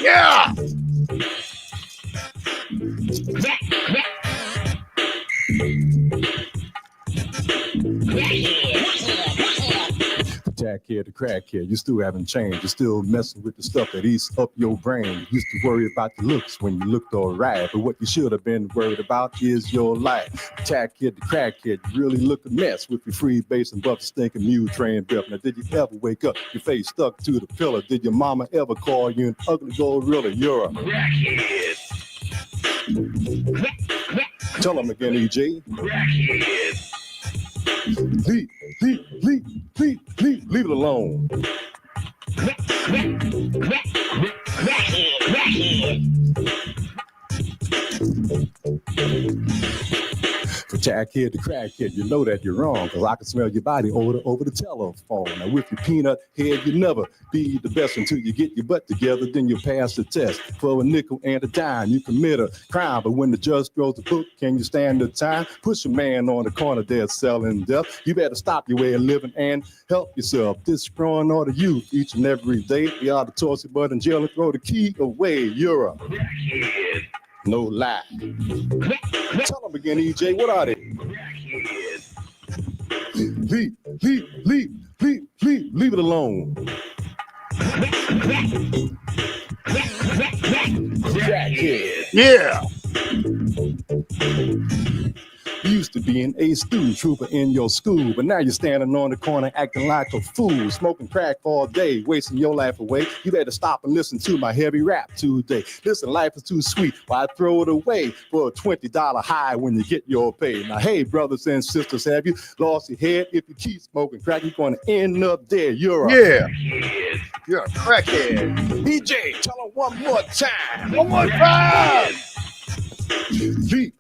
Yeah. Jackhead to crackhead, you still haven't changed. You're still messing with the stuff that eats up your brain. You used to worry about the looks when you looked all right, but what you should have been worried about is your life. Jackhead to crackhead, you really look a mess with your free bass and buff stinking mule train breath. Now, did you ever wake up, your face stuck to the pillar? Did your mama ever call you an ugly gorilla? You're a crackhead. Tell them again, EJ. Crackhead. Leave it alone. For jackhead to crackhead, you know that you're wrong, because I can smell your body odor over the telephone. Now with your peanut head, you never be the best until you get your butt together, then you pass the test. For a nickel and a dime, you commit a crime, but when the judge throws the book, can you stand the time? Push a man on the corner there selling death. You better stop your way of living and help yourself. This is growing all the youth each and every day. We are the toss your butt in jail and throw the key away. You're a crackhead. No lie. Tell them again, EJ, what are they? Leave it alone. Crackhead. Yeah. You used to be an A student trooper in your school, but now you're standing on the corner acting like a fool, smoking crack all day, wasting your life away. You better stop and listen to my heavy rap today. Listen, life is too sweet. Why throw it away for a $20 high when you get your pay? Now, hey, brothers and sisters, have you lost your head? If you keep smoking crack, you're going to end up there. You're a crackhead. You're a crackhead. DJ, tell them one more time. One more time. Leave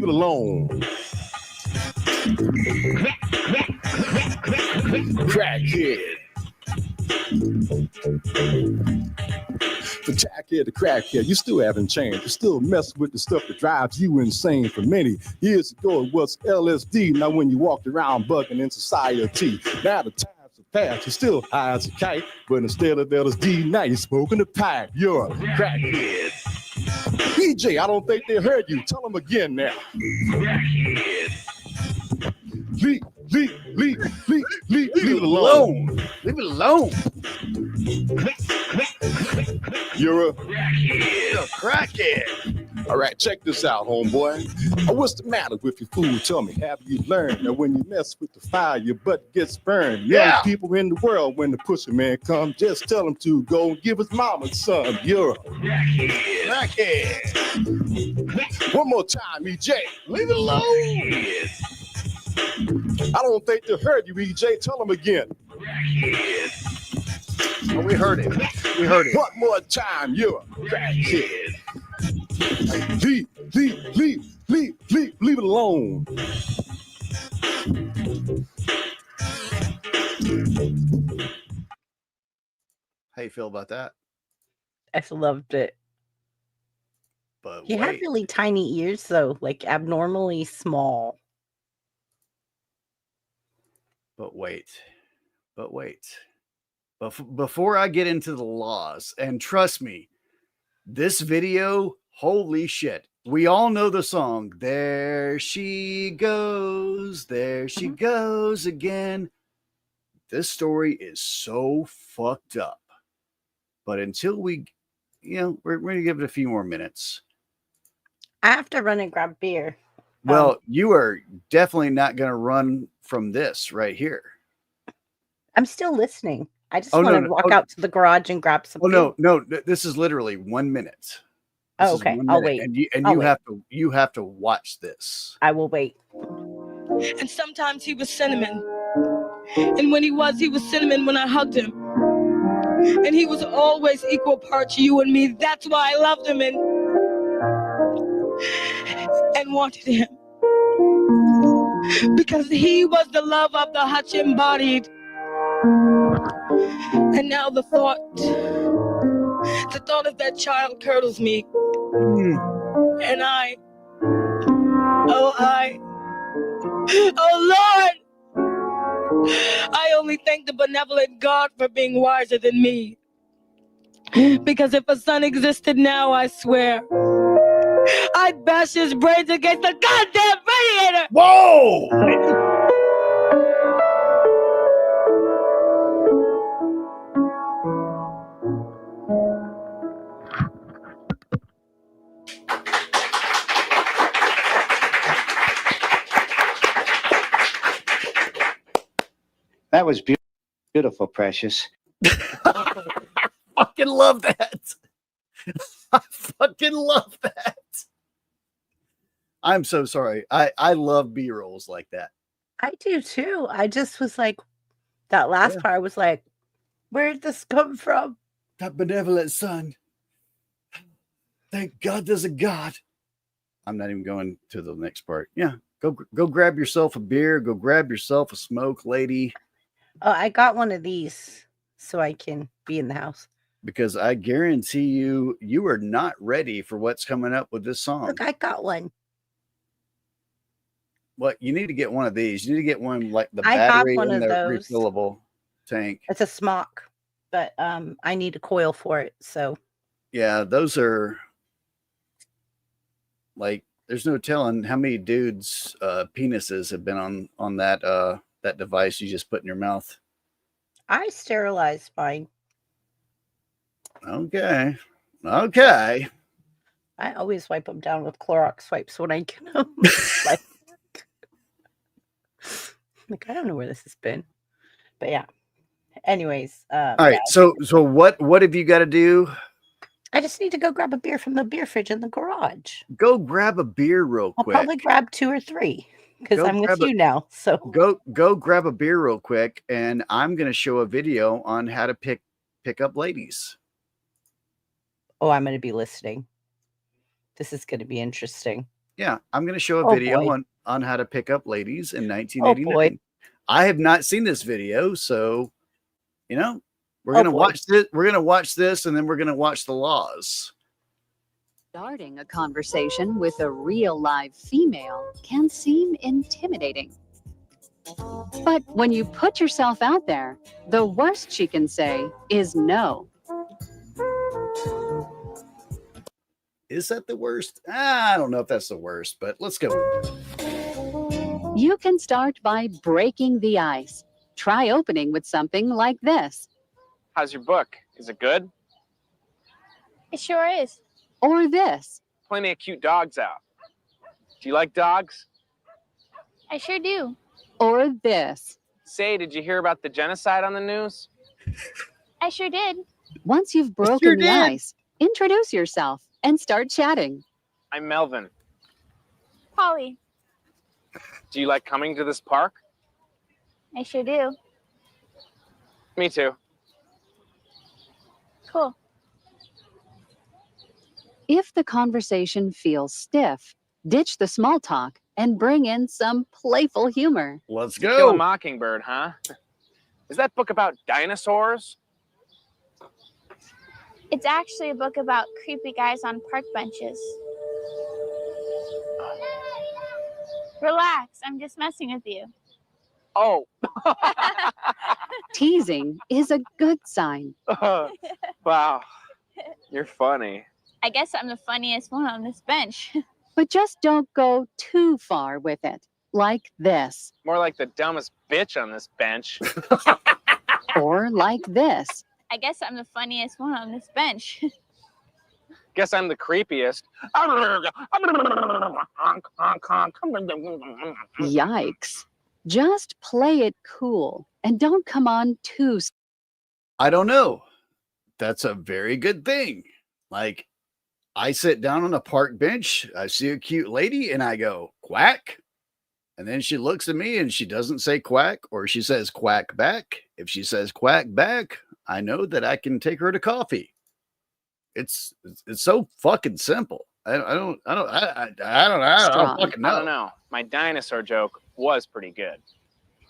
it alone. Crackhead. From jackhead to crackhead, you still haven't changed. You still mess with the stuff that drives you insane. For many years ago, it was LSD. Now when you walked around bugging in society, now the times have passed. You still high as a kite, but instead of LSD, now you're smoking a pipe. You're a crackhead. EJ, I don't think they heard you. Tell them again now. Crackhead. Leave it alone. Leave it alone. You're a crackhead. All right, check this out, homeboy. What's the matter with you, fool? Tell me, have you learned that when you mess with the fire, your butt gets burned? Yeah. Young people in the world, when the pusher man comes, just tell him to go and give his mama some. You're a crackhead. One more time, EJ. Leave it alone. I don't think they heard you, EJ. Tell them again. Oh, we heard it. We heard it. One more time, you're a crackhead. Leave it alone. How you feel about that? I loved it. But He had really tiny ears, though, like abnormally small. But wait. Before I get into the laws, and trust me, this video, holy shit. We all know the song, There She Goes Again. This story is so fucked up. But until we're going to give it a few more minutes. I have to run and grab beer. Well, you are definitely not going to run from this right here. I'm still listening. I just want to walk out to the garage and grab some. Oh, no. This is literally 1 minute. Oh, okay. I'll wait. And you have to watch this. I will wait. And sometimes he was cinnamon. And when he was cinnamon when I hugged him. And he was always equal parts you and me. That's why I loved him and wanted him. Because he was the love of the hutch embodied. And now the thought of that child curdles me. And I Oh, Lord! I only thank the benevolent God for being wiser than me. Because if a son existed now, I swear, I'd bash his brains against the goddamn radiator! Whoa! That was beautiful, Precious. I fucking love that. I fucking love that. I'm so sorry. I love B-rolls like that. I do too. I just was like, that last part was like, where did this come from? That benevolent son. Thank God there's a God. I'm not even going to the next part. Yeah. Go grab yourself a beer. Go grab yourself a smoke, lady. Oh, I got one of these so I can be in the house. Because I guarantee you are not ready for what's coming up with this song. Look, I got one. What you need to get one of these. You need to get one like the I have battery one and of the those. refillable tank. It's a smock, but I need a coil for it. So yeah, those are like there's no telling how many dudes' penises have been on that device you just put in your mouth. I sterilized mine. Okay. I always wipe them down with Clorox wipes when I get them. Like, I don't know where this has been, but yeah. Anyways, all right. So what have you got to do? I just need to go grab a beer from the beer fridge in the garage. Go grab a beer real quick. I'll probably grab 2 or 3 because I'm with you now. So go grab a beer real quick, and I'm going to show a video on how to pick up ladies. Oh, I'm going to be listening. This is going to be interesting. Yeah, I'm going to show a video on how to pick up ladies in 1989. Oh boy. I have not seen this video, so we're going to watch this. We're going to watch this, and then we're going to watch the laws. Starting a conversation with a real live female can seem intimidating. But when you put yourself out there, the worst she can say is no. Is that the worst? I don't know if that's the worst, but let's go. You can start by breaking the ice. Try opening with something like this. How's your book? Is it good? It sure is. Or this. Plenty of cute dogs out. Do you like dogs? I sure do. Or this. Say, did you hear about the genocide on the news? I sure did. Once you've broken the ice, introduce yourself and start chatting. I'm Melvin. Polly. Do you like coming to this park? I sure do. Me too. Cool. If the conversation feels stiff, ditch the small talk and bring in some playful humor. Let's go. Kill a Mockingbird, huh? Is that book about dinosaurs? It's actually a book about creepy guys on park benches. Relax, I'm just messing with you. Oh. Teasing is a good sign. Wow. You're funny. I guess I'm the funniest one on this bench. But just don't go too far with it. Like this. More like the dumbest bitch on this bench. Or like this. I guess I'm the funniest one on this bench. Guess I'm the creepiest. Yikes. Just play it cool and don't come on too. I don't know. That's a very good thing. Like, I sit down on a park bench, I see a cute lady, and I go, quack. And then she looks at me and she doesn't say quack, or she says quack back. If she says quack back, I know that I can take her to coffee. It's so fucking simple. I don't fucking know. I don't know. My dinosaur joke was pretty good.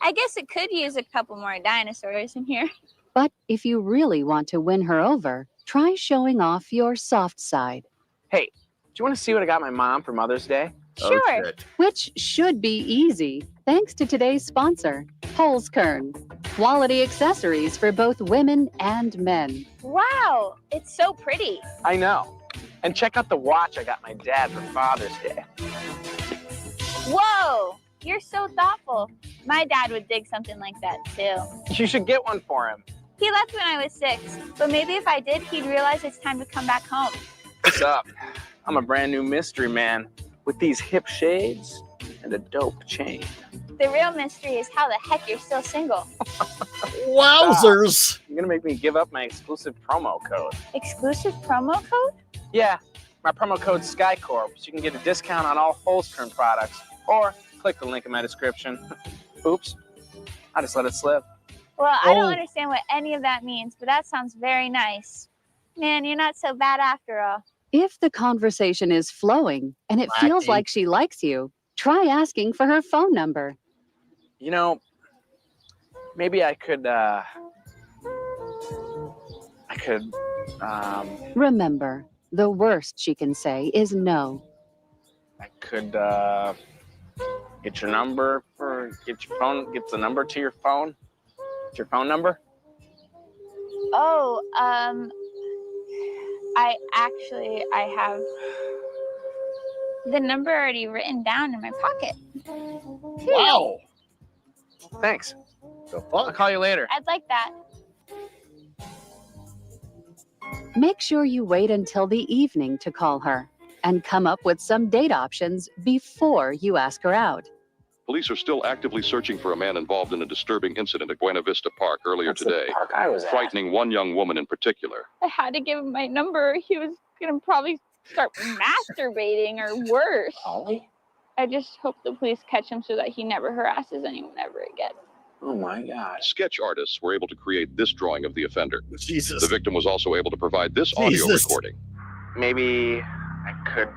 I guess it could use a couple more dinosaurs in here. But if you really want to win her over, try showing off your soft side. Hey, do you want to see what I got my mom for Mother's Day? Sure. Oh, shit. which should be easy thanks to today's sponsor, Holzkern. Quality accessories for both women and men. Wow, it's so pretty. I know. And check out the watch I got my dad for Father's Day. Whoa, you're so thoughtful. My dad would dig something like that too. You should get one for him. He left when I was 6, but maybe if I did, he'd realize it's time to come back home. What's up? I'm a brand new mystery man with these hip shades and a dope chain. The real mystery is how the heck you're still single. Wowzers. You're gonna make me give up my exclusive promo code. Exclusive promo code? Yeah, my promo code's SkyCorp, so you can get a discount on all Holzkern products. Or click the link in my description. Oops, I just let it slip. Well, I don't understand what any of that means, but that sounds very nice. Man, you're not so bad after all. If the conversation is flowing and it feels Wacky. like she likes you, try asking for her phone number. You know, maybe I could, Remember, the worst she can say is no. I could, get your number for, get the number to your phone. Get your phone number? Oh, I have the number already written down in my pocket. Wow. Thanks. The I'll fuck? call you later. I'd like that. Make sure you wait until the evening to call her and come up with some date options before you ask her out. Police are still actively searching for a man involved in a disturbing incident at Buena Vista Park earlier That's the today, park I was at. frightening one young woman in particular. I had to give him my number. He was gonna probably start masturbating or worse. Ollie? I just hope the police catch him so that he never harasses anyone ever again. Oh my God. Sketch artists were able to create this drawing of the offender. Jesus. The victim was also able to provide this audio Jesus. recording. Maybe I could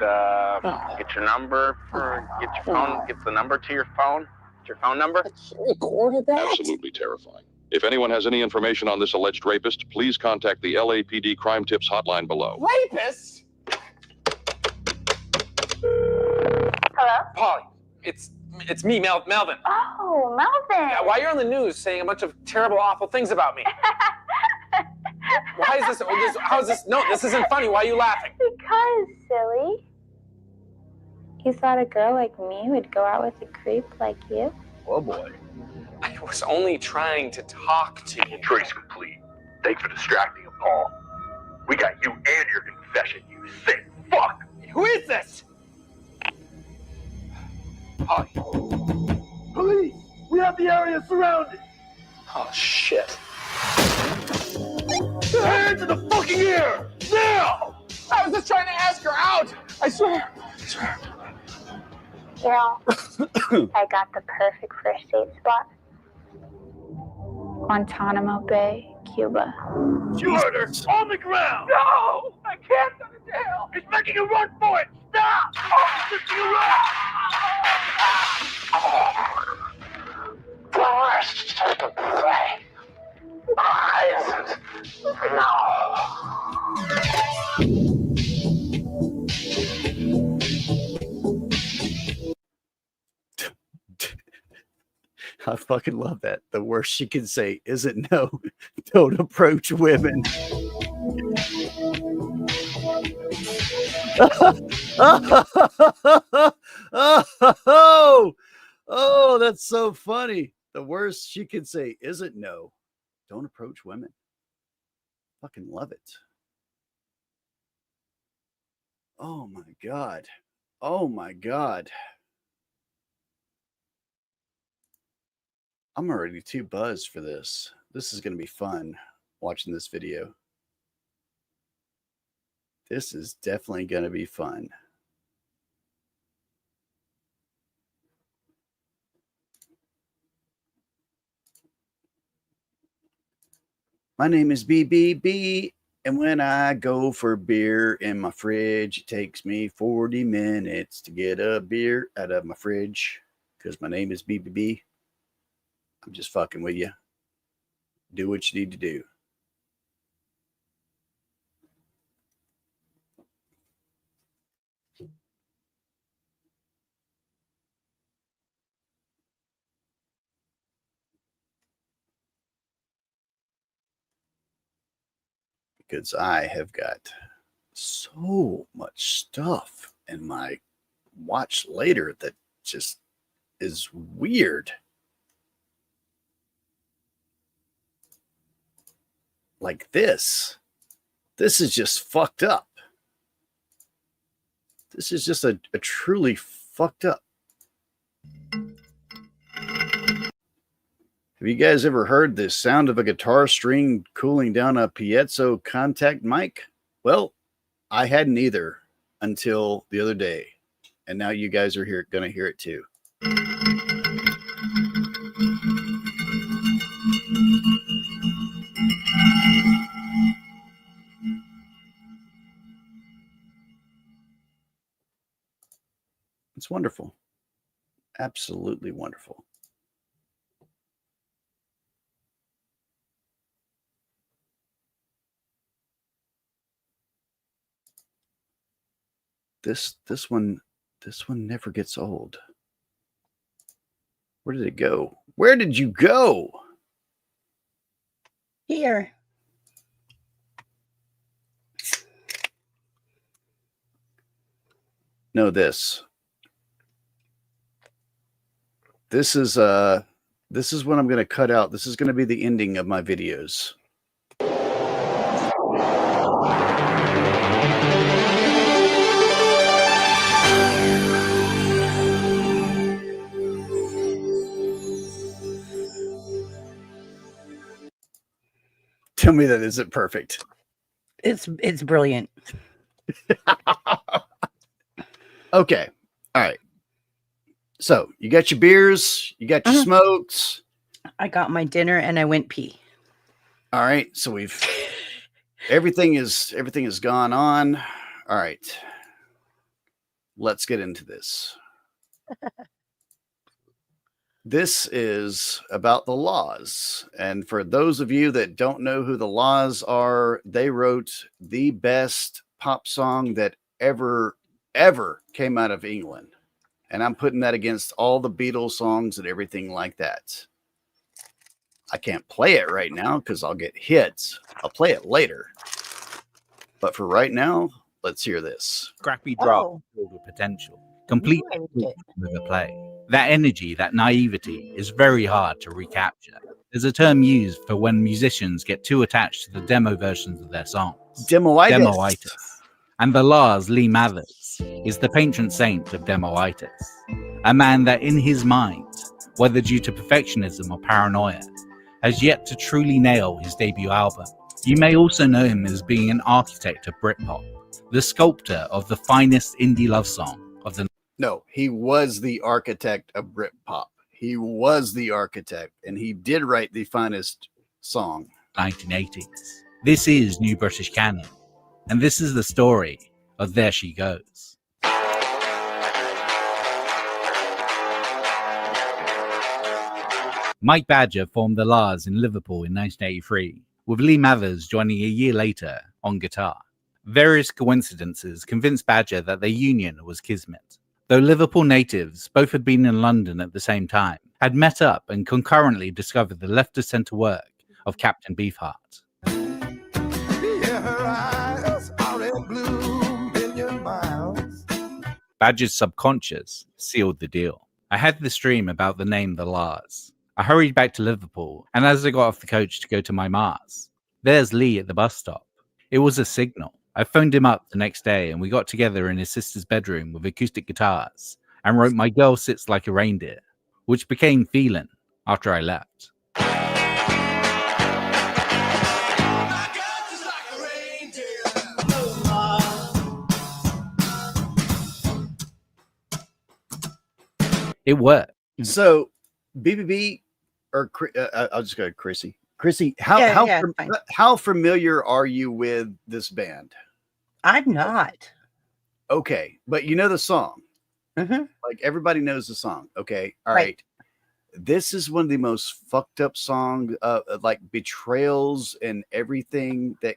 get your number for get the number to your phone. Get your phone number. Recorded that? Absolutely terrifying. If anyone has any information on this alleged rapist, please contact the LAPD Crime Tips hotline below. Rapist? Hello? Polly, it's me, Melvin. Oh, Melvin. Yeah, why you're on the news saying a bunch of terrible, awful things about me? Why is this? How is this? No, this isn't funny. Why are you laughing? Because, silly. You thought a girl like me would go out with a creep like you? Oh boy. I was only trying to talk to you. Trace complete. Thanks for distracting him, Paul. We got you and your confession, you sick fuck. Who is this? Polly. Police! We have the area surrounded. Oh shit. Hands in the fucking air! Now! I was just trying to ask her out. I swear. Girl, I got the perfect first date spot. Guantanamo Bay, Cuba. Shooter, on the ground! No! I can't go to jail! He's making a run for it! Stop! Oh, he's making a run! The worst type of prey. Isn't. I fucking love that. The worst she can say isn't no. Don't approach women. Oh, that's so funny. The worst she can say isn't no. Don't approach women. Fucking love it. Oh my God. Oh my God. I'm already too buzzed for this. This is going to be fun watching this video. This is definitely going to be fun. My name is BBB, and when I go for beer in my fridge, it takes me 40 minutes to get a beer out of my fridge because my name is BBB. I'm just fucking with you. Do what you need to do. because I have got so much stuff in my watch later that just is weird. Like this. This is just fucked up. This is just a truly fucked up. Have you guys ever heard the sound of a guitar string cooling down a piezo contact mic? Well, I hadn't either until the other day. And now you guys are going to hear it too. It's wonderful. Absolutely wonderful. This one never gets old. Where did it go? Where did you go? Here. No, this. This is what I'm going to cut out. This is going to be the ending of my videos. Tell me that isn't perfect. It's brilliant. Okay. All right. So you got your beers, you got your smokes. I got my dinner and I went pee. All right. So everything has gone on. All right. Let's get into this. This is about the Laws. And for those of you that don't know who the Laws are, they wrote the best pop song that ever came out of England. And I'm putting that against all the Beatles songs and everything like that. I can't play it right now because I'll get hits. I'll play it later. But for right now, let's hear this. Scrappy drop filled with potential. Completely with the play. That energy, that naivety is very hard to recapture. There's a term used for when musicians get too attached to the demo versions of their songs. Demoitis. And the Lars Lee Mathers is the patron saint of demoitis. A man that in his mind, whether due to perfectionism or paranoia, has yet to truly nail his debut album. You may also know him as being an architect of Britpop, the sculptor of the finest indie love song of the... No, he was the architect of Britpop. He was the architect, and he did write the finest song. 1980s. This is New British Canon, and this is the story of There She Goes. Mike Badger formed the Lars in Liverpool in 1983, with Lee Mathers joining a year later on guitar. Various coincidences convinced Badger that their union was kismet. Though Liverpool natives both had been in London at the same time, had met up and concurrently discovered the left-of-centre work of Captain Beefheart. Yeah, her eyes are in blue, billion miles. Badger's subconscious sealed the deal. I had this dream about the name The Lars. I hurried back to Liverpool, and as I got off the coach to go to my Mars, there's Lee at the bus stop. It was a signal. I phoned him up the next day, and we got together in his sister's bedroom with acoustic guitars and wrote My Girl Sits Like a Reindeer, which became Feelin' after I left. It worked. So, BBB, or I'll just go Chrissy. Chrissy, how familiar are you with this band? I'm not. Okay, but you know the song. Mm-hmm. Like everybody knows the song. Okay, all right. This is one of the most fucked up songs, like betrayals and everything. That,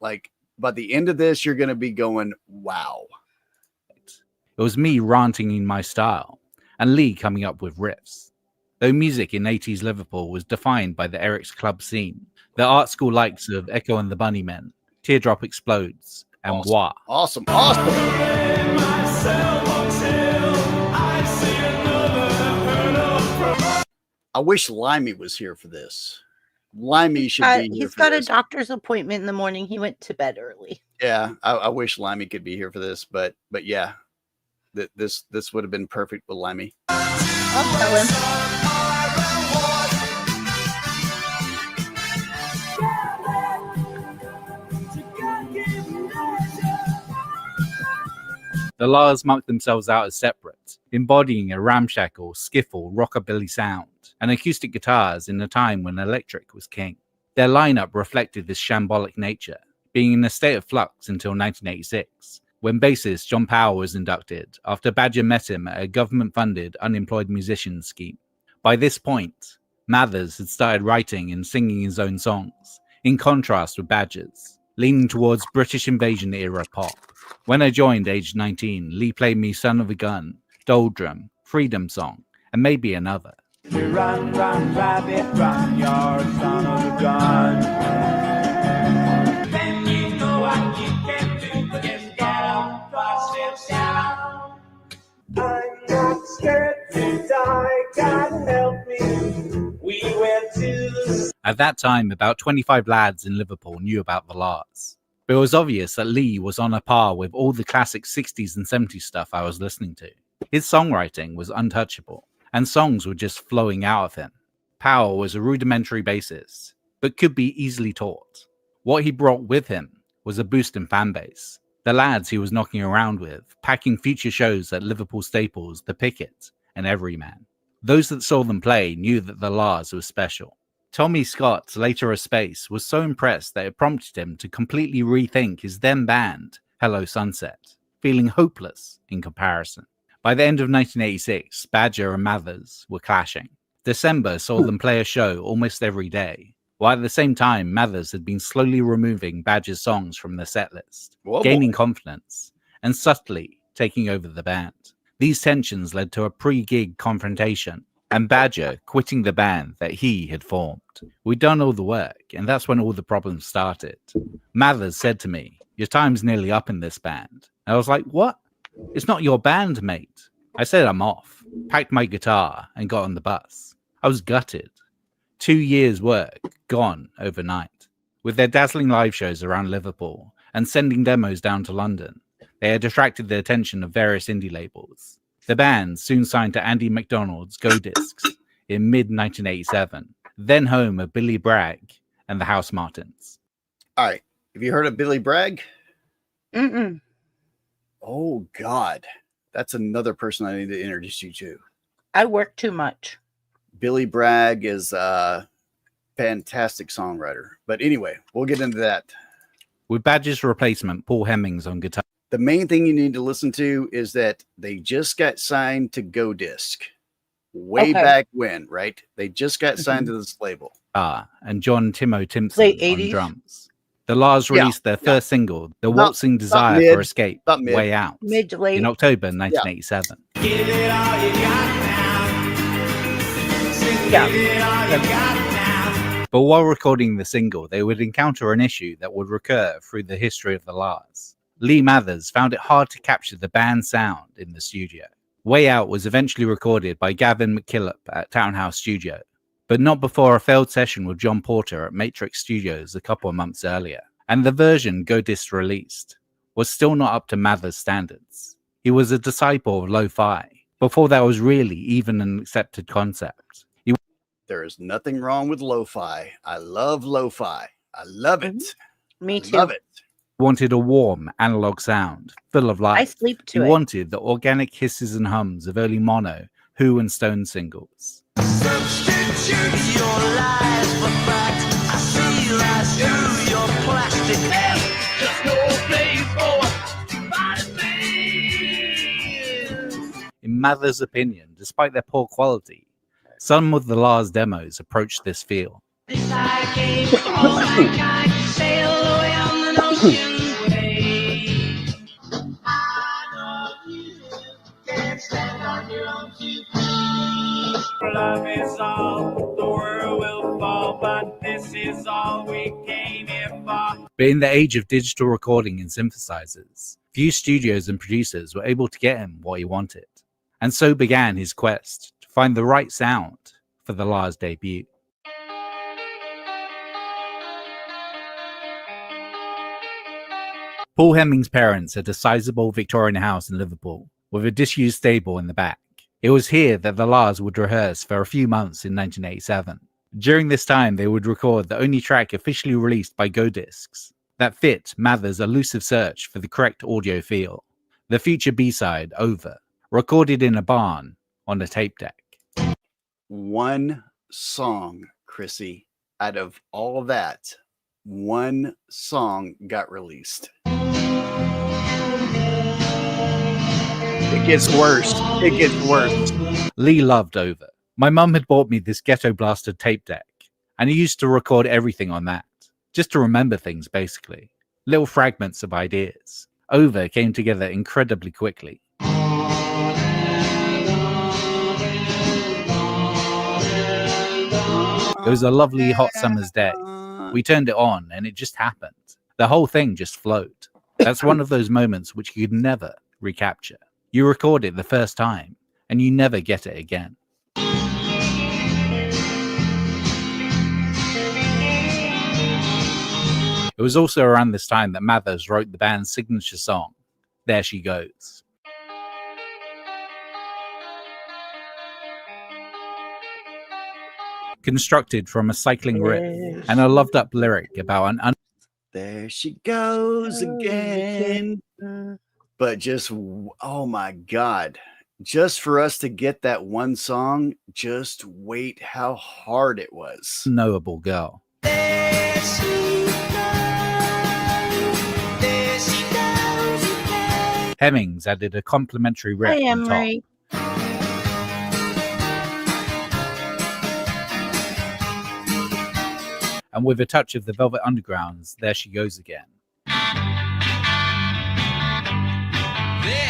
like, by the end of this, you're gonna be going, "Wow." It was me ranting in my style, and Lee coming up with riffs. Though music in 80s Liverpool was defined by the Eric's Club scene, the art school likes of Echo and the Bunnymen, Teardrop Explodes, and Awesome. Wah. Awesome. I wish Limey was here for this. Limey should be here. He's got a doctor's appointment in the morning. He went to bed early. Yeah, I wish Limey could be here for this, but yeah, this would have been perfect with Limey. I'll tell him. The La's marked themselves out as separate, embodying a ramshackle, skiffle, rockabilly sound, and acoustic guitars in a time when electric was king. Their lineup reflected this shambolic nature, being in a state of flux until 1986, when bassist John Powell was inducted after Badger met him at a government-funded unemployed musicians scheme. By this point, Mathers had started writing and singing his own songs, in contrast with Badger's, leaning towards British invasion-era pop. When I joined aged 19, Lee played me Son of a Gun, Doldrum, Freedom Song, and maybe another. Run, run, rabbit, run, your son of a gun. Then you know what you can do, just get up, 5 steps down. I'm not scared to die, God help me. We went to... At that time, about 25 lads in Liverpool knew about the La's. But it was obvious that Lee was on a par with all the classic 60s and 70s stuff I was listening to. His songwriting was untouchable, and songs were just flowing out of him. Powell was a rudimentary bassist, but could be easily taught. What he brought with him was a boost in fanbase. The lads he was knocking around with, packing future shows at Liverpool staples The Picket and Everyman. Those that saw them play knew that the La's was special. Tommy Scott, later of Space, was so impressed that it prompted him to completely rethink his then band, Hello Sunset, feeling hopeless in comparison. By the end of 1986, Badger and Mathers were clashing. December saw them play a show almost every day, while at the same time Mathers had been slowly removing Badger's songs from the setlist, gaining confidence, and subtly taking over the band. These tensions led to a pre-gig confrontation, and Badger quitting the band that he had formed. We'd done all the work, and that's when all the problems started. Mathers said to me, "Your time's nearly up in this band." I was like, "What? It's not your band, mate." I said I'm off, packed my guitar, and got on the bus. I was gutted. 2 years' work gone overnight. With their dazzling live shows around Liverpool and sending demos down to London, they had attracted the attention of various indie labels. The band soon signed to Andy McDonald's Go Discs in mid-1987, then home of Billy Bragg and the House Martins. All right. Have you heard of Billy Bragg? Mm-mm. Oh, God. That's another person I need to introduce you to. I work too much. Billy Bragg is a fantastic songwriter. But anyway, we'll get into that. With Badger's replacement, Paul Hemmings on guitar. The main thing you need to listen to is that they just got signed to Go Disc way back when, right? They just got signed to this label. And John Timo Timpson Late on 80s? drums. The La's released their first single, The Waltzing Desire mid, for Escape, Way Out, Mid to late. in October 1987. Give it all you got now. Sing Yeah. Give it all you got now. But while recording the single, they would encounter an issue that would recur through the history of the La's. Lee Mathers found it hard to capture the band's sound in the studio. Way Out was eventually recorded by Gavin McKillop at Townhouse Studio, but not before a failed session with John Porter at Matrix Studios a couple of months earlier. And the version Go Disc released was still not up to Mathers' standards. He was a disciple of lo-fi, before that was really even an accepted concept. There is nothing wrong with lo-fi. I love lo-fi. I love it. Me too. Love it. Wanted a warm analog sound, full of life. I sleep to he it. wanted the organic hisses and hums of early Mono, Who and Stone singles. Substitute your lies for fact. I see lies through your plastic. Just no place for body. In Mathers' opinion, despite their poor quality, some of the La's demos approached this feel. This I came for all mankind to sail away on the ocean's wave. I know you can't stand on your own 2 feet. Love is all, the world will fall, but this is all we came here for. But in the age of digital recording and synthesizers, few studios and producers were able to get him what he wanted. And so began his quest to find the right sound for the La's debut. Paul Hemming's parents had a sizable Victorian house in Liverpool, with a disused stable in the back. It was here that the La's would rehearse for a few months in 1987. During this time, they would record the only track officially released by Go Discs that fit Mather's elusive search for the correct audio feel, the feature B-side, Over, recorded in a barn on a tape deck. One song, Chrissy, out of all of that, one song got released. It gets worse. It gets worse. Lee loved Over. My mum had bought me this ghetto blaster tape deck, and he used to record everything on that, just to remember things basically, little fragments of ideas. Over came together incredibly quickly. It was a lovely hot summer's day. We turned it on and it just happened. The whole thing just flowed. That's one of those moments which you could never recapture. You record it the first time and you never get it again. It was also around this time that Mathers wrote the band's signature song, There She Goes. Constructed from a cycling riff and a loved-up lyric about an there she goes again. But just, oh my God, just for us to get that one song, just wait how hard it was. Knowable girl. There she goes, there she goes again. Hemmings added a complimentary riff on top. Emery. And with a touch of the Velvet Underground's There She Goes Again. There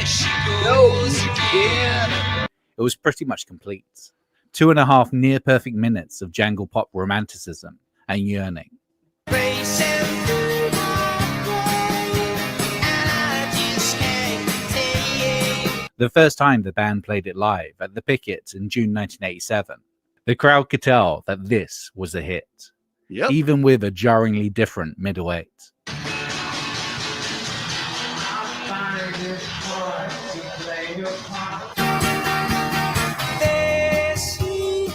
she goes again. It was pretty much complete. 2.5 near-perfect minutes of jangle pop romanticism and yearning. Racing through my brain, and I just can't take. The first time the band played it live at the Picket in June 1987, the crowd could tell that this was a hit. Yep. Even with a jarringly different middle eight. There she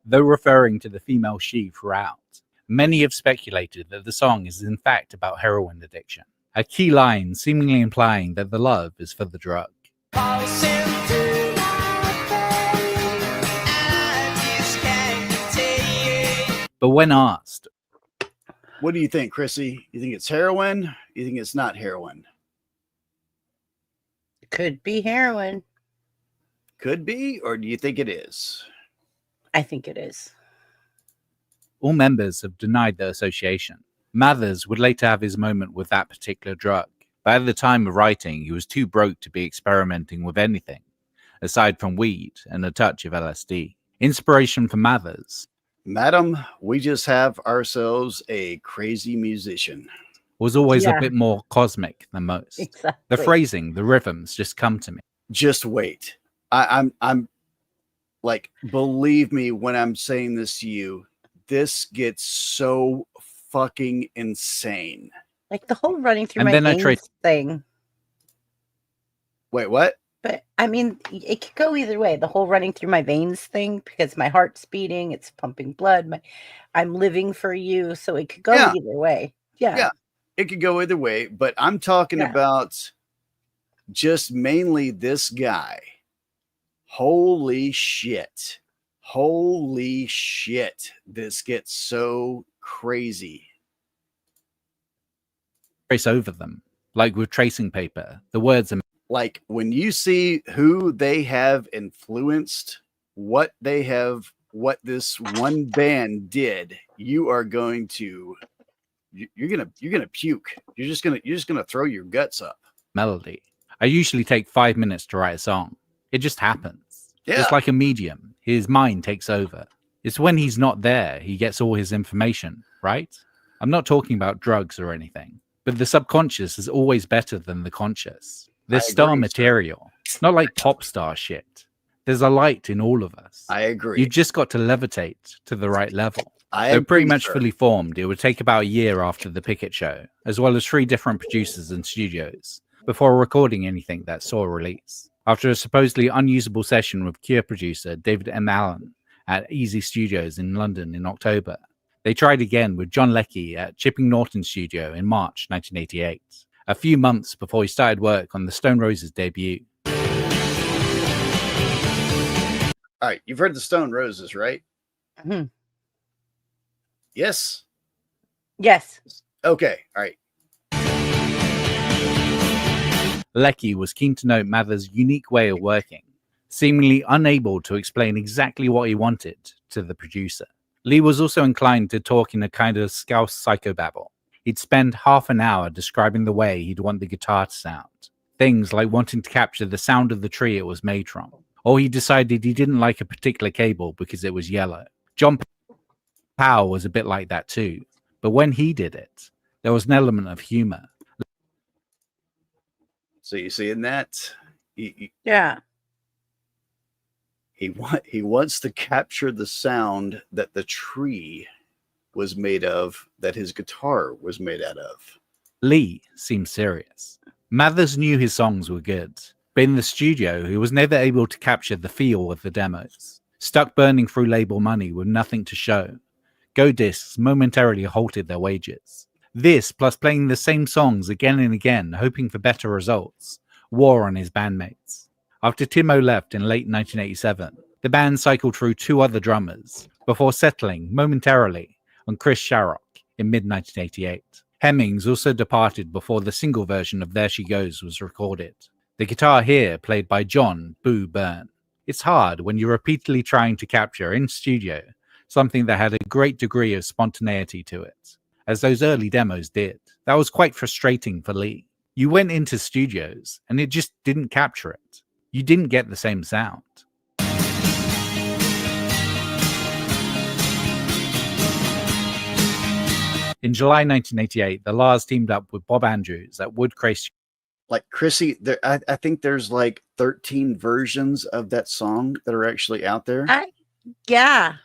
Though referring to the female she throughout, many have speculated that the song is in fact about heroin addiction, a key line seemingly implying that the love is for the drug. But when asked, what do you think, Chrissy? You think it's heroin? You think it's not heroin? Could be heroin. Could be, or do you think it is? I think it is. all members have denied their association. Mathers would later have his moment with that particular drug, but at the time of writing, he was too broke to be experimenting with anything, aside from weed and a touch of LSD. Inspiration for Mathers, Madam, we just have ourselves a crazy musician. Was always a bit more cosmic than most. Exactly. The phrasing, the rhythms just come to me. Just wait. I'm like, believe me when I'm saying this to you, this gets so fucking insane. Like the whole running through And my then I veins tried- thing. Wait, what? But I mean, it could go either way. The whole running through my veins thing, because my heart's beating, it's pumping blood. I'm living for you, so it could go Yeah. either way. Yeah. It could go either way, but I'm talking about just mainly this guy. Holy shit. Holy shit. This gets so crazy. Trace over them, like with tracing paper. The words are Like when you see who they have influenced, what they have what this one band did, you are going to you're gonna puke. You're just gonna throw your guts up. Melody. I usually take 5 minutes to write a song. It just happens. Yeah. It's like a medium. His mind takes over. It's when he's not there, he gets all his information, right? I'm not talking about drugs or anything, but the subconscious is always better than the conscious. There's star material, not like pop star shit. There's a light in all of us. I agree. You've just got to levitate to the right level. I They're agree, pretty much sir. fully formed. It would take about a year after the Pickett show, as well as 3 different producers and studios, before recording anything that saw a release. After a supposedly unusable session with Cure producer David M. Allen at Easy Studios in London in October, they tried again with John Leckie at Chipping Norton Studio in March 1988, a few months before he started work on the Stone Roses debut. All right, you've heard the Stone Roses, right? Mm-hmm. Yes. Yes. Okay. All right. Leckie was keen to note Mather's unique way of working, seemingly unable to explain exactly what he wanted to the producer. Lee was also inclined to talk in a kind of Scouse psychobabble. He'd spend half an hour describing the way he'd want the guitar to sound. Things like wanting to capture the sound of the tree it was made from. Or he decided he didn't like a particular cable because it was yellow. John Powell was a bit like that too. But when he did it, there was an element of humor. So you see in that? Yeah. He wants to capture the sound that the tree was made of, that his guitar was made out of. Lee seemed serious. Mathers knew his songs were good, but in the studio, he was never able to capture the feel of the demos. Stuck burning through label money with nothing to show, Go Discs momentarily halted their wages. This, plus playing the same songs again and again, hoping for better results, wore on his bandmates. After Timo left in late 1987, the band cycled through 2 other drummers before settling momentarily on Chris Sharrock in mid-1988. Hemmings also departed before the single version of There She Goes was recorded. The guitar here played by John Boo Byrne. It's hard when you're repeatedly trying to capture in studio something that had a great degree of spontaneity to it, as those early demos did. That was quite frustrating for Lee. You went into studios and it just didn't capture it. You didn't get the same sound. In July 1988, the Lars teamed up with Bob Andrews at Woodcray. Like Chrissy, I think there's like 13 versions of that song that are actually out there. Yeah.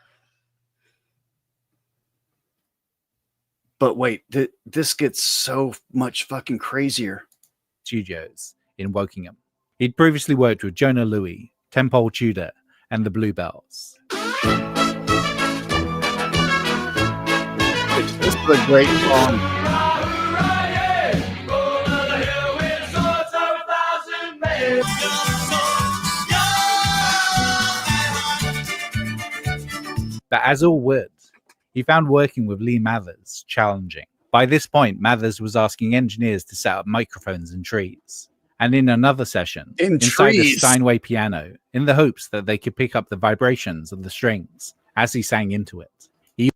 But wait, this gets so much fucking crazier. Studios in Wokingham. He'd previously worked with Jonah Louie, Tempole Tudor, and the Bluebells. This is a great song. But as all would, he found working with Lee Mathers challenging. By this point, Mathers was asking engineers to set up microphones in trees. And in another session, inside a Steinway piano, in the hopes that they could pick up the vibrations of the strings as he sang into it. Did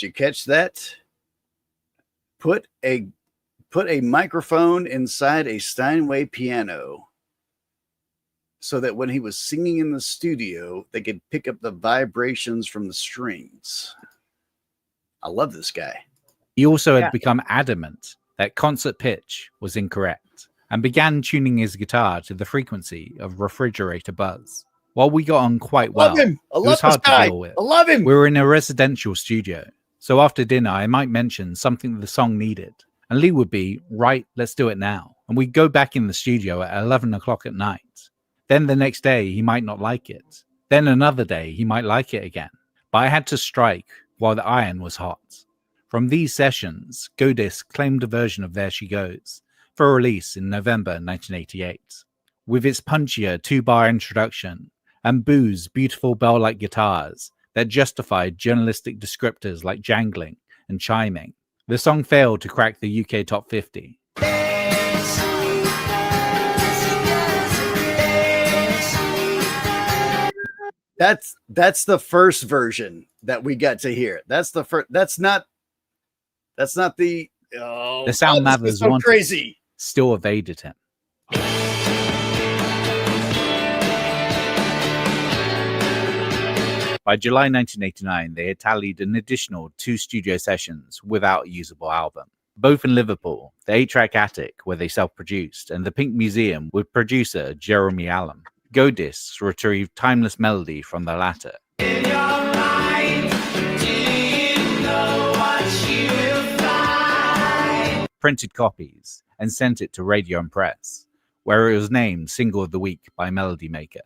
you catch that? Put a microphone inside a Steinway piano so that when he was singing in the studio, they could pick up the vibrations from the strings. I love this guy. He also had become adamant that concert pitch was incorrect and began tuning his guitar to the frequency of refrigerator buzz. While we got on quite well, it was hard to deal with. I love him. We were in a residential studio, so after dinner I might mention something the song needed, and Lee would be, right, let's do it now. And we'd go back in the studio at 11 o'clock at night. Then the next day he might not like it. Then another day he might like it again. But I had to strike while the iron was hot. From these sessions, Go Disc claimed a version of There She Goes for release in November 1988. With its punchier 2-bar introduction and Boo's beautiful bell-like guitars that justified journalistic descriptors like jangling and chiming, the song failed to crack the UK Top 50. That's the first version that we got to hear. That's the first. That's not the. Oh, The sound this is Mathers so wanted crazy. still evaded him. By July 1989, they had tallied an additional 2 studio sessions without a usable album. Both in Liverpool, the 8-track Attic, where they self-produced, and the Pink Museum with producer Jeremy Allen. Go Discs retrieved timeless melody from the latter. In your mind, do you know what you will find? Printed copies and sent it to Radio and Press, where it was named Single of the Week by Melody Maker.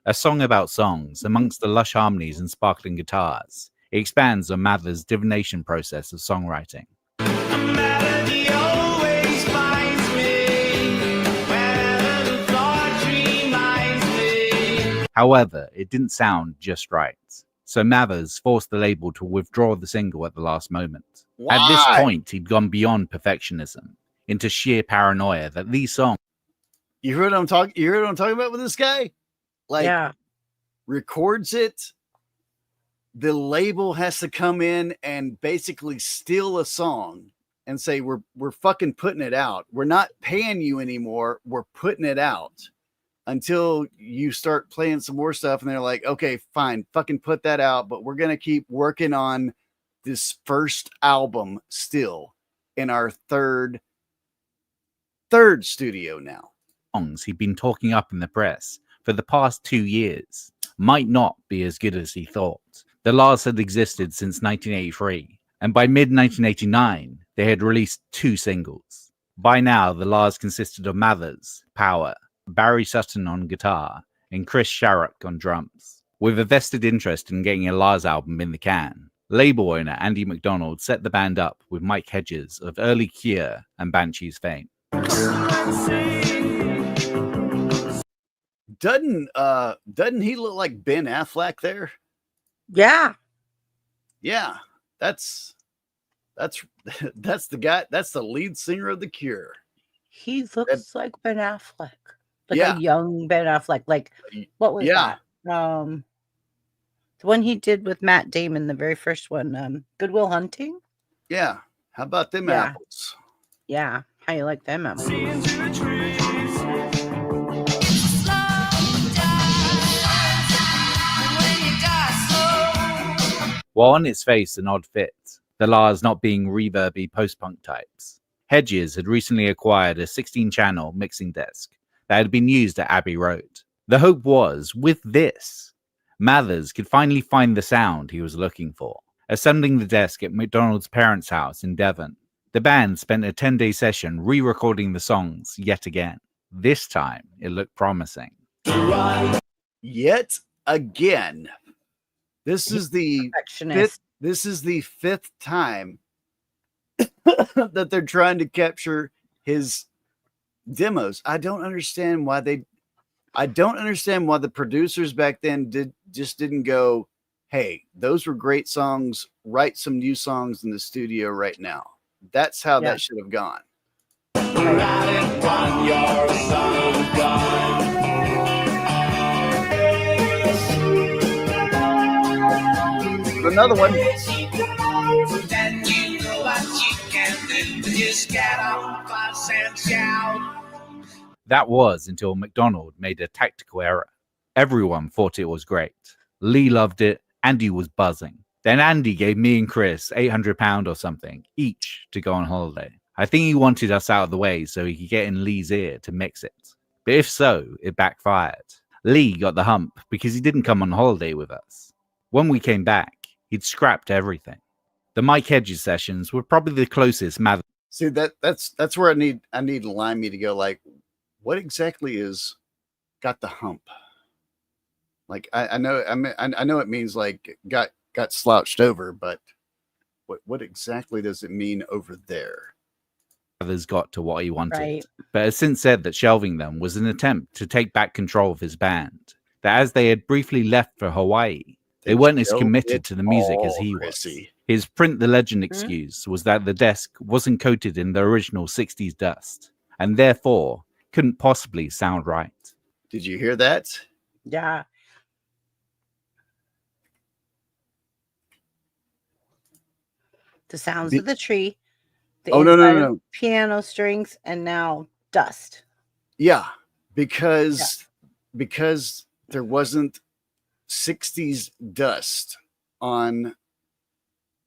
A song about songs, amongst the lush harmonies and sparkling guitars, it expands on Mather's divination process of songwriting. A melody always finds me when the thought reminds me. However, it didn't sound just right, so Mathers forced the label to withdraw the single at the last moment. Why? At this point, he'd gone beyond perfectionism into sheer paranoia that these songs. You heard what I'm talking. You heard what I'm talking about with this guy. Like, Yeah. records it. The label has to come in and basically steal a song and say, we're fucking putting it out. We're not paying you anymore. We're putting it out until you start playing some more stuff. And they're like, okay, fine, fucking put that out. But we're going to keep working on this first album still in our third studio now. Songs he'd been talking up in the press for the past 2 years might not be as good as he thought. The La's had existed since 1983, and by mid-1989, they had released 2 singles. By now, the La's consisted of Mathers, Power, Barry Sutton on guitar, and Chris Sharrock on drums. With a vested interest in getting a La's album in the can, label owner Andy McDonald set the band up with Mike Hedges of early Cure and Banshees fame. Doesn't he look like Ben Affleck there? Yeah. Yeah, that's the guy. That's the lead singer of The Cure. He looks like Ben Affleck. Like Yeah. a young Ben Affleck. Like, what was Yeah. that? The one he did with Matt Damon, the very first one, Good Will Hunting. Yeah. How about them Yeah. apples? Yeah. How you like them apples? While on its face an odd fit, the La's not being reverby post-punk types, Hedges had recently acquired a 16-channel mixing desk that had been used at Abbey Road. The hope was, with this, Mathers could finally find the sound he was looking for. Assembling the desk at McDonald's parents' house in Devon, the band spent a 10-day session re-recording the songs yet again. This time, it looked promising. Yet again. This is the fifth time that they're trying to capture his demos. I don't understand why the producers back then didn't go, hey, those were great songs. Write some new songs in the studio right now. That's how that should have gone. Another one. That was until McDonald made a tactical error. Everyone thought it was great. Lee loved it. Andy was buzzing. Then Andy gave me and Chris £800 or something each to go on holiday. I think he wanted us out of the way so he could get in Lee's ear to mix it. But if so, it backfired. Lee got the hump because he didn't come on holiday with us. When we came back, he'd scrapped everything. The Mike Hedges sessions were probably the closest Mathers. See, that's where I need Limey to go. Like, what exactly is got the hump? Like, I know it means like got slouched over, but what exactly does it mean over there? Mathers got to what he wanted, Right. but has since said that shelving them was an attempt to take back control of his band. That as they had briefly left for Hawaii, they weren't as committed to the music as he was. His print the legend excuse was that the desk wasn't coated in the original 60s dust, and therefore couldn't possibly sound right. Did you hear that? Yeah. The sounds of the tree, the Oh, inside no. of piano strings, and now dust. Yeah, because there wasn't 60s dust on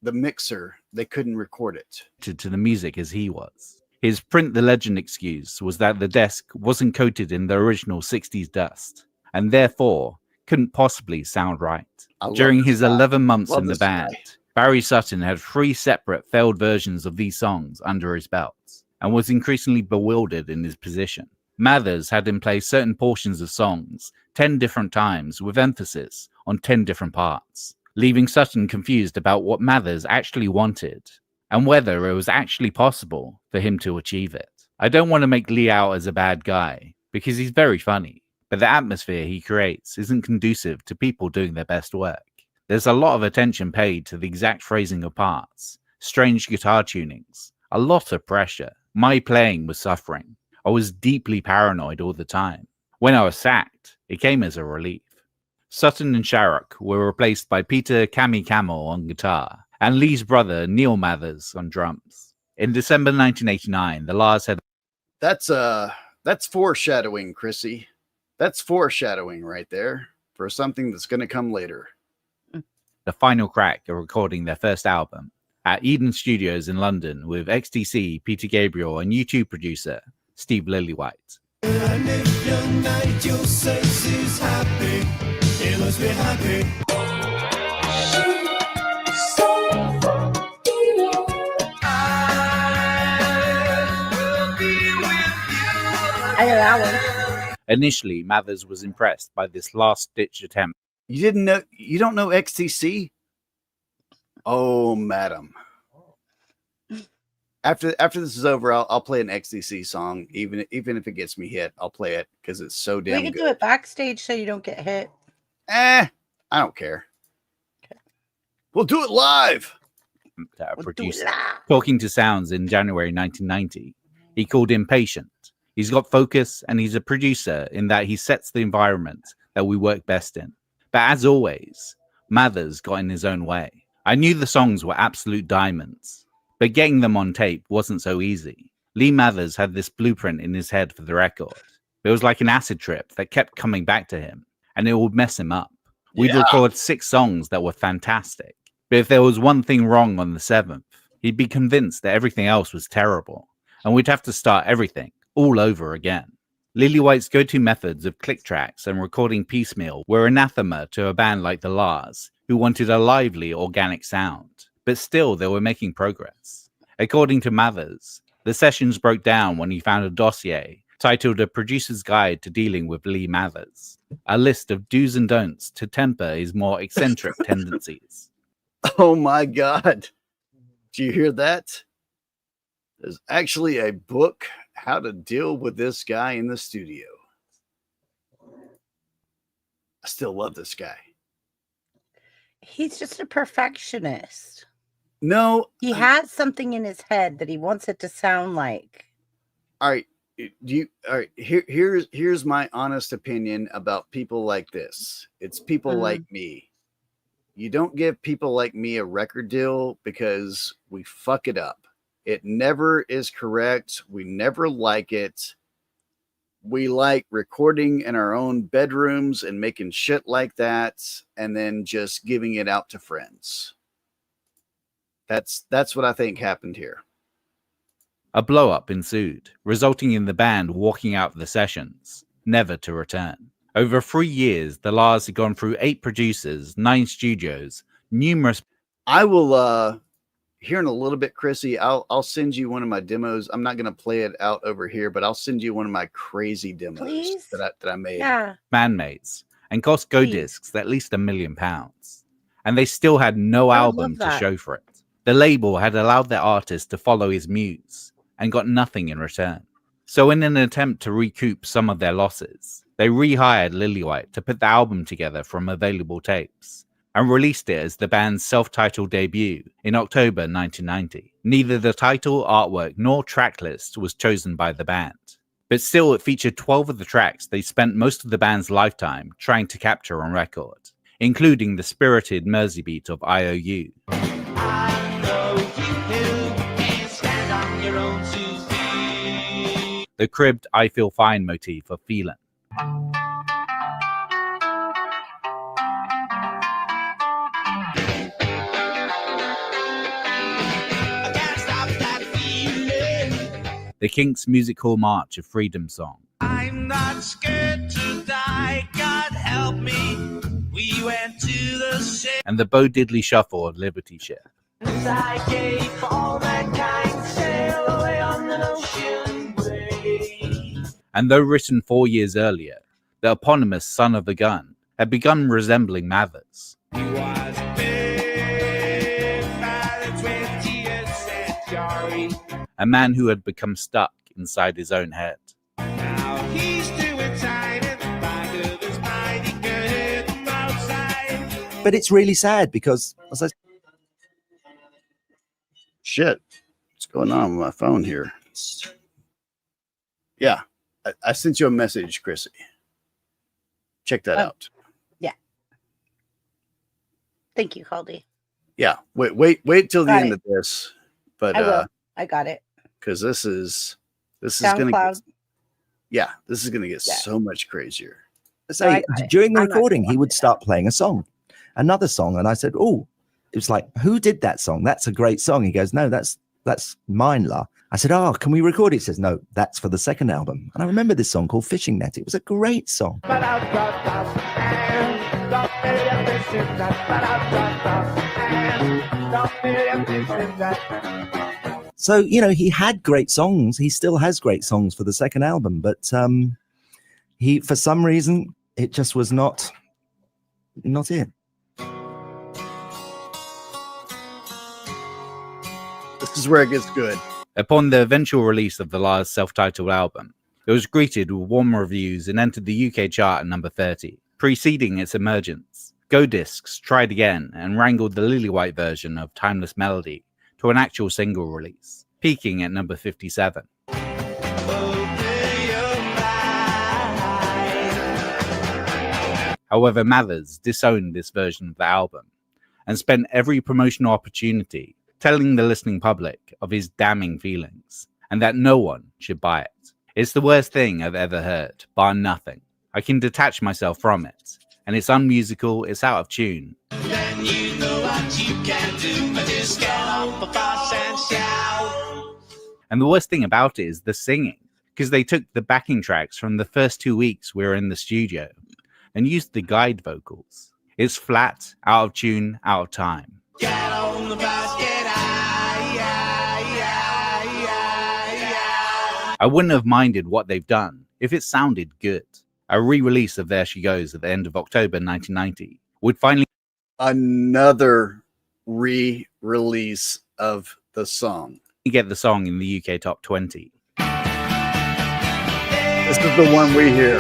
the mixer, they couldn't record it. To the music as he was. His print the legend excuse was that the desk wasn't coated in the original 60s dust, and therefore couldn't possibly sound right. During his 11 months in the band, Barry Sutton had 3 separate failed versions of these songs under his belt, and was increasingly bewildered in his position. Mathers had him play certain portions of songs 10 different times with emphasis on 10 different parts, leaving Sutton confused about what Mathers actually wanted and whether it was actually possible for him to achieve it. I don't want to make Lee out as a bad guy, because he's very funny, but the atmosphere he creates isn't conducive to people doing their best work. There's a lot of attention paid to the exact phrasing of parts, strange guitar tunings, a lot of pressure. My playing was suffering. I was deeply paranoid all the time. When I was sacked, it came as a relief. Sutton and Sharrock were replaced by Peter Cammy Camel on guitar, and Lee's brother Neil Mathers on drums. In December 1989, the Lars had... That's foreshadowing, Chrissy. That's foreshadowing right there for something that's going to come later. The final crack of recording their first album at Eden Studios in London with XTC, Peter Gabriel, and YouTube producer Steve Lillywhite. And if your night your sense is happy, it must be happy. I know that one. Initially, Mathers was impressed by this last-ditch attempt. You don't know XTC? Oh, madam. After this is over, I'll play an XTC song, even if it gets me hit. I'll play it because it's so damn We good. can do it backstage so you don't get hit. I don't care. Okay. We'll do it live. Producer. Talking to Sounds in January 1990, he called him patient. He's got focus, and he's a producer in that he sets the environment that we work best in. But as always, Mathers got in his own way. I knew the songs were absolute diamonds, but getting them on tape wasn't so easy. Lee Mathers had this blueprint in his head for the record. It was like an acid trip that kept coming back to him, and it would mess him up. We'd record 6 songs that were fantastic, but if there was one thing wrong on the 7th, he'd be convinced that everything else was terrible, and we'd have to start everything all over again. Lillywhite's go-to methods of click tracks and recording piecemeal were anathema to a band like the Lars, who wanted a lively, organic sound, but still they were making progress. According to Mathers, the sessions broke down when he found a dossier titled A Producer's Guide to Dealing with Lee Mathers, a list of do's and don'ts to temper his more eccentric tendencies. Oh my God. Did you hear that? There's actually a book, How to Deal with This Guy in the Studio. I still love this guy. He's just a perfectionist. No. He has something in his head that he wants it to sound like. All right. All right. Here's my honest opinion about people like this. It's people like me. You don't give people like me a record deal because we fuck it up. It never is correct. We never like it. We like recording in our own bedrooms and making shit like that, and then just giving it out to friends. That's what I think happened here. A blow-up ensued, resulting in the band walking out the sessions, never to return. Over 3 years, the Lars had gone through 8 producers, 9 studios, numerous... I will, here in a little bit, Chrissy, I'll send you one of my demos. I'm not going to play it out over here, but I'll send you one of my crazy demos that I made. Yeah. Bandmates, and cost Go Discs at least £1 million. And they still had no album to show for it. The label had allowed their artist to follow his muse and got nothing in return. So in an attempt to recoup some of their losses, they rehired Lillywhite to put the album together from available tapes and released it as the band's self-titled debut in October 1990. Neither the title, artwork, nor tracklist was chosen by the band, but still it featured 12 of the tracks they spent most of the band's lifetime trying to capture on record, including the spirited Mersey beat of IOU. I know you the cribbed I Feel Fine motif of Feelin'. The Kinks' Music Hall March of Freedom song. I'm not scared to die, God help me. We went to the same. And the Bo Diddley Shuffle of Liberty Ship. I gave all mankind sail away on an ocean wave. And though written 4 years earlier, the eponymous Son of a Gun had begun resembling Mathers. He was big by the 20th century. A man who had become stuck inside his own head. Now he's doing time in the back of his mind. He could hit them outside. But it's really sad because, as I Shit. What's going on with my phone here? Yeah. I sent you a message, Chrissy. Check that out. Yeah. Thank you, Caldy. Yeah. Wait till the Got end it. of this. But I will. I got it. because this is gonna get, SoundCloud. yeah, this is gonna get Yeah. so much crazier. say I got it. during the I'm not recording, gonna he watch would it. start playing a song, another song, and I said, "Oh," it was like, "Who did that song? That's a great song." He goes, "No, that's mine, La." I said, "Oh, can we record it?" He says, "No, that's for the second album." And I remember this song called "Fishing Net." It was a great song. So, you know, he had great songs. He still has great songs for the second album, but he, for some reason, it just was not it. This is where it gets good. Upon the eventual release of the La's self-titled album, it was greeted with warm reviews and entered the UK chart at number 30. Preceding its emergence, Go Discs tried again and wrangled the Lily-White version of Timeless Melody to an actual single release, peaking at number 57. However, Mathers disowned this version of the album and spent every promotional opportunity telling the listening public of his damning feelings and that no one should buy it. It's the worst thing I've ever heard, bar nothing. I can detach myself from it, and it's unmusical, it's out of tune. Then you know what you can do, but just get off the bus and shout. And the worst thing about it is the singing, because they took the backing tracks from the first 2 weeks we were in the studio and used the guide vocals. It's flat, out of tune, out of time. Get on the bus, get I wouldn't have minded what they've done if it sounded good. A re-release of There She Goes at the end of October 1990 would finally Another re-release of the song. get the song in the UK top 20. This is the one we hear.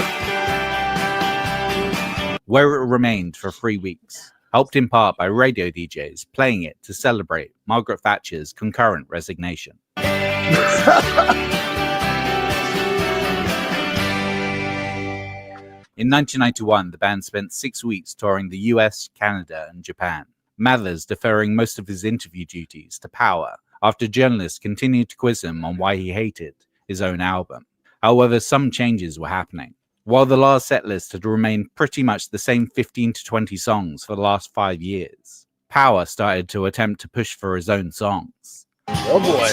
Where it remained for 3 weeks, helped in part by radio DJs playing it to celebrate Margaret Thatcher's concurrent resignation. In 1991, the band spent 6 weeks touring the US, Canada, and Japan, Mathers deferring most of his interview duties to Power after journalists continued to quiz him on why he hated his own album. However, some changes were happening. While the last setlist had remained pretty much the same 15 to 20 songs for the last 5 years, Power started to attempt to push for his own songs. Oh boy.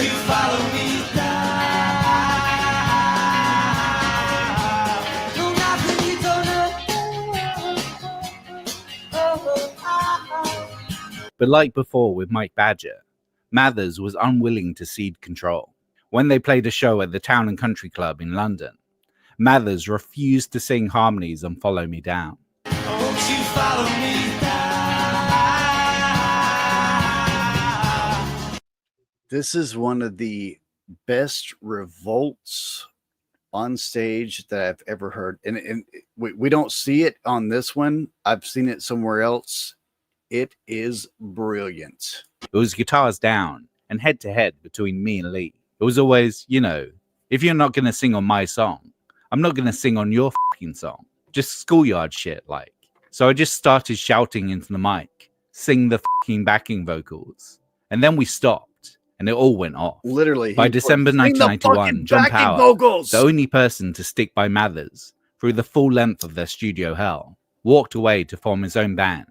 But like before with Mike Badger, Mathers was unwilling to cede control. When they played a show at the Town and Country Club in London, Mathers refused to sing harmonies on Follow Me Down. This is one of the best revolts on stage that I've ever heard. And we don't see it on this one. I've seen it somewhere else. It is brilliant. It was guitars down and head to head between me and Lee. It was always, you know, if you're not going to sing on my song, I'm not going to sing on your fucking song. Just schoolyard shit, like. So I just started shouting into the mic, sing the fucking backing vocals. And then we stopped. and it all went off. Literally. By December 1991, John Power, vocals. the only person to stick by Mathers through the full length of their studio hell, walked away to form his own band,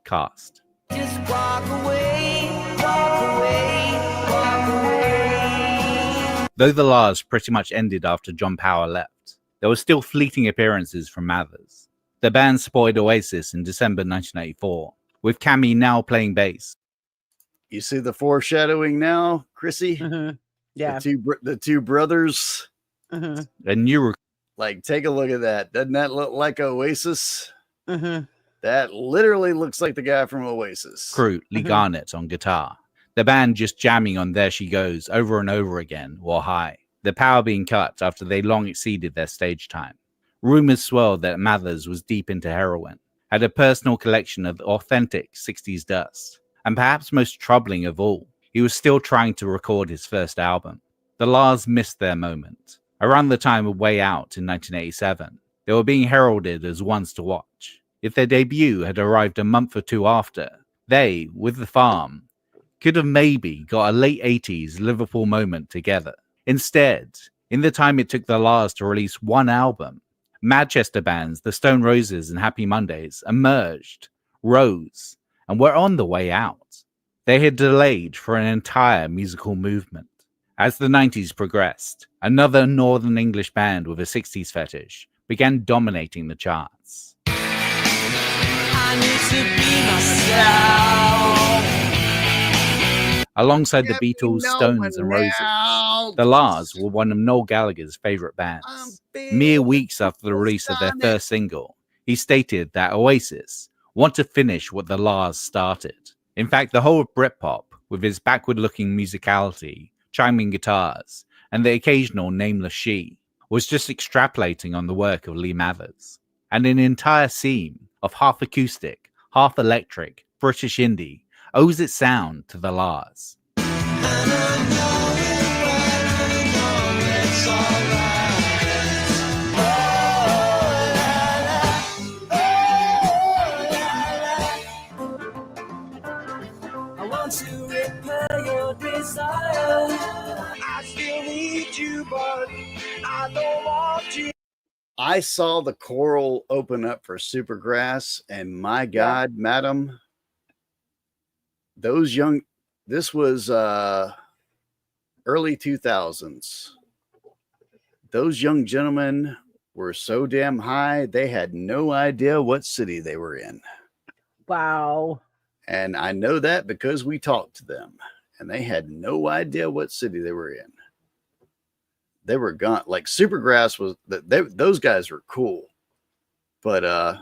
Cast. Just walk away, walk away, walk away. Though the La's pretty much ended after John Power left, there were still fleeting appearances from Mathers. The band supported Oasis in December 1984, with Cammy now playing bass. You see the foreshadowing now, Chrissy? Mm-hmm. Yeah. The two brothers. Mm-hmm. A new Like, take a look at that. Doesn't that look like Oasis? Mm-hmm. That literally looks like the guy from Oasis. crew, Lee Garnett on guitar. The band just jamming on There She Goes over and over again while high. The power being cut after they long exceeded their stage time. Rumors swirled that Mathers was deep into heroin, had a personal collection of authentic 60s dust, and perhaps most troubling of all, he was still trying to record his first album. The La's missed their moment. Around the time of Way Out in 1987, they were being heralded as ones to watch. If their debut had arrived a month or two after, they, with The Farm, could have maybe got a late 80s Liverpool moment together. Instead, in the time it took the La's to release one album, Manchester bands The Stone Roses and Happy Mondays emerged, rose, and were on the way out. They had delayed for an entire musical movement. As the 90s progressed, another Northern English band with a 60s fetish began dominating the charts. I need to be myself. Alongside the Beatles, Stones, and Roses, the La's were one of Noel Gallagher's favorite bands. Mere weeks after the release of their first single, he stated that Oasis want to finish what the La's started. In fact, the whole of Britpop, with its backward-looking musicality, chiming guitars, and the occasional nameless she, was just extrapolating on the work of Lee Mathers. And an entire scene of half acoustic, half electric, British indie owes its sound to the La's. I want to repair your desire. I still need you, but I don't want you. I saw the choral open up for Supergrass, and my God, madam, those young, this was early 2000s. Those young gentlemen were so damn high, they had no idea what city they were in. Wow. And I know that because we talked to them, and they had no idea what city they were in. They were gone. Like Supergrass was, those guys were cool, but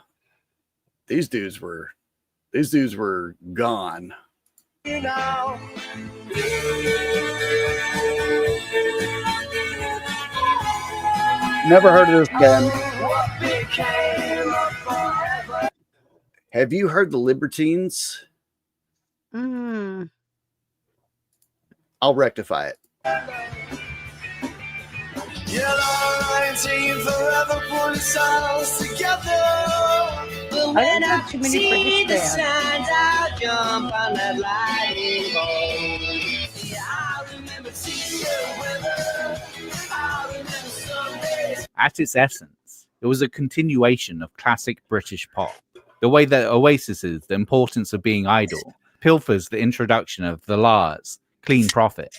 these dudes were gone. You know. Never heard of this band. Have you heard the Libertines? Mm. I'll rectify it. I don't know too many British bands. I jump on that lightning bolt. Yeah, I remember seeing the weather. I remember some days. At its essence, it was a continuation of classic British pop. The way that Oasis is the importance of being idle pilfers the introduction of the La's Clean Profit.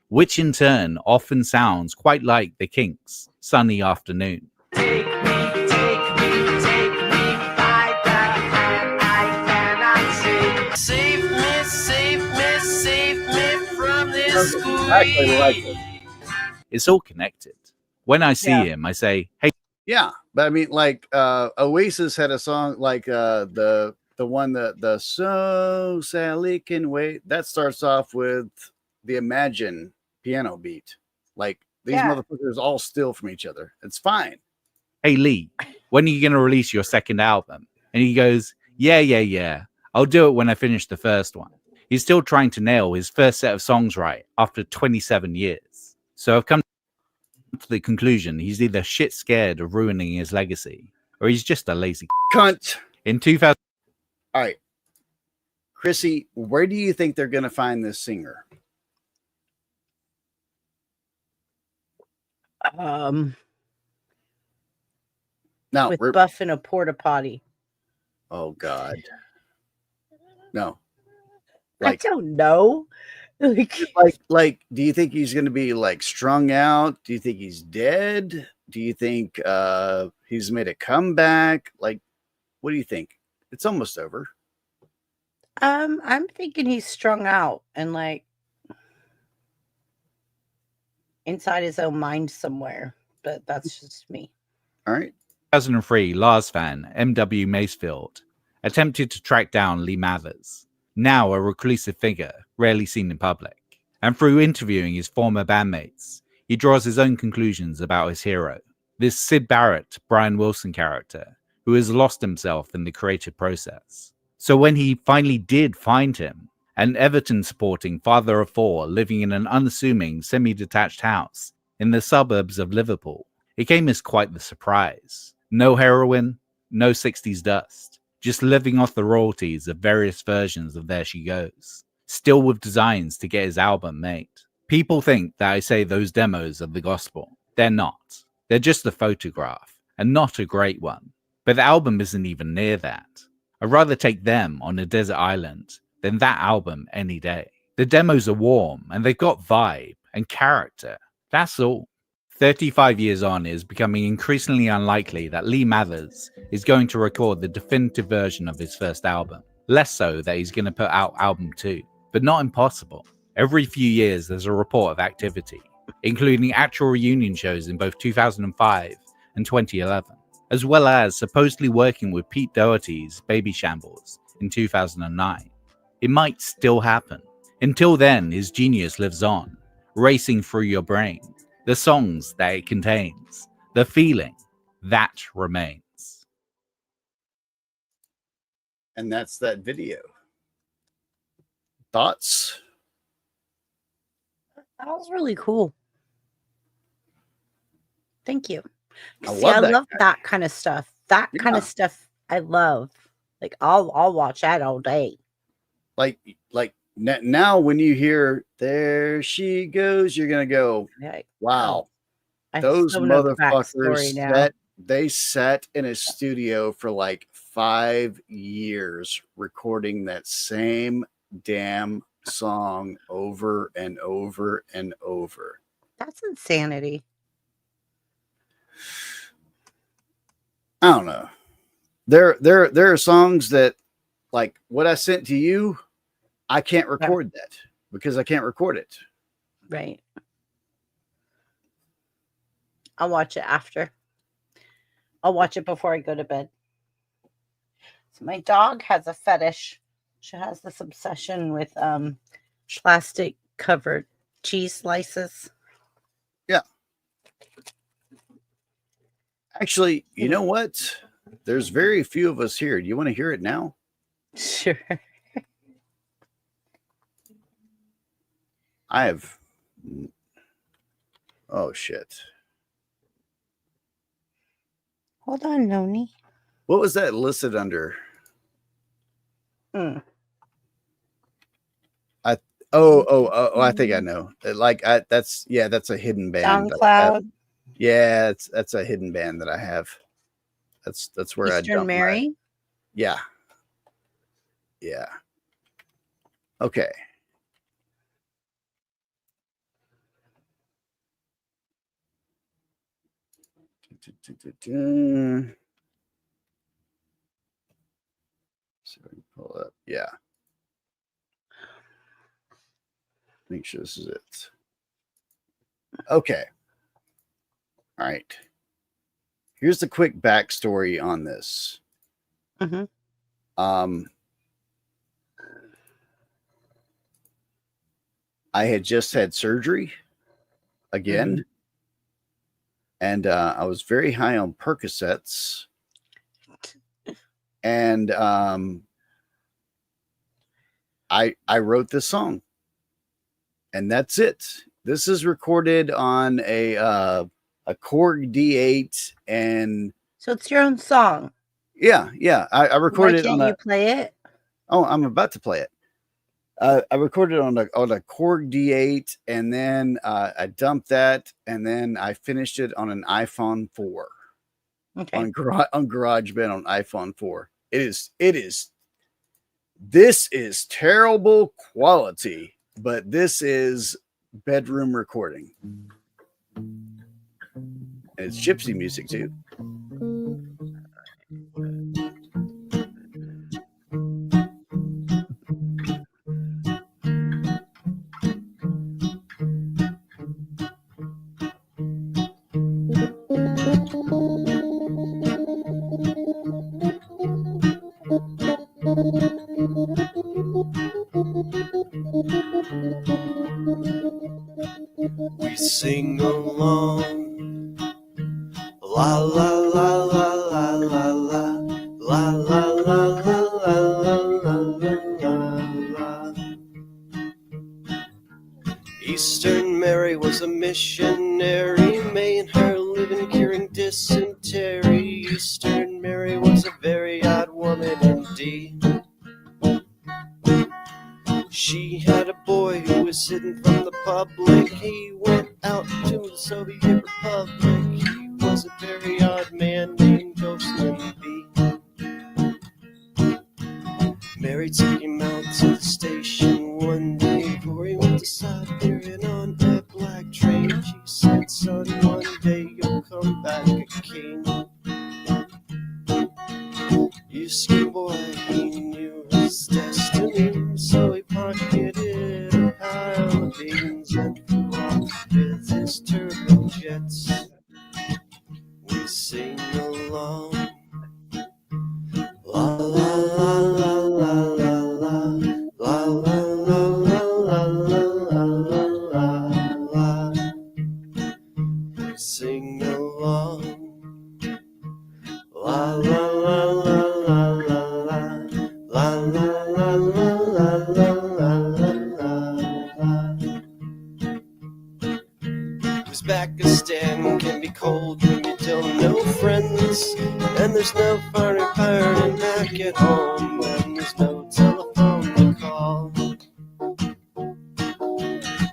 Which in turn often sounds quite like the Kinks' Sunny Afternoon. Take me, by the hand, I cannot say. Save me from this squeeze. It's all connected. When I see him, I say, hey. Yeah, but I mean, like Oasis had a song like the one that the So Sally Can Wait, that starts off with the Imagine piano beat. Like these motherfuckers all steal from each other. It's fine. Hey Lee, when are you gonna release your second album? And he goes, yeah. I'll do it when I finish the first one. He's still trying to nail his first set of songs right after 27 years. So I've come. to the conclusion he's either shit scared of ruining his legacy, or he's just a lazy cunt. In 2000, all right, Chrissy, where do you think they're going to find this singer? No, with Buff in a porta potty. Oh God, no. I don't know. like, do you think he's going to be like strung out? Do you think he's dead? Do you think he's made a comeback? Like, what do you think? It's almost over. I'm thinking he's strung out and like inside his own mind somewhere, but that's just me. All right. 2003, Lars fan M.W. Macefield attempted to track down Lee Mathers, now a reclusive figure rarely seen in public. And through interviewing his former bandmates, he draws his own conclusions about his hero, this Syd Barrett, Brian Wilson character, who has lost himself in the creative process. So when he finally did find him, an Everton-supporting father of four living in an unassuming semi-detached house in the suburbs of Liverpool, it came as quite the surprise. No heroin, no 60s dust, just living off the royalties of various versions of There She Goes, still with designs to get his album made. People think that I say those demos are the gospel. They're not. They're just a photograph, and not a great one. But the album isn't even near that. I'd rather take them on a desert island than that album any day. The demos are warm, and they've got vibe and character. That's all. 35 years on, it is becoming increasingly unlikely that Lee Mathers is going to record the definitive version of his first album. Less so that he's going to put out album 2, but not impossible. Every few years there's a report of activity, including actual reunion shows in both 2005 and 2011, as well as supposedly working with Pete Doherty's Baby Shambles in 2009. It might still happen. Until then, his genius lives on, racing through your brain. The songs that it contains, the feeling, that remains. And that's that video. Thoughts? That was really cool. Thank you. I love that kind of stuff. That kind of stuff I love. Like I'll watch that all day. Like now when you hear There She Goes, you're gonna go, wow. Those motherfuckers they sat in a studio for like 5 years recording that same damn song over and over and over. That's insanity. I don't know. There are songs that, like what I sent to you, I can't record that because I can't record it. Right. I'll watch it after. I'll watch it before I go to bed. So my dog has a fetish. She has this obsession with plastic covered cheese slices. Yeah. Actually, you know what? There's very few of us here. Do you want to hear it now? Sure. I have. Oh, shit. Hold on, Noni. What was that listed under? Hmm. I think I know. That's a hidden band. SoundCloud. Yeah, that's a hidden band that I have. That's where Eastern I dump Mary. Yeah. Okay. So we pull up. Yeah. Make sure this is it. Okay. All right. Here's the quick backstory on this. Mm-hmm. I had just had surgery again. Mm-hmm. And I was very high on Percocets. And I wrote this song. And that's it. This is recorded on a a Korg D8, and So it's your own song. yeah. I Why recorded it can't on you play it? Oh, I'm about to play it. I recorded on a Korg D8, and then I dumped that, and then I finished it on an iPhone 4 Okay. on GarageBand on iPhone 4. This is terrible quality, but this is bedroom recording. And it's gypsy music too. We sing along. La la la la la la la. La la la la la la la la. Eastern Mary was a missionary, made her living curing dysentery. Eastern Mary was a very odd woman indeed. She had a boy who was hidden from the public. He went out to the Soviet Republic. He was a very odd man named Gosling B. Mary took him out to the station one day before he went to Siberia on a black train. She said, son, one day you'll come back a king. You schoolboy, he knew his destiny, so he pocketed a pile of beans and flew off with his turbojets. We sing along. La la la la la la la. La la la la la la la la. We sing along. La la la la la la la. La la la la la la la. Uzbekistan can be cold when you don't know friends, and there's no firing pirate back at home, and there's no telephone to call.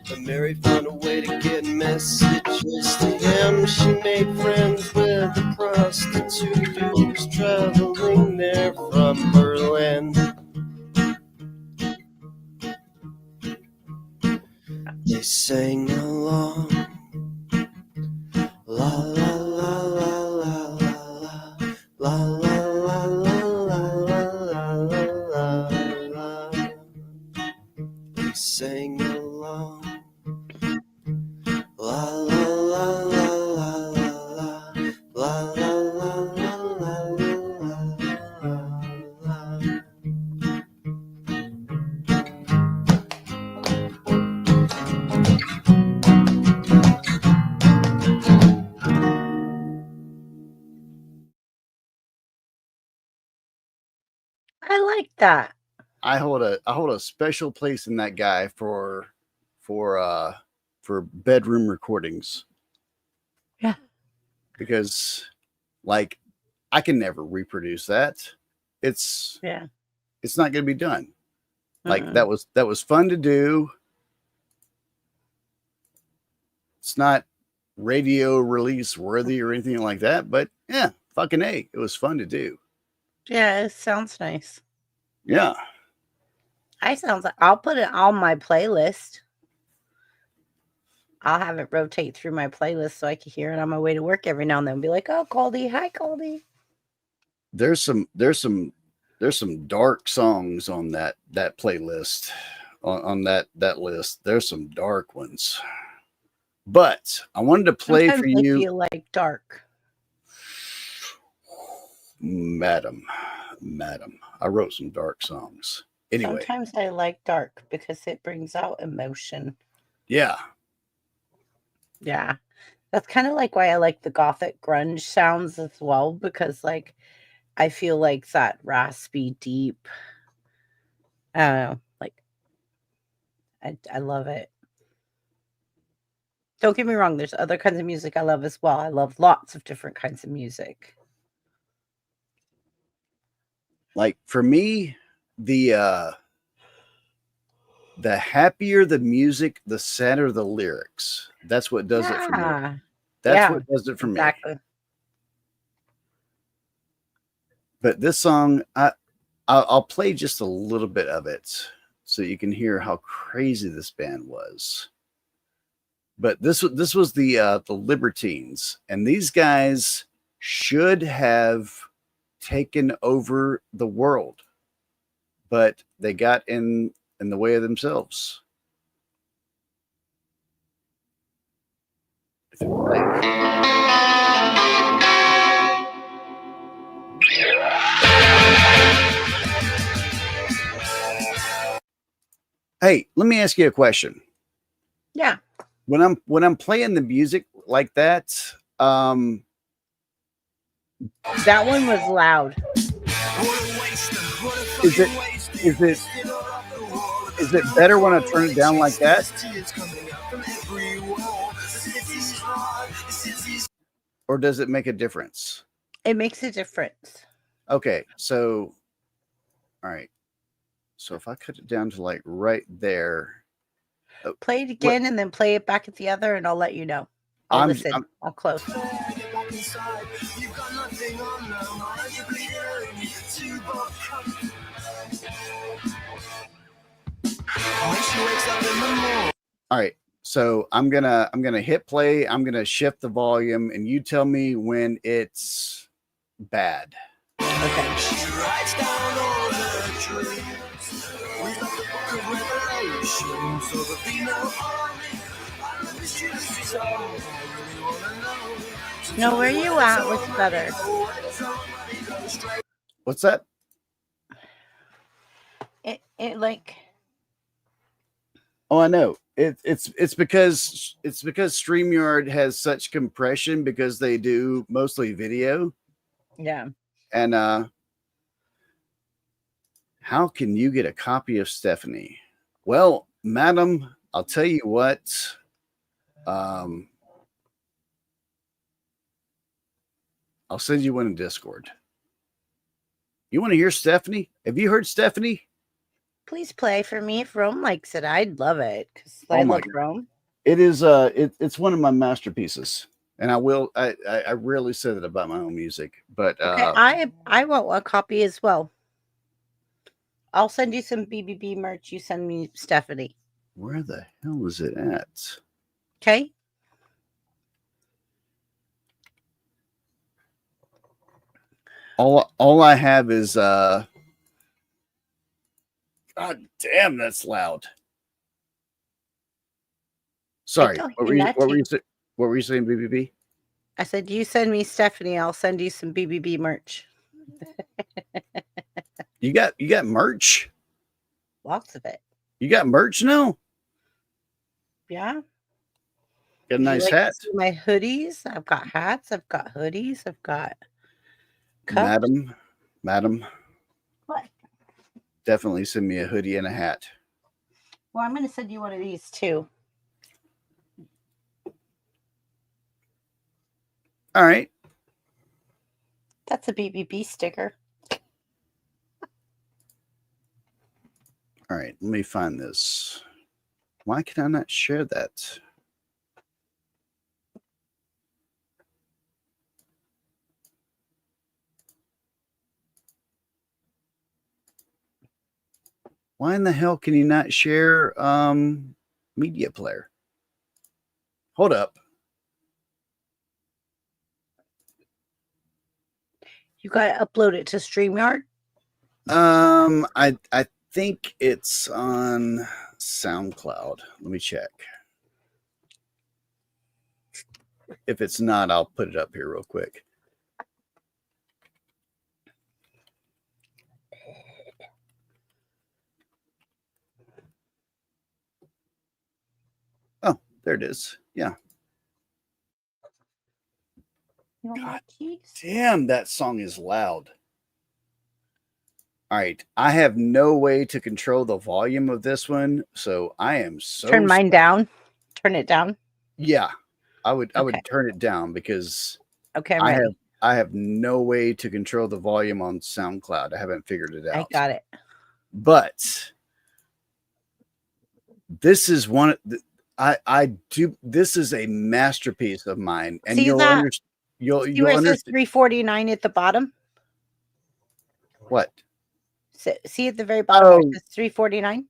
But Mary found a way to get messages to him. She made friends with a prostitute who was traveling there from Berlin. They sang along. La la la la la la la la la la la la la. They sang along. La la la la la la la la la la la. I like that. I hold a special place in that guy for bedroom recordings. Yeah. Because like I can never reproduce that. It's Yeah. It's not going to be done. Like Mm-mm. that was fun to do. It's not radio release worthy or anything like that, but yeah, fucking A, it was fun to do. Yeah, it sounds nice. Yeah. I'll put it on my playlist. I'll have it rotate through my playlist so I can hear it on my way to work every now and then and be like, oh, Goldie, hi, Goldie. There's some dark songs on that playlist, on that list. There's some dark ones. But I wanted to play Sometimes for I you, feel like dark. madam. I wrote some dark songs. Anyway, Sometimes I like dark because it brings out emotion. yeah. Yeah. That's kind of like why I like the gothic grunge sounds as well, because like I feel like that raspy, deep. I don't know. Like I love it. Don't get me wrong. There's other kinds of music I love as well. I love lots of different kinds of music. Like for me, the happier the music, the sadder the lyrics. That's what does it for me. Yeah. That's Yeah, what does it for me. exactly. But this song, I'll play just a little bit of it so you can hear how crazy this band was. But this was the Libertines, and these guys should have taken over the world, but they got in the way of themselves. Hey, let me ask you a question. Yeah. When I'm playing the music like that, that one was loud. Is it better when I turn it down like that? Or does it make a difference? It makes a difference. Okay, so all right. So if I cut it down to like right there. Play it again and then play it back at the other, and I'll let you know. I'll listen. I'll close. All right. So I'm gonna hit play. I'm gonna shift the volume, and you tell me when it's bad. Okay. No, where you at was better. What's that? It like. Oh, I know. It's because StreamYard has such compression because they do mostly video. Yeah. And how can you get a copy of Stephanie? Well, madam, I'll tell you what. I'll send you one in Discord. You want to hear Stephanie? Have you heard Stephanie? Please play for me if Rome likes it. I'd love it because I love Rome. It is it's one of my masterpieces, and I rarely say that about my own music, but okay, I want a copy as well. I'll send you some BBB merch. You send me Stephanie. Where the hell is it at? Okay. All I have is God damn, that's loud. Sorry, what were you saying, BBB? I said you send me Stephanie, I'll send you some BBB merch. You got merch? Lots of it. You got merch now? Yeah. Got a nice hat. My hoodies. I've got hats. I've got hoodies. I've got cups. Madam. What? Definitely send me a hoodie and a hat. Well, I'm going to send you one of these too. All right. That's a BBB sticker. All right, let me find this. Why can I not share that? Why in the hell can you not share media player? Hold up. You got to upload it to StreamYard? I think it's on SoundCloud. Let me check. If it's not, I'll put it up here real quick. Oh, there it is. Yeah. God damn, that song is loud. All right. I have no way to control the volume of this one, so I am so Turn mine down. Turn it down. Yeah, I would Okay. turn it down because Okay, I'm ready. I have no way to control the volume on SoundCloud. I haven't figured it I out. got it. But this is one. I do. This is a masterpiece of mine, and See you'll that? understand. See You'll where it says understand 349 at the bottom? what. See at the very bottom where Oh, it says 349?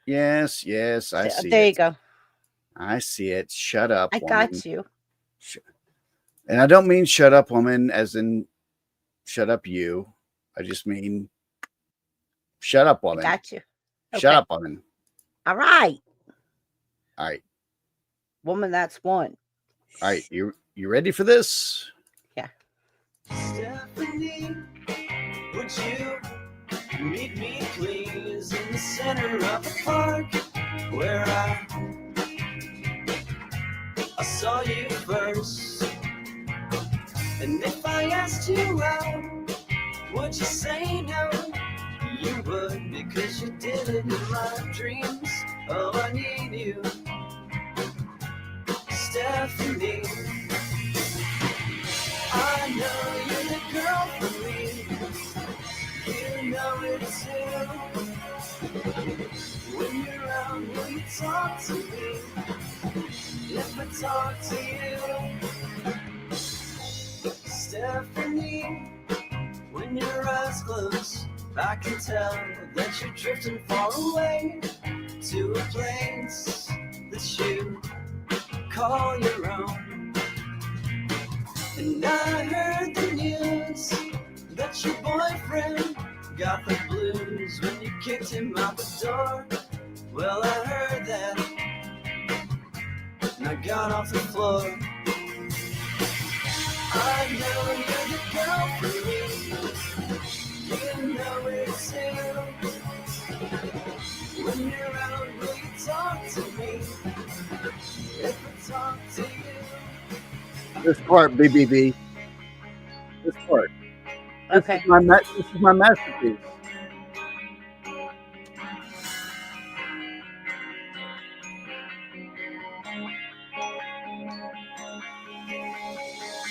yes, I see There it. you go. I see it. Shut up, I woman. got you. And I don't mean shut up, woman, as in shut up, you. I just mean shut up, I woman. got you. Shut Okay. up, woman. All right. All right. Woman, that's one. All right. You ready for this? Yeah. Stephanie, would you meet me, please, in the center of the park where I saw you first? And if I asked you out, would you say no? You would, because you did it in my dreams. Oh, I need you, Stephanie. I know you're the girl for me. You know it too. When you're around, will you talk to me? If I talk to you, Stephanie, when your eyes close, I can tell that you're drifting far away to a place that you call your own. And I heard the news that your boyfriend got the blues when you kicked him out the door. Well, I heard that, and I got off the floor. I know you're the girl for me. You know it too. When you're around, will you talk to me? If I talk to you. This part, BBB. This part. Okay. This is my masterpiece.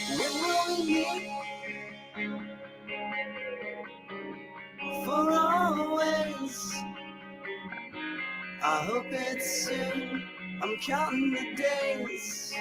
When will we meet? For always. I hope it's soon. I'm counting the days.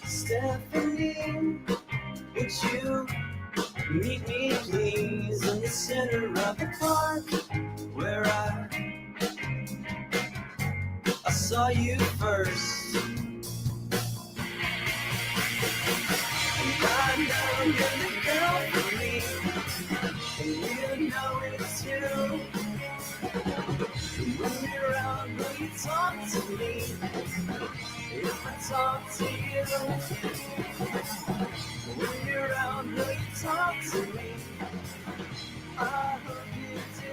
Stephanie, would you meet me, please, in the center of the park where I saw you first? And I know you're the girl for me, and you know it too. When you're around, will you talk to me? If I talk to you, when you're around, will you talk to me? I hope you do.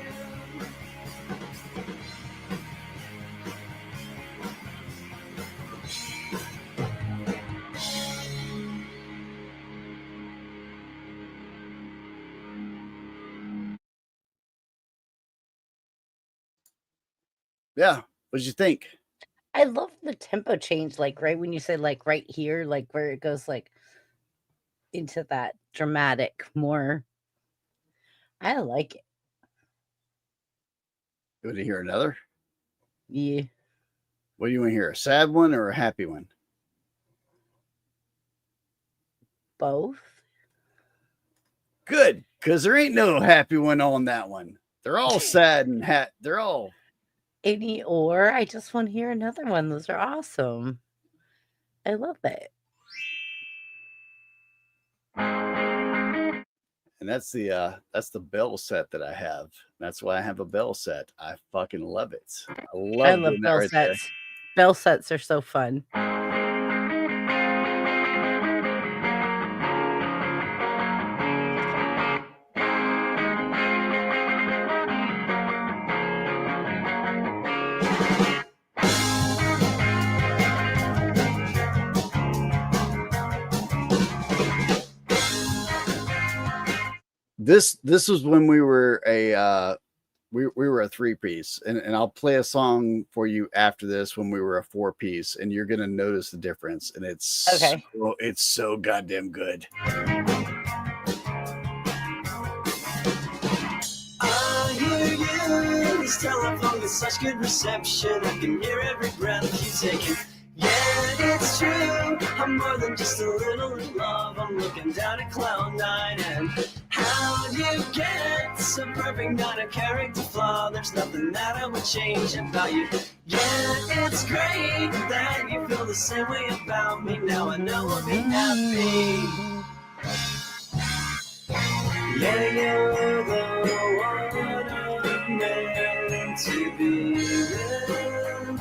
Yeah. What'd you think? I love the tempo change, like right when you say like right here, like where it goes like into that dramatic more. I like it. You want to hear another? Yeah. What do you want to hear? A sad one or a happy one? Both. Good, because there ain't no happy one on that one. They're all sad and they're all Any or I just want to hear another one. Those are awesome. I love it. and that's the bell set that I have. That's why I have a bell set. I fucking love it. I I love love doing that bell right there. sets. Bell sets are so fun. This was when we were a we were a 3-piece, and I'll play a song for you after this when we were a 4-piece, and you're gonna notice the difference, and Okay. it's so goddamn good. I hear you. This telephone with such good reception. I can hear every breath you taking. Yeah, it's true. I'm more than just a little in love. I'm looking down at cloud nine. And how you get so perfect, not a character flaw. There's nothing that I would change about you. Yeah, it's great that you feel the same way about me. Now I know I'll be happy. Yeah, you're the one I'm meant to be with.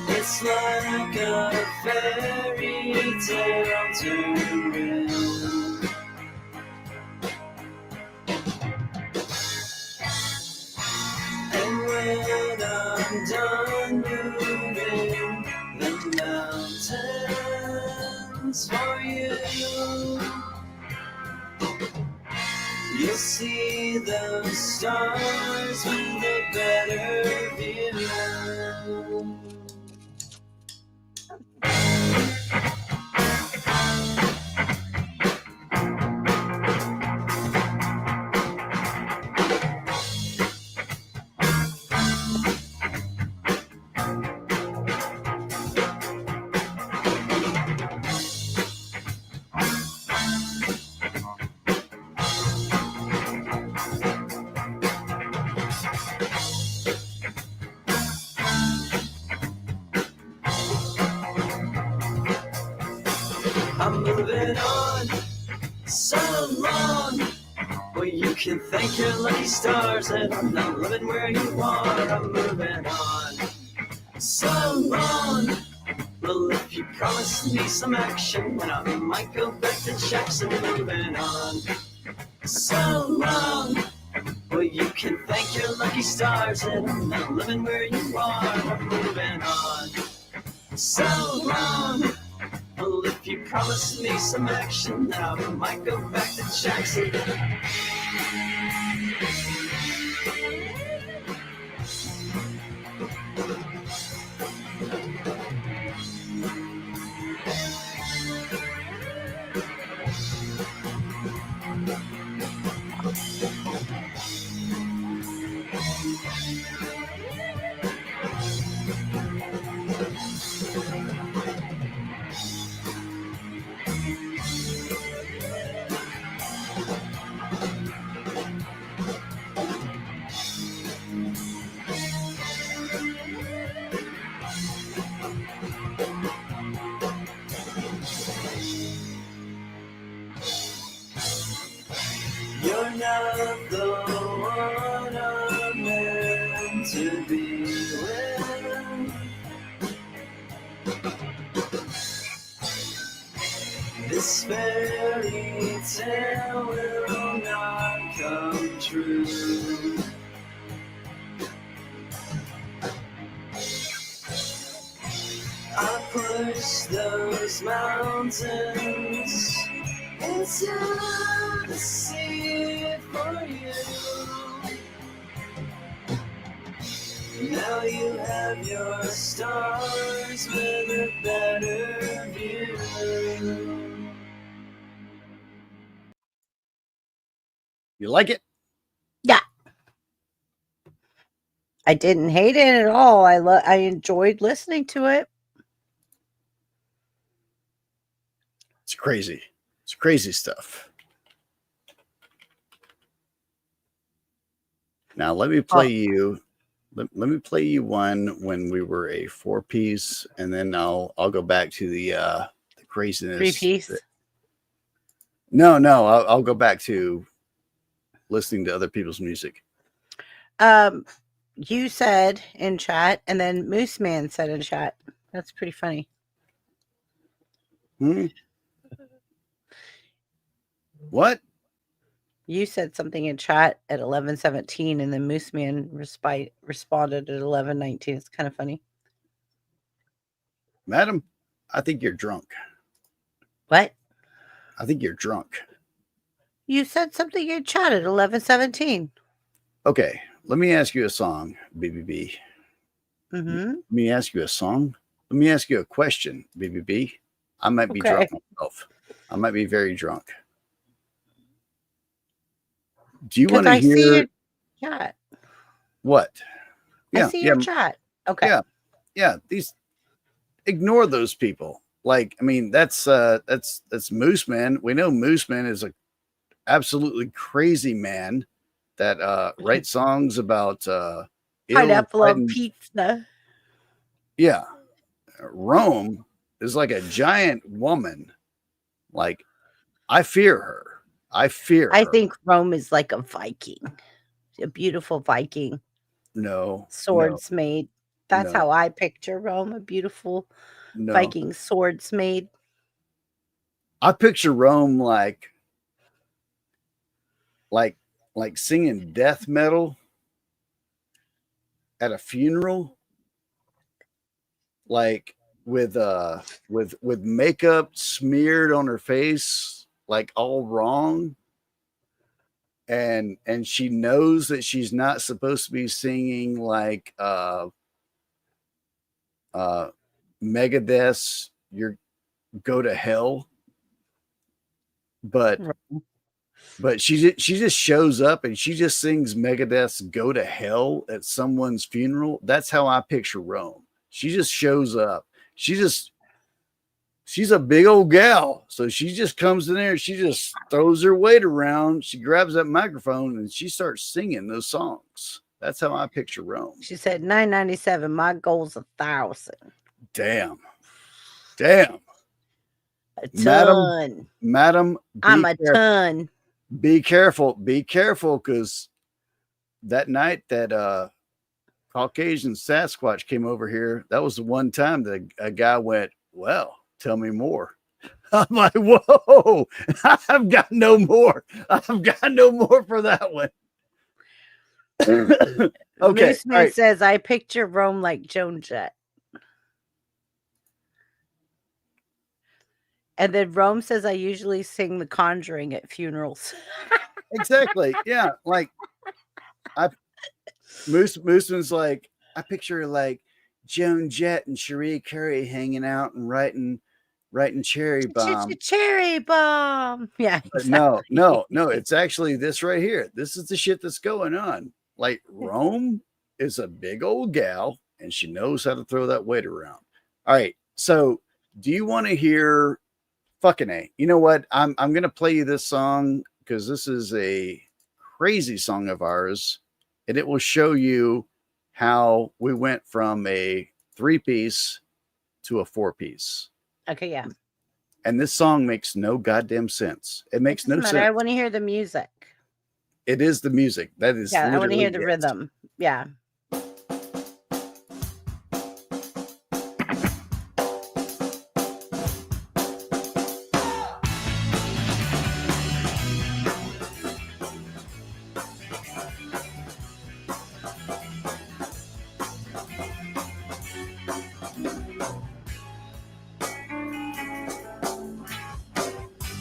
It's like a fairy tale turned real. And when I'm done moving the mountains for you, you'll see those stars with a better view. I'm moving on so long. Well, you can thank your lucky stars that I'm not living where you are. I'm moving on so long. Well, if you promise me some action, then I might go back to Jackson. Moving on so long. Well, you can thank your lucky stars that I'm not living where you are. I'm moving on so long. Well, if you promise me some action, then I might go back to Jackson. You're not the one I'm meant to be with. This fairy tale will not come true. I push those mountains into the sea for you. Now you have your stars with a better view. You like it? Yeah. I didn't hate it at all. I enjoyed listening to it. crazy. It's crazy stuff. Now let me play you. Let me play you one when we were a 4-piece, and then I'll go back to the craziness. 3-piece. No, I'll go back to listening to other people's music. You said in chat, and then Moose Man said in chat. That's pretty funny. What? You said something in chat at 11:17, and then Moose Man responded at 11:19. It's kind of funny. Madam, I think you're drunk. What? I think you're drunk. You said something in chat at 11:17. Okay, let me ask you a song, BBB. Mm-hmm. Let me ask you a song. Let me ask you a question, BBB. I might be drunk myself. I might be very drunk. Do you want to hear? See your chat. What? I see your chat. Okay. Yeah. These ignore those people. Like, I mean, that's Moose Man. We know Moose Man is a absolutely crazy man that writes songs about pineapple on pizza. Yeah. Rome is like a giant woman. Like, I fear her. I think Rome is like a Viking, a beautiful Viking. No. Swords made. That's how I picture Rome, a beautiful Viking swords made. I picture Rome like singing death metal at a funeral, like with makeup smeared on her face, like all wrong, and she knows that she's not supposed to be singing like Megadeth's "You're Go to Hell," but she just shows up and she just sings Megadeth's "Go to Hell" at someone's funeral. That's how I picture Rome. She just shows up. She's a big old gal. So she just comes in there. She just throws her weight around. She grabs that microphone and she starts singing those songs. That's how I picture Rome. She said 997. My goal's 1,000. Damn. A ton. Madam, I'm a ton. Be careful. Be careful, because that night that Caucasian Sasquatch came over here, that was the one time that a guy went, "Well, tell me more." I'm like, whoa, I've got no more. I've got no more for that one. Okay. Mooseman says, I picture Rome like Joan Jett. And then Rome says, I usually sing The Conjuring at funerals. Exactly. Yeah. Like, Mooseman's like, I picture like Joan Jett and Cherie Curry hanging out and writing Cherry Bomb. Cherry Bomb. Yeah. Exactly. No. It's actually this right here. This is the shit that's going on. Like, Rome is a big old gal and she knows how to throw that weight around. All right. So do you want to hear fucking A? You know what? I'm going to play you this song because this is a crazy song of ours, and it will show you how we went from a 3-piece to a 4-piece. Okay, yeah. And this song makes no goddamn sense. It makes no sense. I want to hear the music. It is the music. That is, yeah, I want to hear the rhythm. Yeah.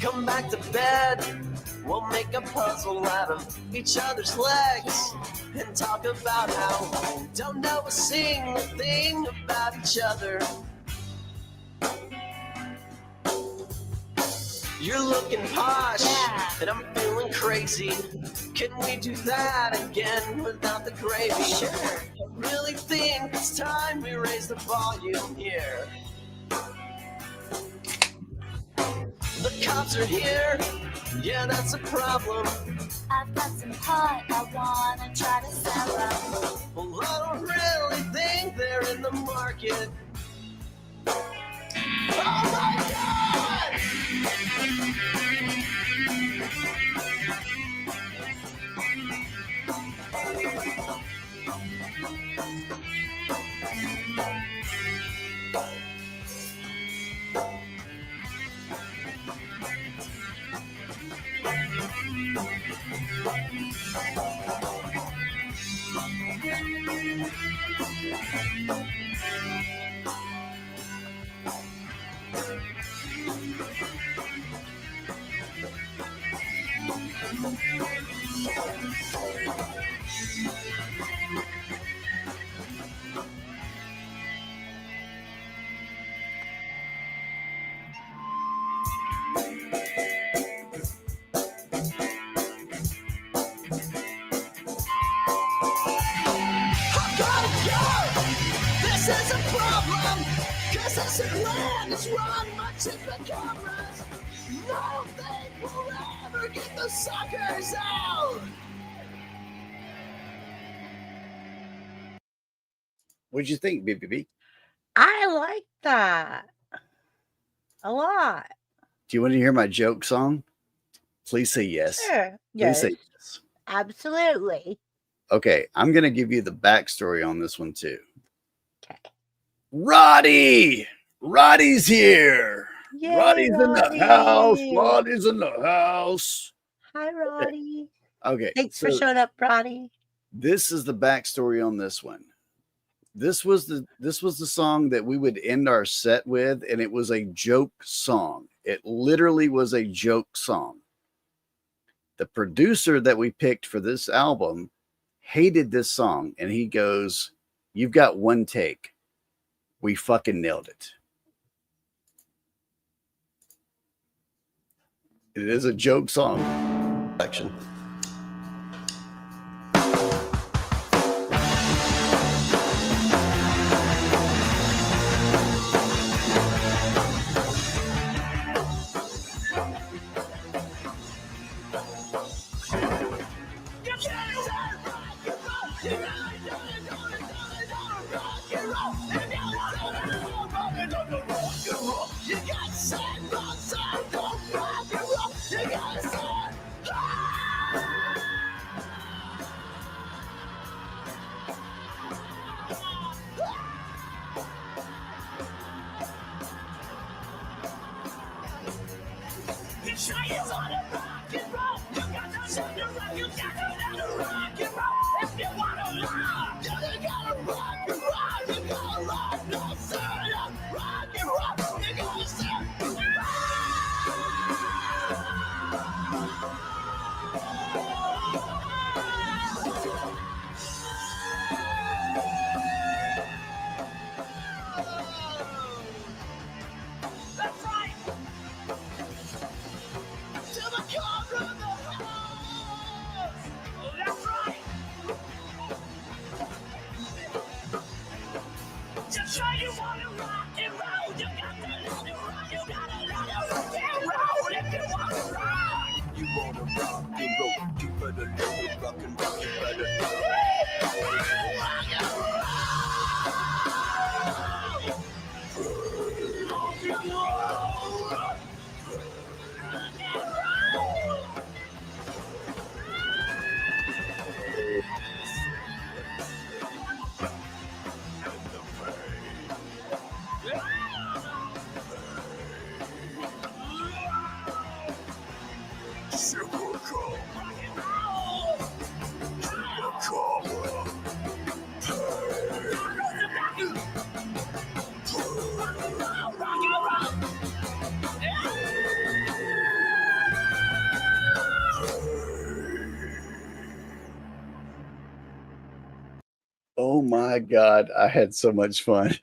Come back to bed. We'll make a puzzle out of each other's legs and talk about how we don't know a single thing about each other. You're looking posh, and I'm feeling crazy. Can we do that again without the gravy? Sure. I really think it's time we raise the volume here. The cops are here. Yeah, that's a problem. I've got some pot I wanna try to sell them. Well, I don't really think they're in the market. Oh my God! This is a problem, cause this land is run much in the cameras. No thing will ever get the suckers out. What'd you think, BBB? I like that a lot. Do you want to hear my joke song? Please say yes. Sure. Please Yes. say yes. Absolutely. Okay, I'm going to give you the backstory on this one too. Okay. Roddy! Roddy's here. Yay, Roddy's in the house. Roddy. Roddy's in the house. Hi, Roddy. Okay. Thanks for so showing up, Roddy. This is the backstory on this one. This was the song that we would end our set with, and it was a joke song. It literally was a joke song. The producer that we picked for this album hated this song, and he goes, "You've got one take. We fucking nailed it." It is a joke song. Action. Oh my God, I had so much fun.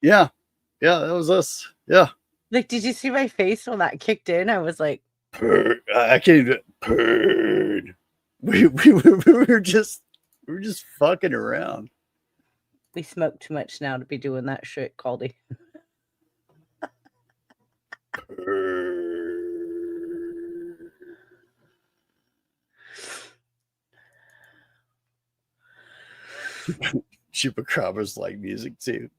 Yeah, that was us. Yeah. Like, did you see my face when that kicked in? I was like, I can't even purred. We were just fucking around. we smoke too much now to be doing that shit, Caldy. Chupacabras like music too.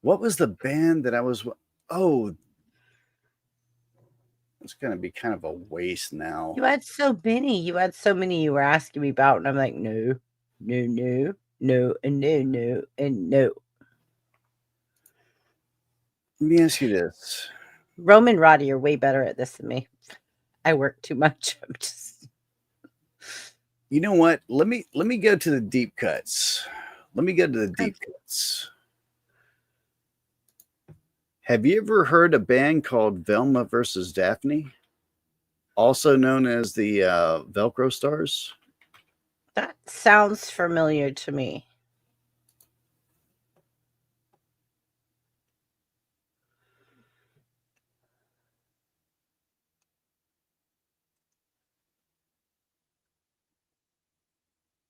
What was the band that I was? Oh, it's going to be kind of a waste now. You had so many. You had so many you were asking me about, and I'm like, no, no, no, no, and no, no, and no. Let me ask you this. Rome and Roddy are way better at this than me. I work too much. I'm just. You know what? Let me go to the deep cuts. Let me go to the deep cuts. Have you ever heard a band called Velma versus Daphne? Also known as the Velcro Stars? That sounds familiar to me.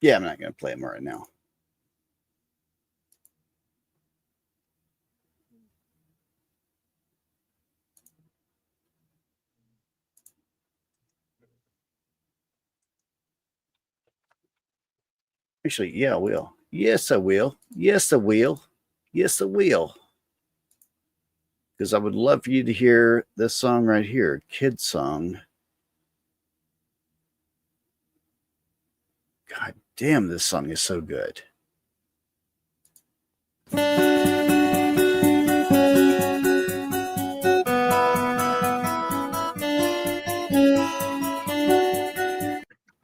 Yeah, I'm not going to play them right now. Actually, yeah, I will. Yes, I will. Yes, I will. Yes, I will. Because I would love for you to hear this song right here, Kid Song. God damn, this song is so good.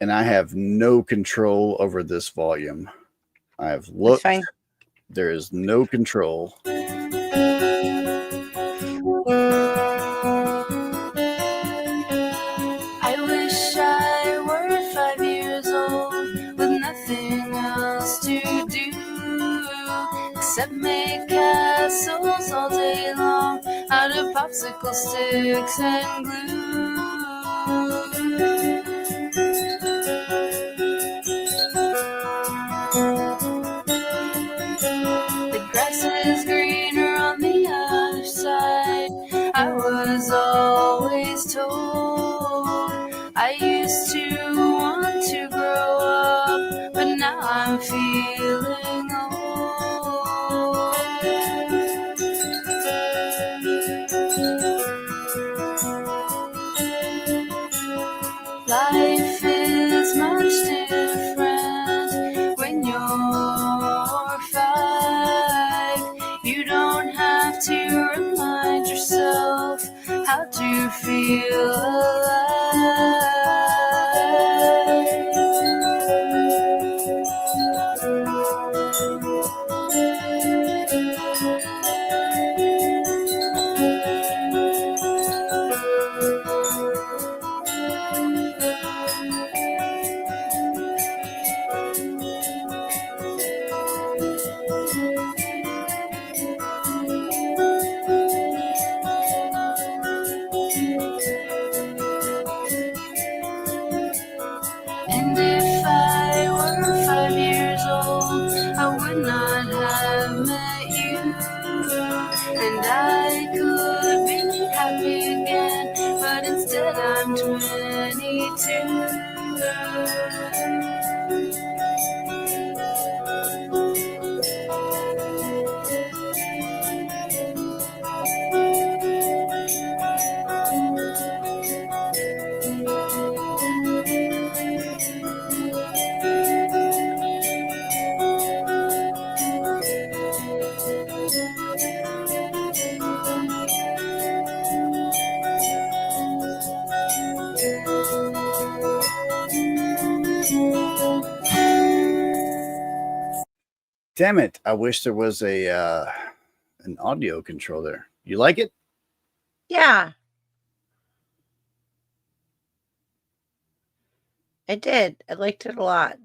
And I have no control over this volume. I have looked. Fine. There is no control. I wish I were 5 years old with nothing else to do except make castles all day long out of popsicle sticks and glue. The grass is greener on the other side, I was always told. I used to want to grow up, but now I'm feeling old. Life is much different when you're 5. You don't have to remind yourself how to feel And if I were 5 years old, I would not have met you. And I could be happy again, but instead I'm 22. Damn it. I wish there was a an audio control there. You like it? Yeah. I did. I liked it a lot.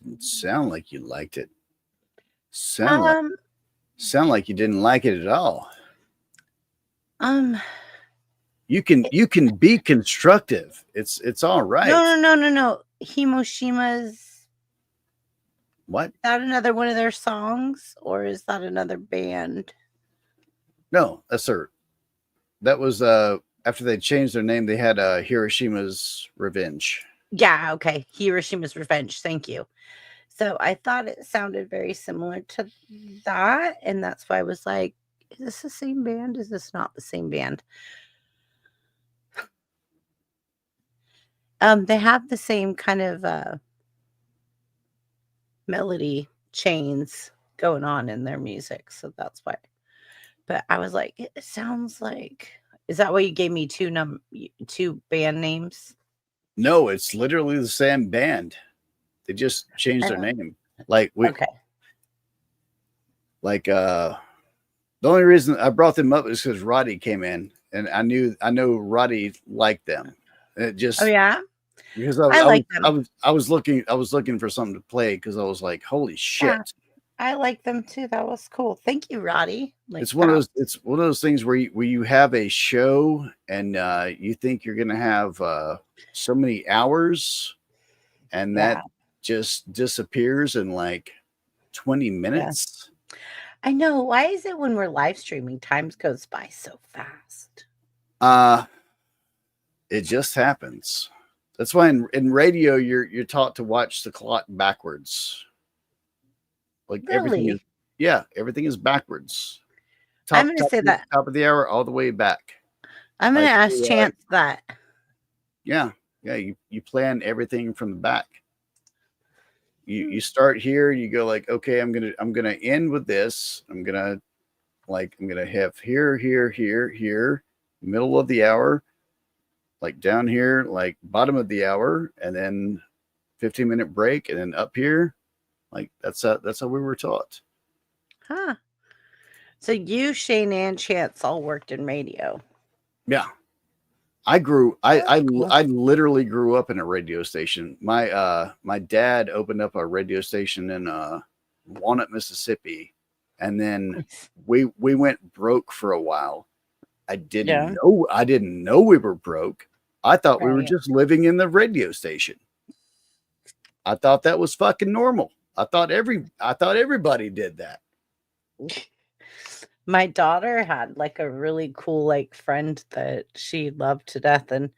Didn't sound like you liked it. Sound like you didn't like it at all. You can be constructive. It's all right. No. Himoshima's. What? Is that another one of their songs, or is that another band? No, that's her. That was after they changed their name, they had Hiroshima's Revenge. Yeah, okay. Hiroshima's Revenge. Thank you. So I thought it sounded very similar to that, and that's why I was like, is this the same band? Is this not the same band? They have the same kind of melody chains going on in their music, so that's why. But I was like, it sounds like. Is that why you gave me two band names? No, it's literally the same band. They just changed their name. Like okay. Like the only reason I brought them up is because Roddy came in, and I know Roddy liked them. And it just yeah, because I like them. I was looking for something to play because I was like, holy shit. Yeah, I like them too. That was cool. Thank you, Roddy. Like, It's one of those things where you have a show and you think you're gonna have so many hours, and that just disappears in like 20 minutes. I know. Why is it when we're live streaming, time goes by so fast? It just happens. That's why in radio you're taught to watch the clock backwards. Like everything is, everything is backwards. I'm going to say that top of the hour all the way back. I'm going to ask Chance that. Yeah, you plan everything from the back. You start here, you go like, okay, I'm gonna end with this. I'm gonna have here, middle of the hour, like down here, like bottom of the hour, and then 15-minute break, and then up here. Like that's how we were taught. Huh. So you, Shane, and Chance all worked in radio. Yeah. I literally grew up in a radio station. My dad opened up a radio station in Walnut, Mississippi, and then we went broke for a while. I didn't know we were broke. I thought we were just living in the radio station. I thought that was fucking normal. I thought everybody did that. My daughter had like a really cool friend that she loved to death, and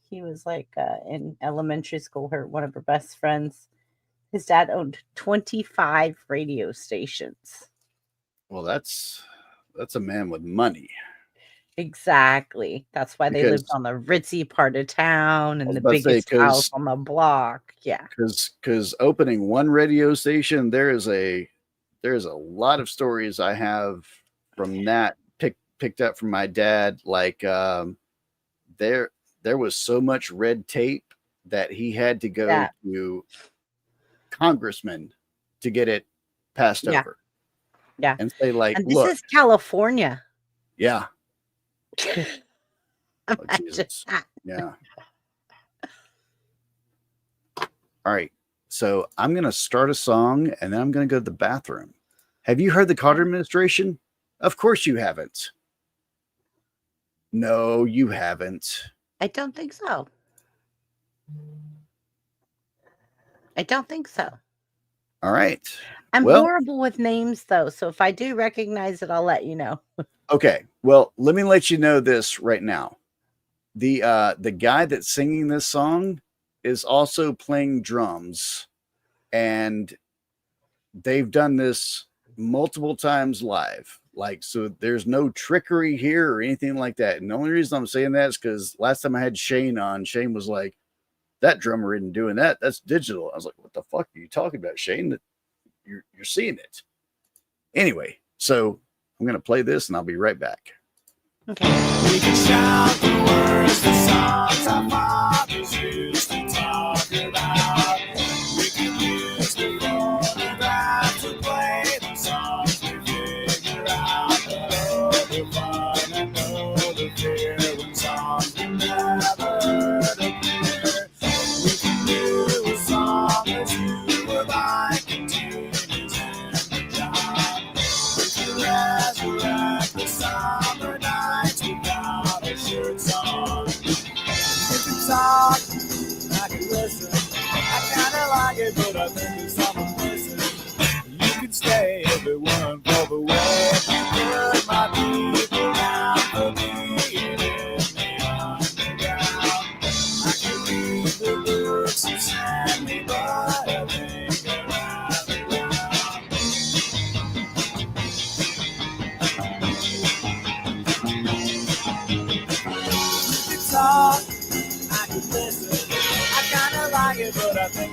he was like in elementary school, one of her best friends. His dad owned 25 radio stations. Well, that's a man with money. Exactly. That's why they lived on the ritzy part of town and the biggest house on the block. Yeah. Because opening one radio station, there's a lot of stories I have from that picked up from my dad. Like there was so much red tape that he had to go to congressmen to get it passed over. Yeah. And say like, and this look, is California. Yeah. Oh, Jesus. Yeah. All right. So I'm going to start a song and then I'm going to go to the bathroom. Have you heard the Carter administration? Of course you haven't. No, you haven't. I don't think so. I don't think so. All right. I'm horrible with names though. So if I do recognize it, I'll let you know. Okay. Well, let me let you know this right now. The guy that's singing this song is also playing drums, and they've done this multiple times live. Like, so there's no trickery here or anything like that. And the only reason I'm saying that is because last time I had Shane on, Shane was like, that drummer isn't doing that. That's digital. I was like, what the fuck are you talking about, Shane? That you're seeing it. Anyway, so I'm going to play this and I'll be right back. Okay. We can shout the words, the songs our fathers used to talk about. We can use the phonograph to play the songs we figure out. Know the fun and know the fear when songs we never heard appear. We can do a song or two about continues in the job. We can resurrect the summer nights without our shirts on. We can talk, I can listen. I kinda like it, but I think there's something missing. You can stay, everyone, for the way you put my people down for me.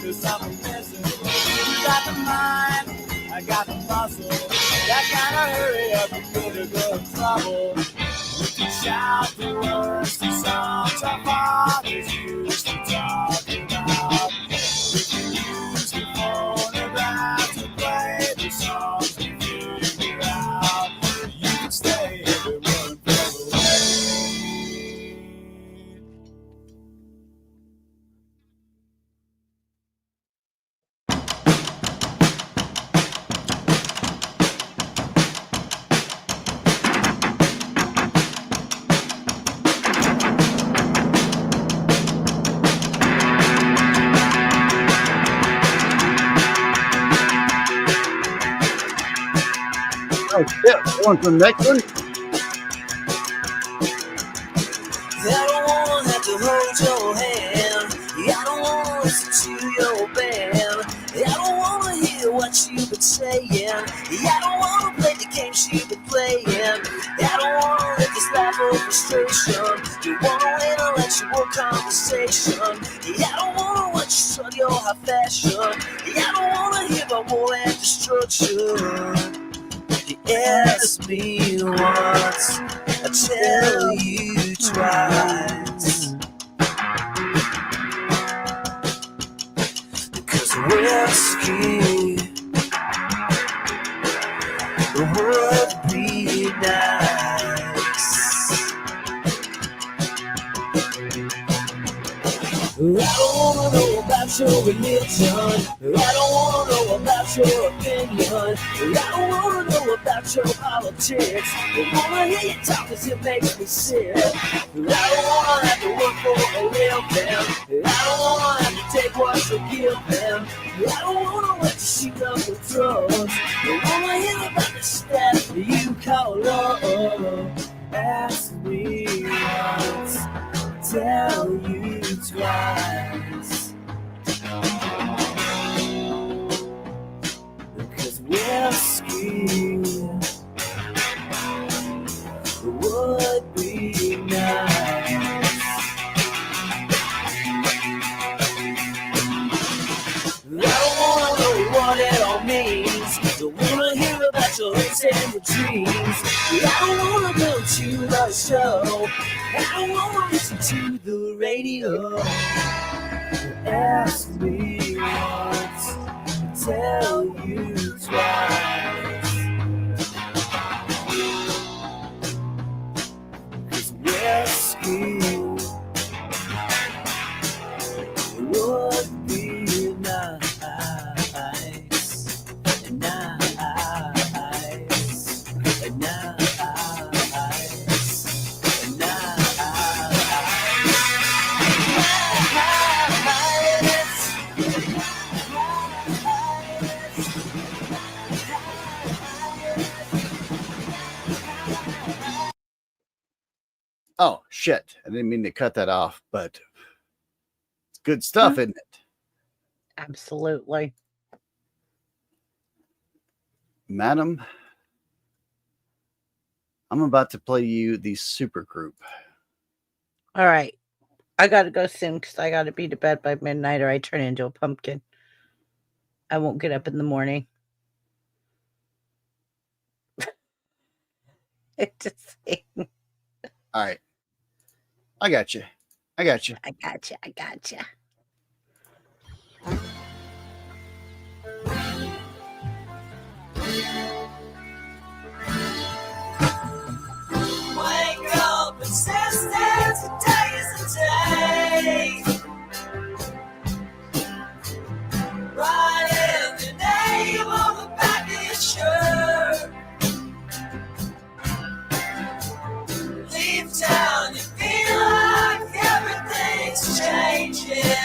'cause I'm a messer. You got the mind, I got the muscle. That kind of hurry up and get a good trouble. We can shout the words to songs our fathers used to talk about. We can use the phonograph to play the songs we figure out. You can stay everyone for the way. Oh shit! Going to the next one. I don't wanna have to hold your hand. I don't wanna listen to your band. I don't wanna hear what you've been saying. I don't wanna play the games you've been playing. I don't wanna live this life of frustration. You wanna intellectual conversation. I don't wanna watch you strut your high fashion. I don't wanna hear about war and destruction. You ask me once, I tell you twice. Because whiskey would be nice. I don't wanna know about your religion. I don't wanna know about your opinion. I don't wanna know about your politics. I wanna hear you talk 'cause it makes me sick. I don't wanna have to work for a living. I don't wanna have to take what you give them. I don't wanna let you shoot up the drugs. I wanna hear about the stuff you call love. Ask me once, tell you twice. Because whiskey would be nice. I don't wanna know what it all means. Don't wanna hear about your hopes and your dreams. I don't wanna go to the show. I don't wanna listen to the radio. Ask me once, tell you twice. 'Cause whiskey would be nice. Oh shit! I didn't mean to cut that off, but it's good stuff, isn't it? Absolutely. Madam, I'm about to play you the super group. All right. I got to go soon because I got to be to bed by midnight or I turn into a pumpkin. I won't get up in the morning. Just saying. All right. I got you. I got you. I got you. I got you. Wake up and sisters, today is the day. Write every name on the back of your shirt. Leave town, you feel like everything's changing.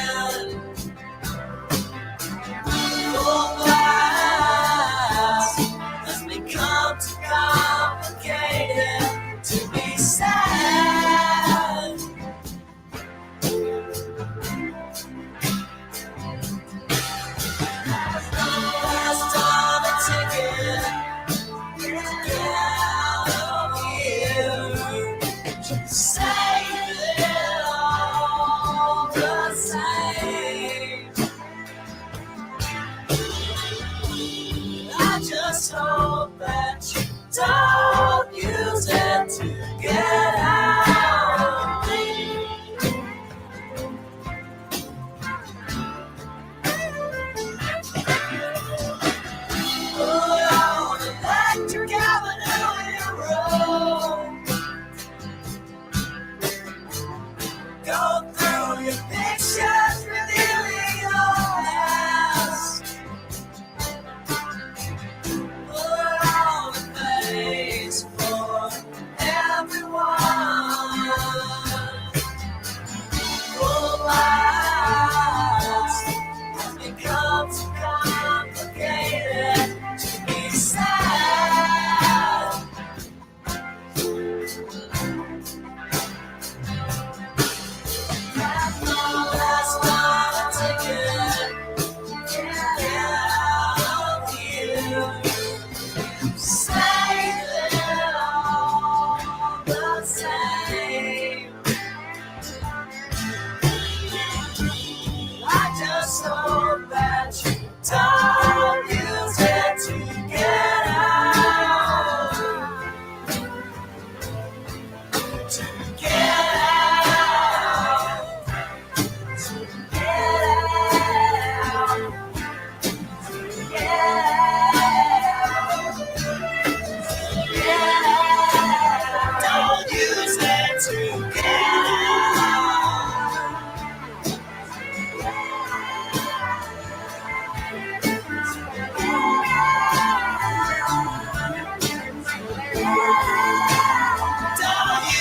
Don't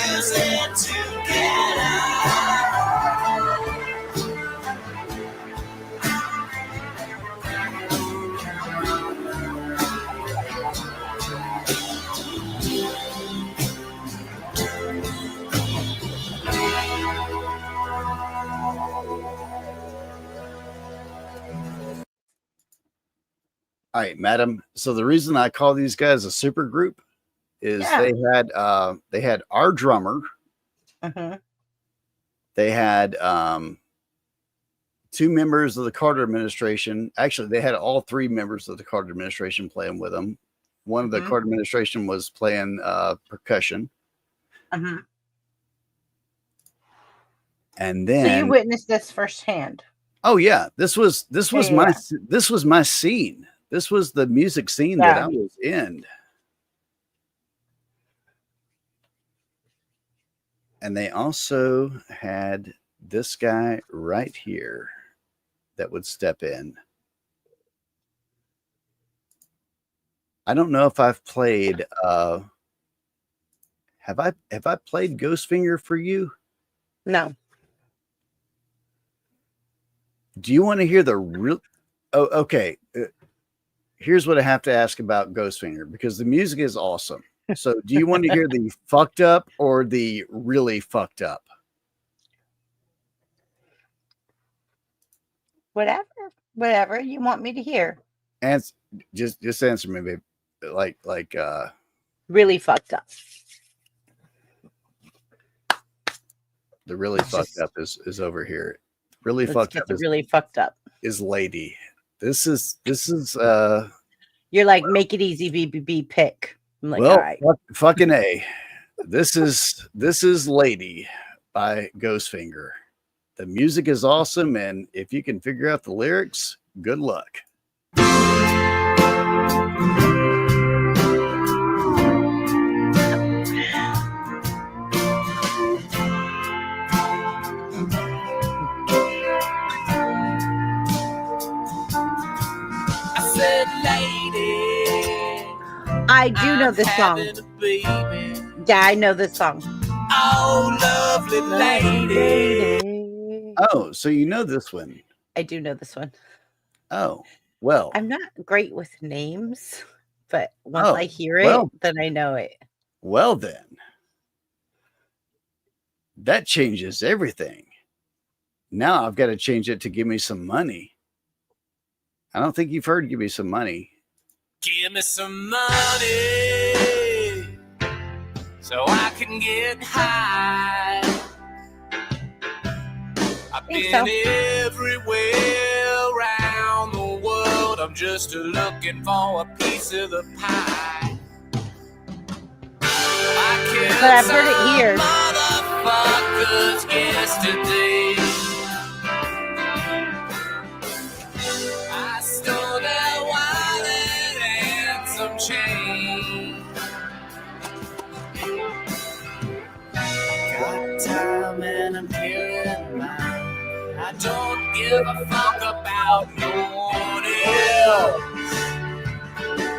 use it to get out. All right, madam. So the reason I call these guys a super group is Yeah. they had our drummer, Mhm. they had 2 members of the Carter administration. Actually, they had all 3 members of the Carter administration playing with them. One of the Mhm. Carter administration was playing percussion, Mhm. and So you then witnessed this firsthand. oh yeah, this was Yeah, my yeah. this was my scene. This was the music scene that Yeah. I was in. And they also had this guy right here that would step in. I don't know if I've played have I played Ghostfinger for you? No. Do you want to hear the real Oh, okay. Here's what I have to ask about Ghostfinger because the music is awesome. So, do you want to hear the fucked up or the really fucked up? Whatever you want me to hear. And just answer me, babe. Like Really fucked up. the really fucked up is over here. Really Let's fucked get up the is really fucked up. Lady. This is You're like, make it easy, BBB pick. I'm like, well, all right. fucking A. This is Lady by Ghostfinger. The music is awesome, and if you can figure out the lyrics, good luck. I said, lady, I do know this song. having a baby. Yeah, I know this song. Oh, lovely lady. Oh, so you know this one. I do know this one. Oh, well. I'm not great with names, but once Oh, I hear it, well. then I know it. Well, then. That changes everything. Now I've got to change it to give me some money. I don't think you've heard Give Me Some Money. Give me some money so I can get high. I've been so. everywhere around the world. I'm just looking for a piece of the pie. But I've heard it here. Motherfuckers yesterday. I stole their wallet and some change. Got time and I'm killing mine. I don't give a fuck about no one else.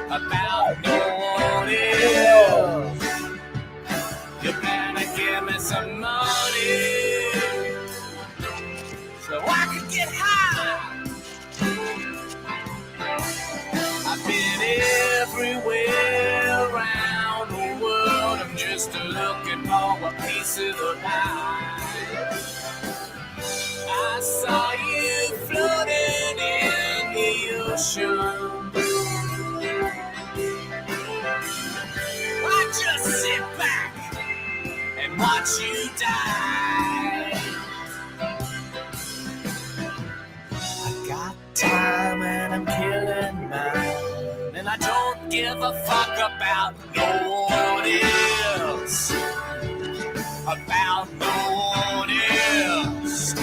About no one else. You better give me some money so I can get high. I've been everywhere around the world. I'm just looking for a piece of the pie. I saw you floating in the ocean. I just sit back and watch you die. I got time and I'm killing mine, and I don't give a fuck about no one else. About no one else.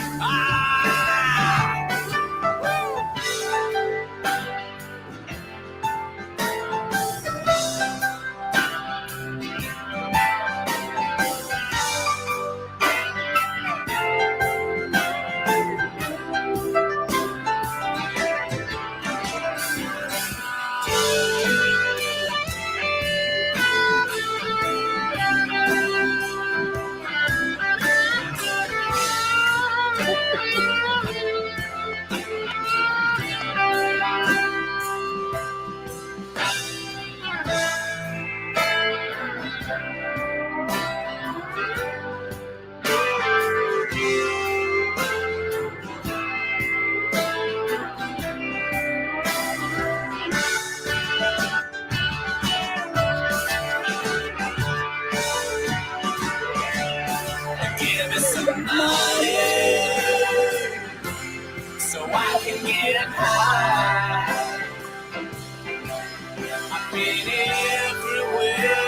Give me some money so I can get high. I've been everywhere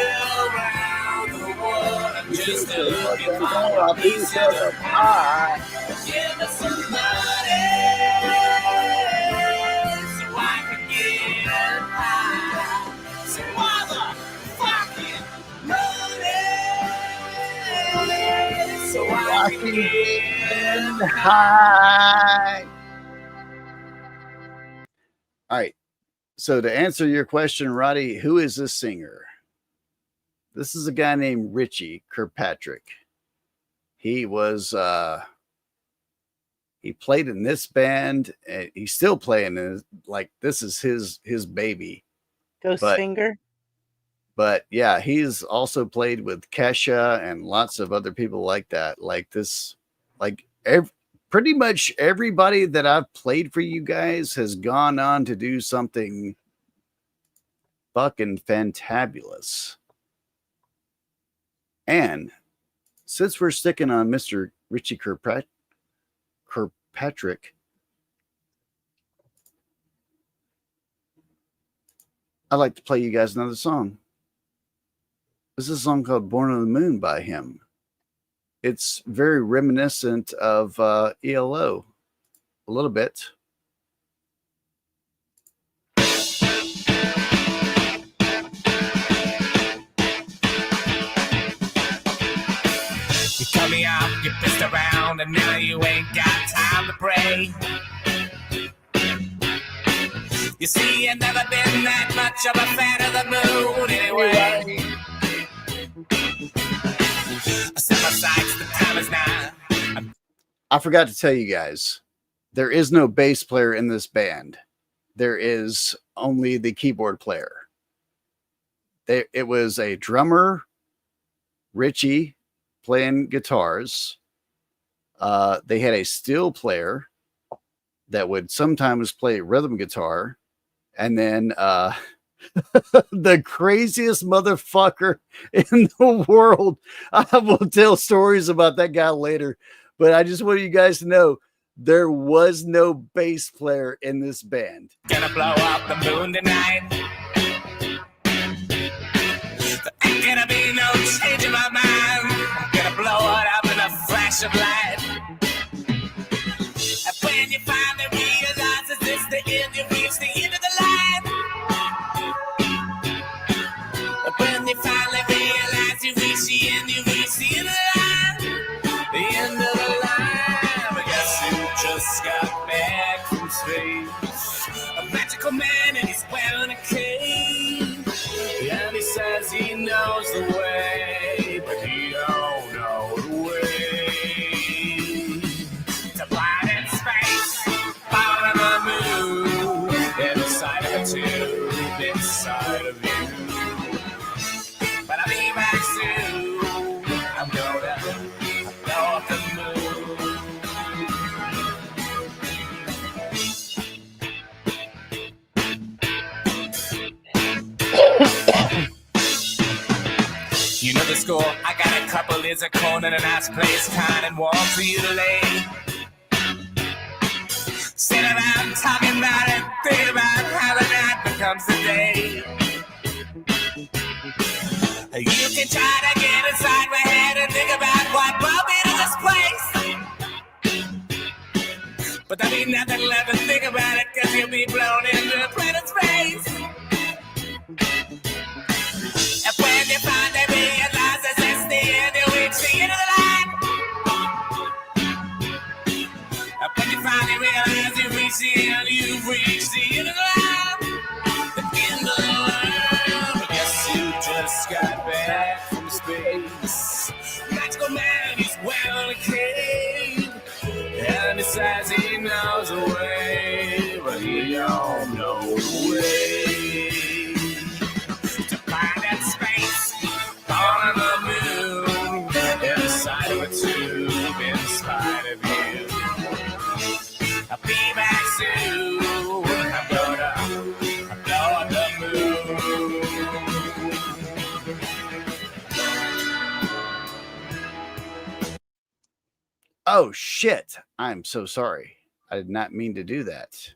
around the world. I'm just looking for a piece of the pie. Give me some money so I can get high. So motherfucking money so I can get high. All right. So to answer your question, Roddy, who is this singer? This is a guy named Richie Kirkpatrick. He was he played in this band, and he's still playing in, like, this is his baby. Ghostfinger. But yeah, he's also played with Kesha and lots of other people like that. Like this, like pretty much everybody that I've played for you guys has gone on to do something fucking fantabulous. And since we're sticking on Mr. Richie Kirkpatrick, I'd like to play you guys another song. This is a song called Born on the Moon by him. It's very reminiscent of ELO a little bit. You cut me out, you pissed around, and now you ain't got time to pray. You see, you've never been that much of a fan of the moon anyway. I set my sights, the time is now. I forgot to tell you guys, there is no bass player in this band. There is only the keyboard player. It was a drummer, Richie, playing guitars. They had a steel player that would sometimes play rhythm guitar. And then the craziest motherfucker in the world. I will tell stories about that guy later. But I just want you guys to know there was no bass player in this band. Gonna blow up the moon tonight. There ain't gonna be no change in my mind. I'm gonna blow it up in a flash of light. And when you finally realize that this the end, you reach the end of the line. And when you finally realize you reach the end, you reach the end of the line. The end of the line. I guess you just got back from space. A magical man and he's wearing a cape. And he says he knows the way, but he don't know the way. To blind in space, far on the moon, inside of a tube, inside of you. But I'll be back soon. I'm gonna blow up the moon. You know the score. I got a couple lids of corn and a nice place, kind and warm for you to lay. Sit around talking about it, thinking about how the night becomes the day. You can try to get inside my head and think about what brought me to this place. But there'll be nothing left to think about it, cause you'll be blown into planet space. And when you finally realize that it's the end, you reach the end of the line. And when you finally realize you reach the end, you've reached the end of the line. The end of the line. I guess you just got back from space. Magical man, he's wearing a cape. And he says he knows the way, but he don't know the way. To find that space, far Oh, shit. I'm so sorry. I did not mean to do that.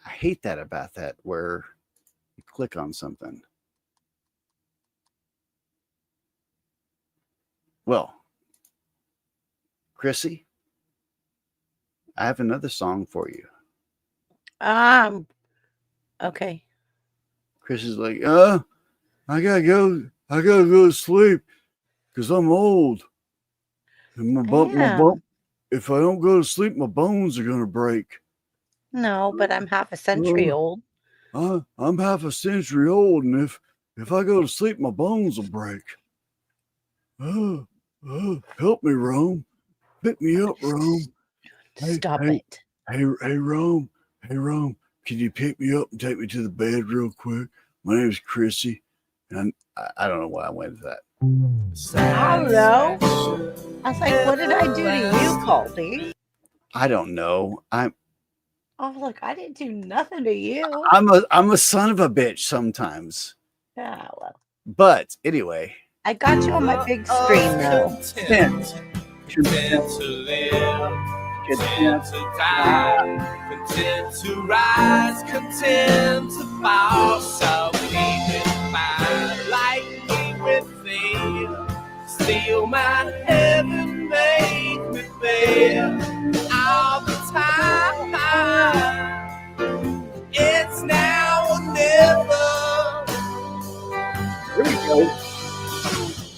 I hate that about that, where you click on something. Well, Chrissy, I have another song for you. Okay. Chris is like, I gotta go to sleep because I'm old. And if I don't go to sleep, my bones are gonna break. No, but I'm half a century old. I'm half a century old, and if I go to sleep, my bones will break. Help me, Rome. Pick me up, Rome. Stop it. Hey, Rome. Hey, Rome. Can you pick me up and take me to the bed real quick? My name is Chrissy, and I don't know why I went to that. I don't know. I was like, what did I do to you, Colby? I don't know. I was like, I didn't do nothing to you. I'm a son of a bitch sometimes. Yeah, well. But anyway, I got you on my big screen though. Content to live, content to die, content to rise, content to fall. So keep it fine, like everything. Still my heaven make me feel all the time. It's now or never. Here we go.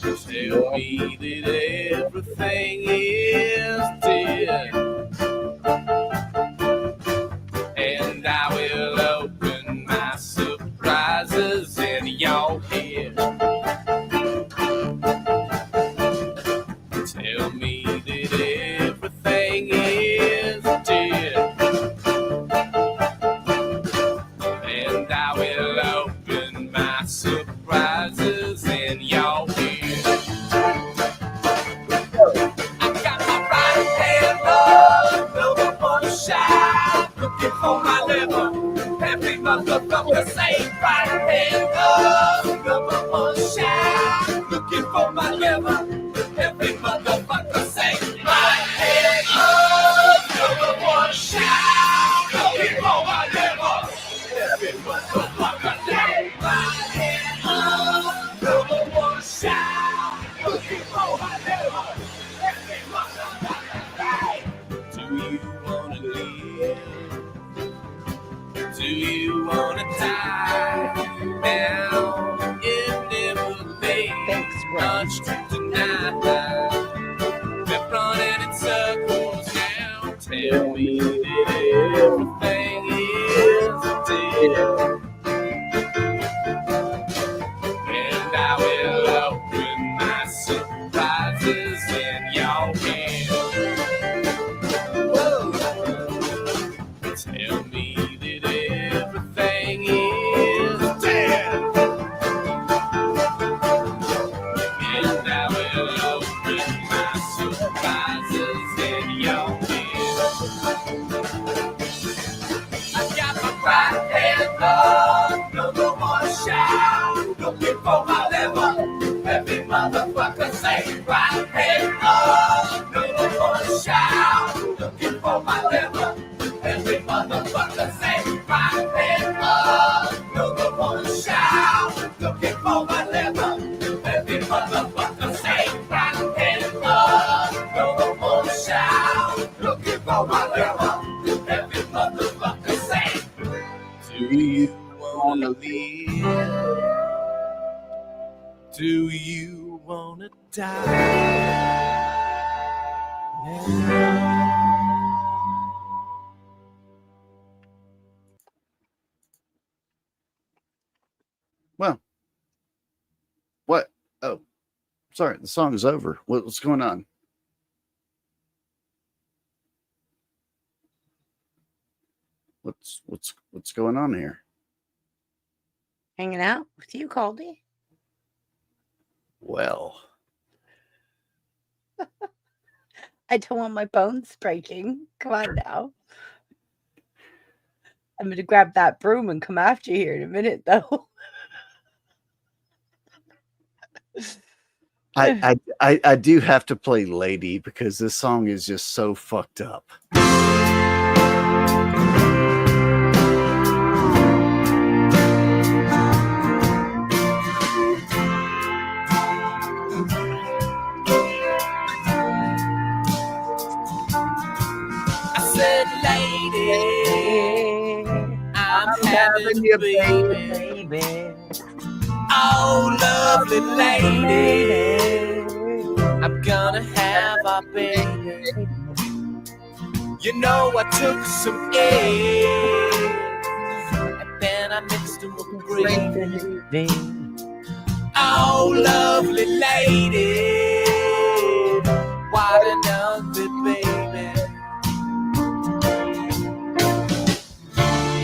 Tell me that everything is dead, and I will open my surprises in your head. Tell me that everything is dead, and I will open my surprises in your head. Looking for my liver, every motherfucker say right hand up. Number one shot, looking for my liver, every motherfucker say right hand up. Number one shot, looking for my liver, every motherfucker say right hand up. Number one shot, looking for my liver, every motherfucker say. Do you wanna live? Do you wanna die now? It never made much to deny. We're running in circles now. Tell me that everything is dead, and I will open my surprises in your head. Whoa. Tell me that everything is dead, and I will open my surprises in your head. I got my right hand up, number one shot, looking for my liver. Every motherfucker say right hand up, number one shot, looking for my liver. Every motherfucker say right hand up, number one shout, looking for my liver. Every motherfucker say right hand up, number one shout, looking for my liver. Every motherfucker say, do you wanna live? Do you wanna die? Well, what? Oh, sorry. The song is over. What's going on? What's going on here? Hanging out with you, Colby. Well, I don't want my bones breaking. Come on now. I'm going to grab that broom and come after you here in a minute, though. I do have to play Lady because this song is just so fucked up. I said, lady, I'm having you, baby. Oh, lovely lady, I'm gonna have a baby. You know, I took some eggs and then I mixed them with gravy. Oh, lovely lady, what another baby.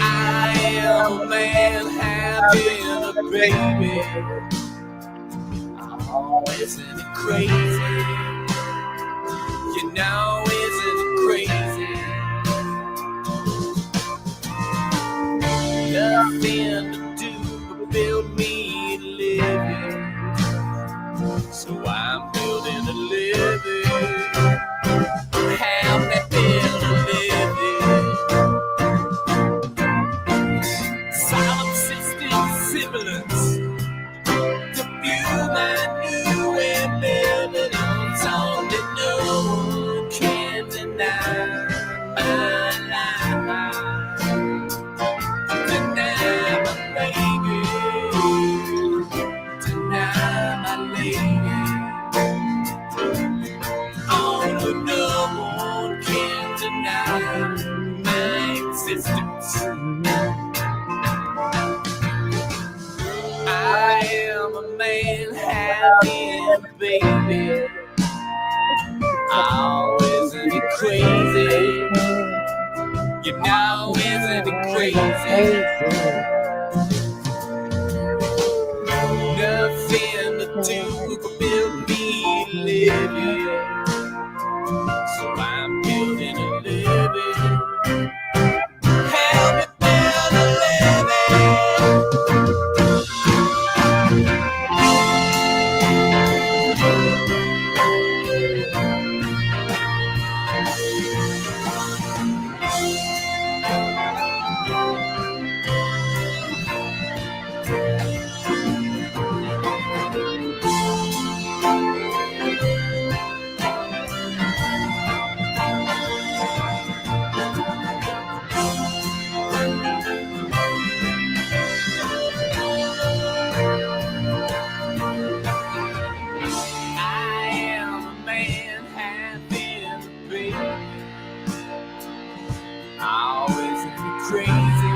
I am a man having a baby. Oh, isn't it crazy? You know, isn't it crazy? Nothing to do but build me a living. So I'm building a living. Help me build a living. Solemn system sibilance. To view my new way of living on song that no one can deny. My life. Deny my baby. Deny my lady. Oh, no one can deny my existence. I am a man having a baby. Oh, isn't it crazy? You know, isn't it crazy? Nothing to do but build me a living. So I'm building a living. Help me build a living. Crazy,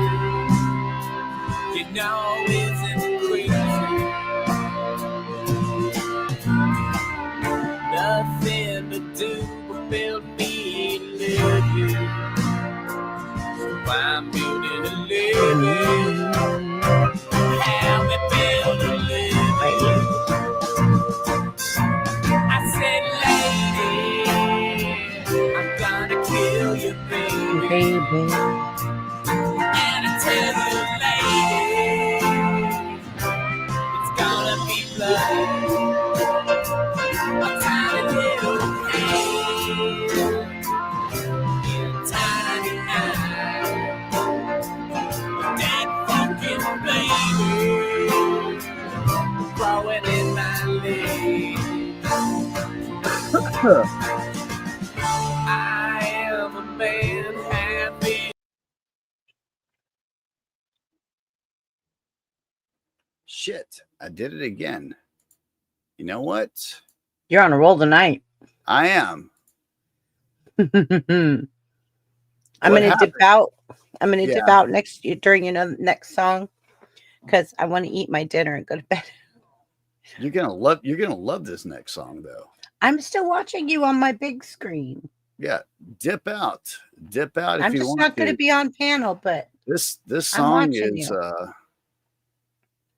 you know, isn't it crazy? Nothing to do but build me a living. So I'm building a living. Help me build a living. I said, lady, I'm gonna kill you, baby. And I tell you, lady, it's gonna be blood. A tiny little hand in a tiny eye. That fucking baby growing in my leg. I am a man happy. Shit, I did it again. You know what? You're on a roll tonight. I am. I'm gonna dip out. I'm gonna dip out next during next song because I want to eat my dinner and go to bed. You're gonna love this next song though. I'm still watching you on my big screen. Yeah, dip out if you want. I'm just not going to be on panel, but this song is.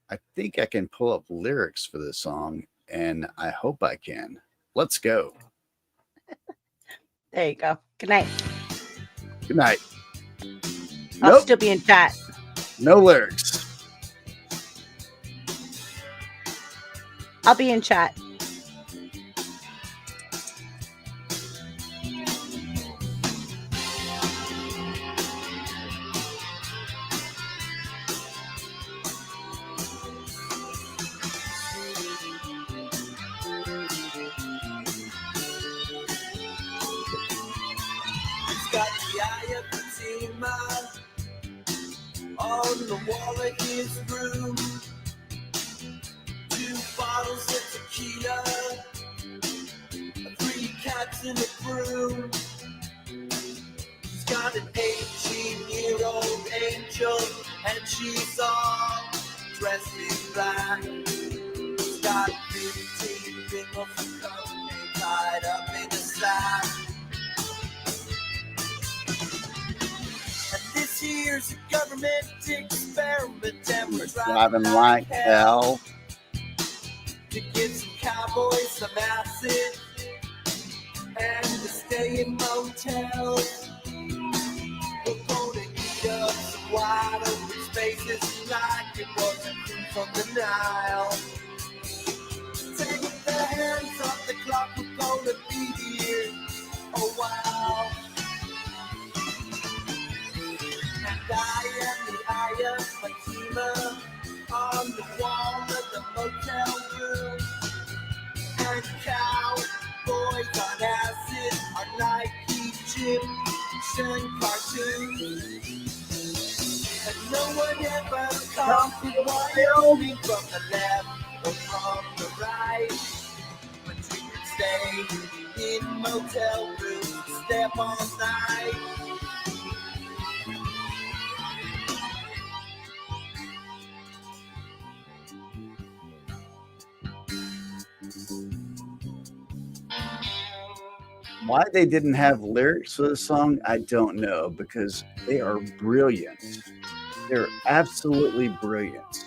I think I can pull up lyrics for this song, and I hope I can. Let's go. There you go. Good night. Good night. I'll still be in chat. No lyrics. I'll be in chat. the wall of his room. 2 bottles of tequila, 3 cats in a broom. He's got an 18-year-old angel, and she's all dressed in black. He's got 15 bingos of cocaine tied up in a sack. And this year's a government experiment, and we're driving like hell to give some cowboys some acid and to stay in motels. We're gonna eat up some wide open spaces like it was a cruise from the Nile. Take the hands off the clock, we're gonna be here a while. And I am the eye of Fatima on the wall of the motel room. And cowboys on acid are like Egyptian cartoons. And no one ever comes to Wyoming from the left or from the right. But you can stay in motel rooms, step all night. Why they didn't have lyrics for the song, I don't know, because they are brilliant. They're absolutely brilliant.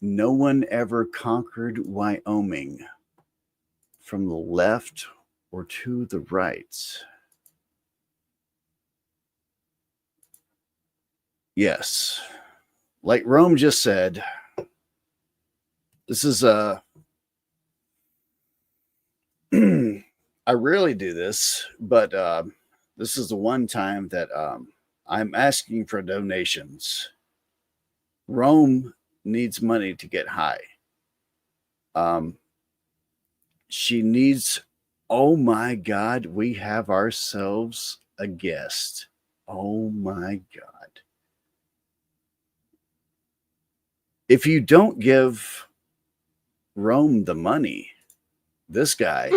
No one ever conquered Wyoming from the left or to the right. Yes. Like Rome just said, this is a I rarely do this, but this is the one time that I'm asking for donations. Rome needs money to get high. She needs, oh my God, we have ourselves a guest. Oh my God. If you don't give Rome the money, this guy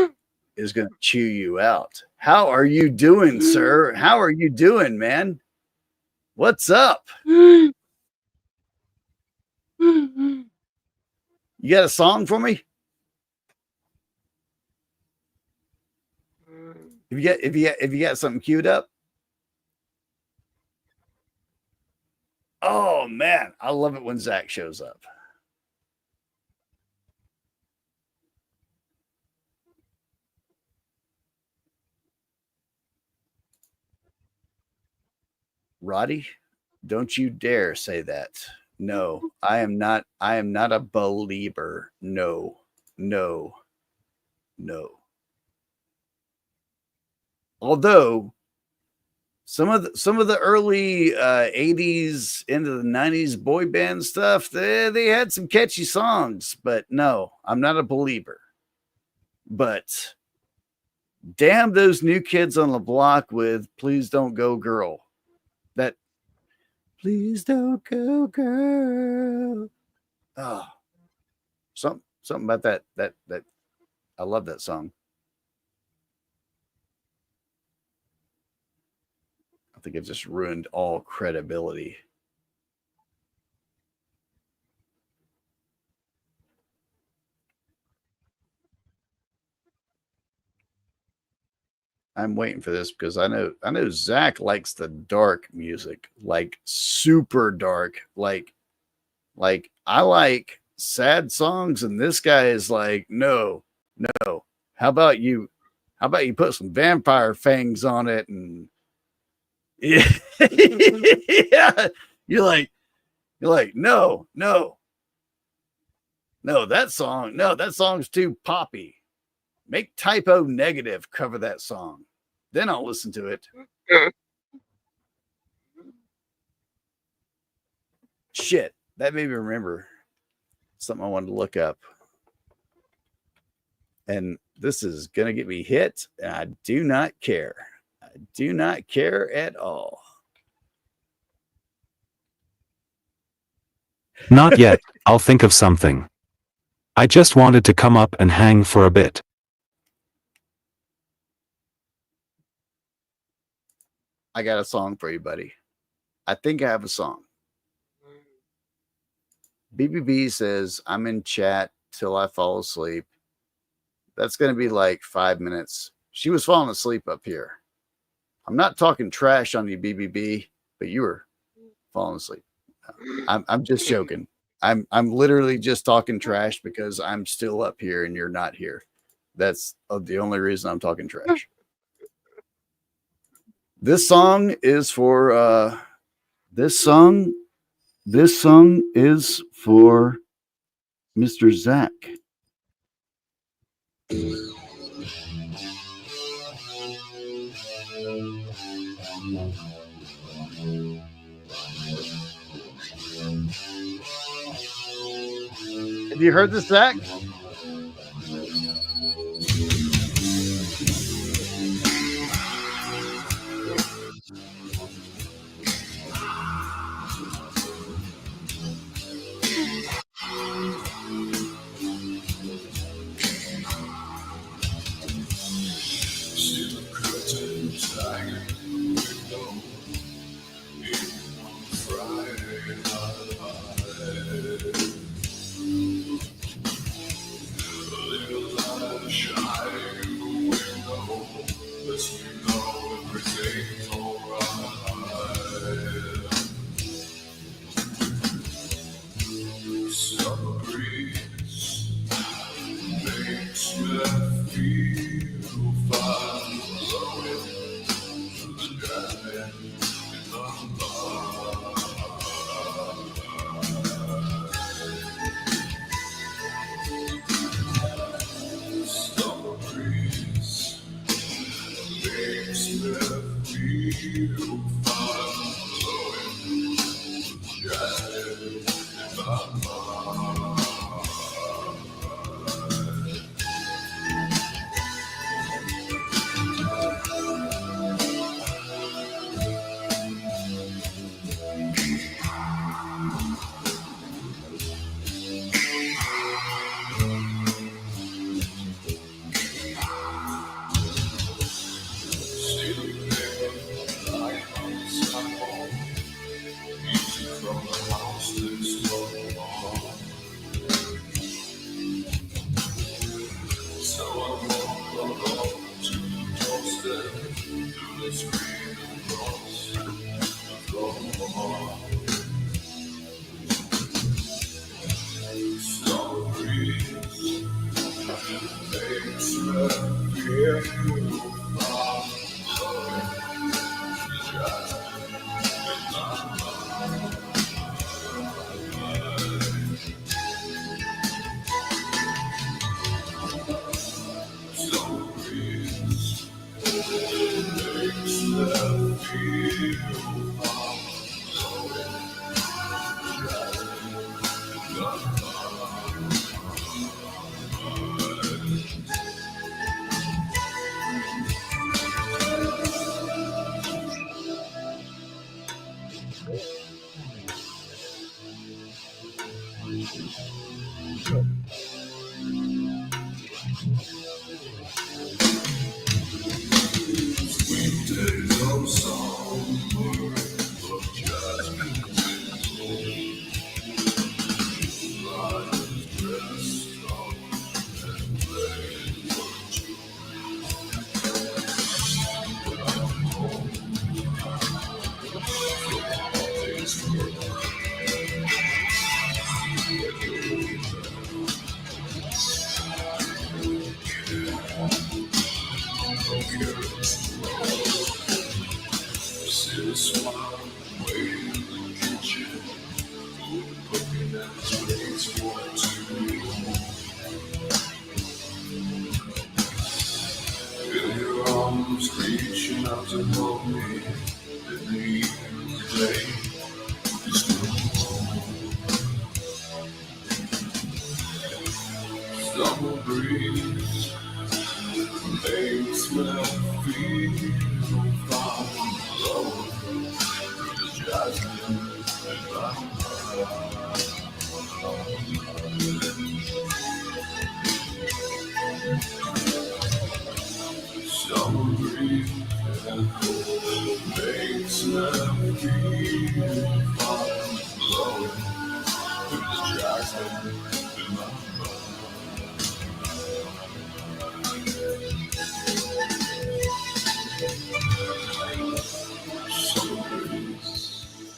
is going to chew you out. How are you doing, sir? How are you doing, man? What's up? You got a song for me? If you got something queued up? Oh man, I love it when Zach shows up. Roddy, don't you dare say that. No, I am not a believer. No. Although some of the early 80s into the 90s boy band stuff, they had some catchy songs, but no, I'm not a believer. But damn those new kids on the block with Please Don't Go Girl. That Please Don't Go Girl. Oh, something about that I love that song. I think it just ruined all credibility. I'm waiting for this because I know Zach likes the dark music, like super dark. Like I like sad songs, and this guy is like, no. How about you put some vampire fangs on it? And yeah, you're like, no, that song's too poppy. Make Typo Negative cover that song. Then I'll listen to it. Shit, that made me remember something I wanted to look up. And this is going to get me hit, and I do not care. I do not care at all. Not yet, I'll think of something. I just wanted to come up and hang for a bit. I got a song for you, buddy. I think I have a song. BBB says, I'm in chat till I fall asleep. That's going to be like 5 minutes. She was falling asleep up here. I'm not talking trash on you, BBB, but you were falling asleep. I'm just joking. I'm literally just talking trash because I'm still up here and you're not here. That's the only reason I'm talking trash. This song is for this song is for Mr. Zach. Have you heard this, Zach? makes them feel blowing. Jackson in my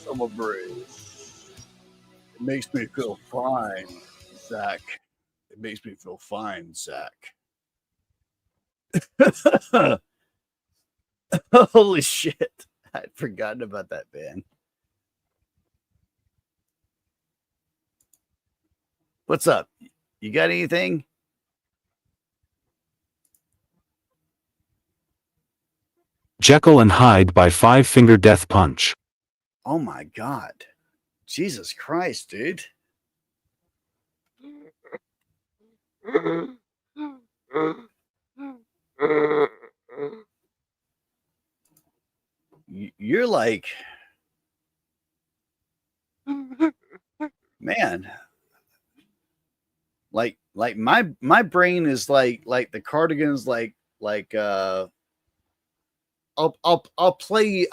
Summer breeze. It makes me feel fine, Zach. It makes me feel fine, Zach. Holy shit. I'd forgotten about that band. What's up? You got anything? Jekyll and Hyde by Five Finger Death Punch. Oh my God. Jesus Christ, dude. You're like, man, like my brain is like the Cardigans, I'll play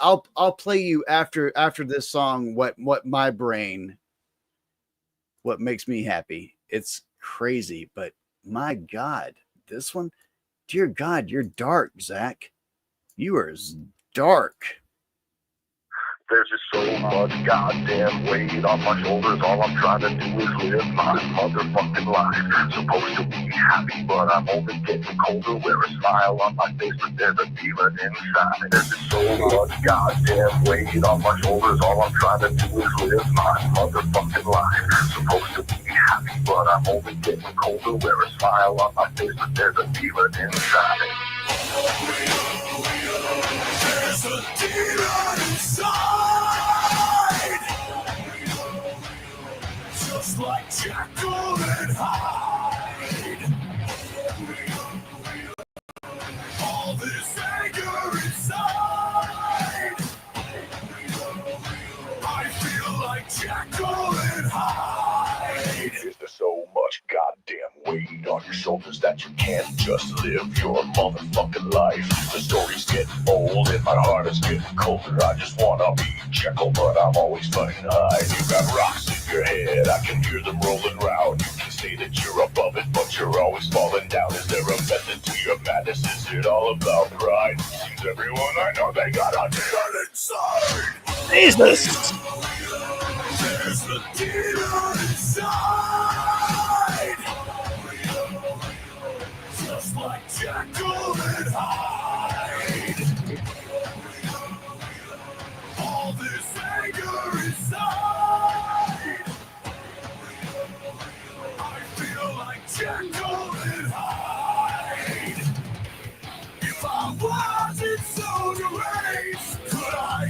you after this song what my brain, what makes me happy. It's crazy, but my God, this one, dear God, you're dark, Zach. You are dark. There's just so much goddamn weight on my shoulders. All I'm trying to do is live my motherfucking life. Supposed to be happy, but I'm only getting colder. Wear a smile on my face, but there's a demon inside. There's just so much goddamn weight on my shoulders. All I'm trying to do is live my motherfucking life. Supposed to be happy, but I'm only getting colder. Wear a smile on my face, but there's a demon inside. There's a demon inside. Just like Jekyll and Hyde. All this anger inside. I feel like Jekyll and Hyde. Is there so much goddamn weight on your shoulders that you can't just live your motherfucking life? The stories get old and my heart is getting colder. I just wanna be Jekyll, but I'm always fighting Hyde. You got rocks in your head, I can hear them rolling round. You can say that you're above it, but you're always falling down. Is there a method to your madness? Is it all about pride? Seems everyone I know, they got a demon inside. Jesus! There's a demon inside. Just like Jekyll and Hyde. All this anger inside. I feel like Jekyll and Hyde. If I wasn't so deranged, could I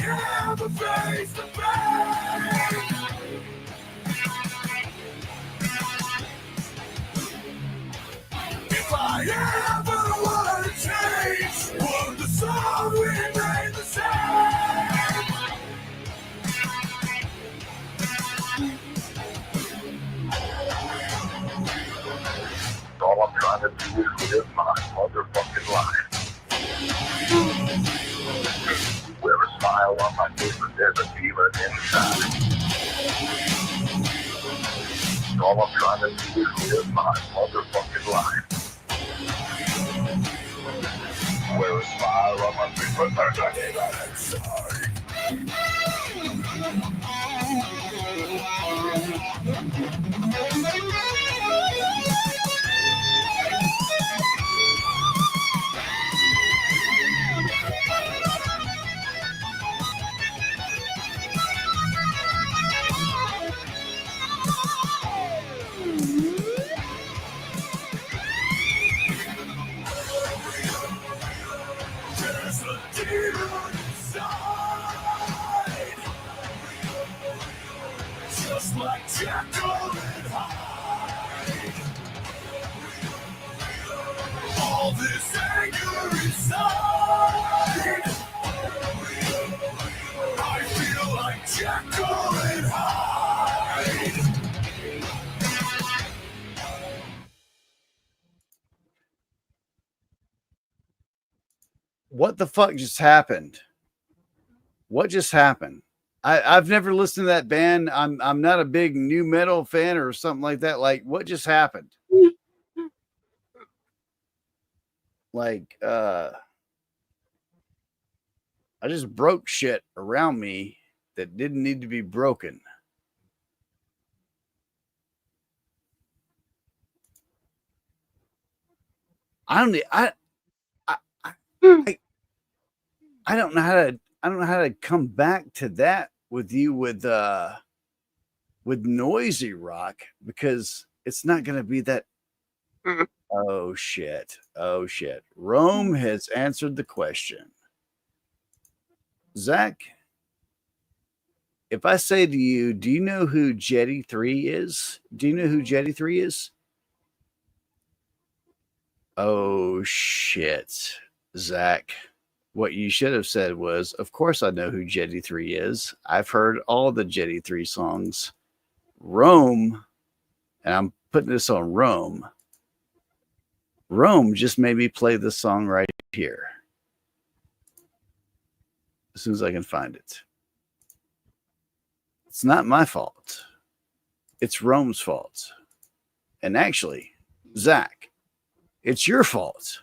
ever face the pain? If I ever were to change, would the song remain the same? All I'm trying to do is live my motherfucking life. Wear a smile on my face, but there's a demon inside. All I'm trying to do is live my motherfucking life. Wear a smile on my face, but there's a demon inside. There's a demon inside. Just like Jekyll and Hyde. All this anger inside. I feel like Jekyll and Hyde. What the fuck just happened? What just happened? I've never listened to that band. I'm not a big new metal fan or something like that. Like, what just happened? Like, I just broke shit around me that didn't need to be broken. I don't know how to come back to that with you with noisy rock, because it's not going to be that. Oh shit. Rome has answered the question. Zach, if I say to you, do you know who Jetty 3 is? Do you know who Jetty 3 is? Oh shit, Zach. What you should have said was, of course I know who Jetty 3 is. I've heard all the Jetty 3 songs. Rome, and I'm putting this on Rome. Rome just made me play this song right here. As soon as I can find it. It's not my fault. It's Rome's fault. And actually, Zach, it's your fault.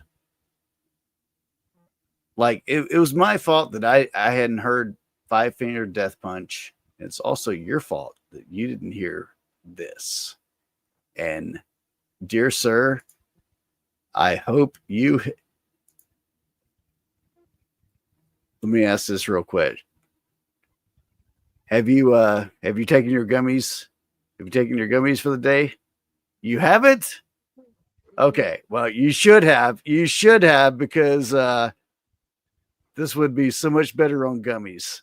Like, it was my fault that I hadn't heard Five Finger Death Punch. It's also your fault that you didn't hear this. And dear sir, I hope you. Let me ask this real quick. Have you taken your gummies? Have you taken your gummies for the day? You haven't? Okay. Well, you should have. You should have, because this would be so much better on gummies.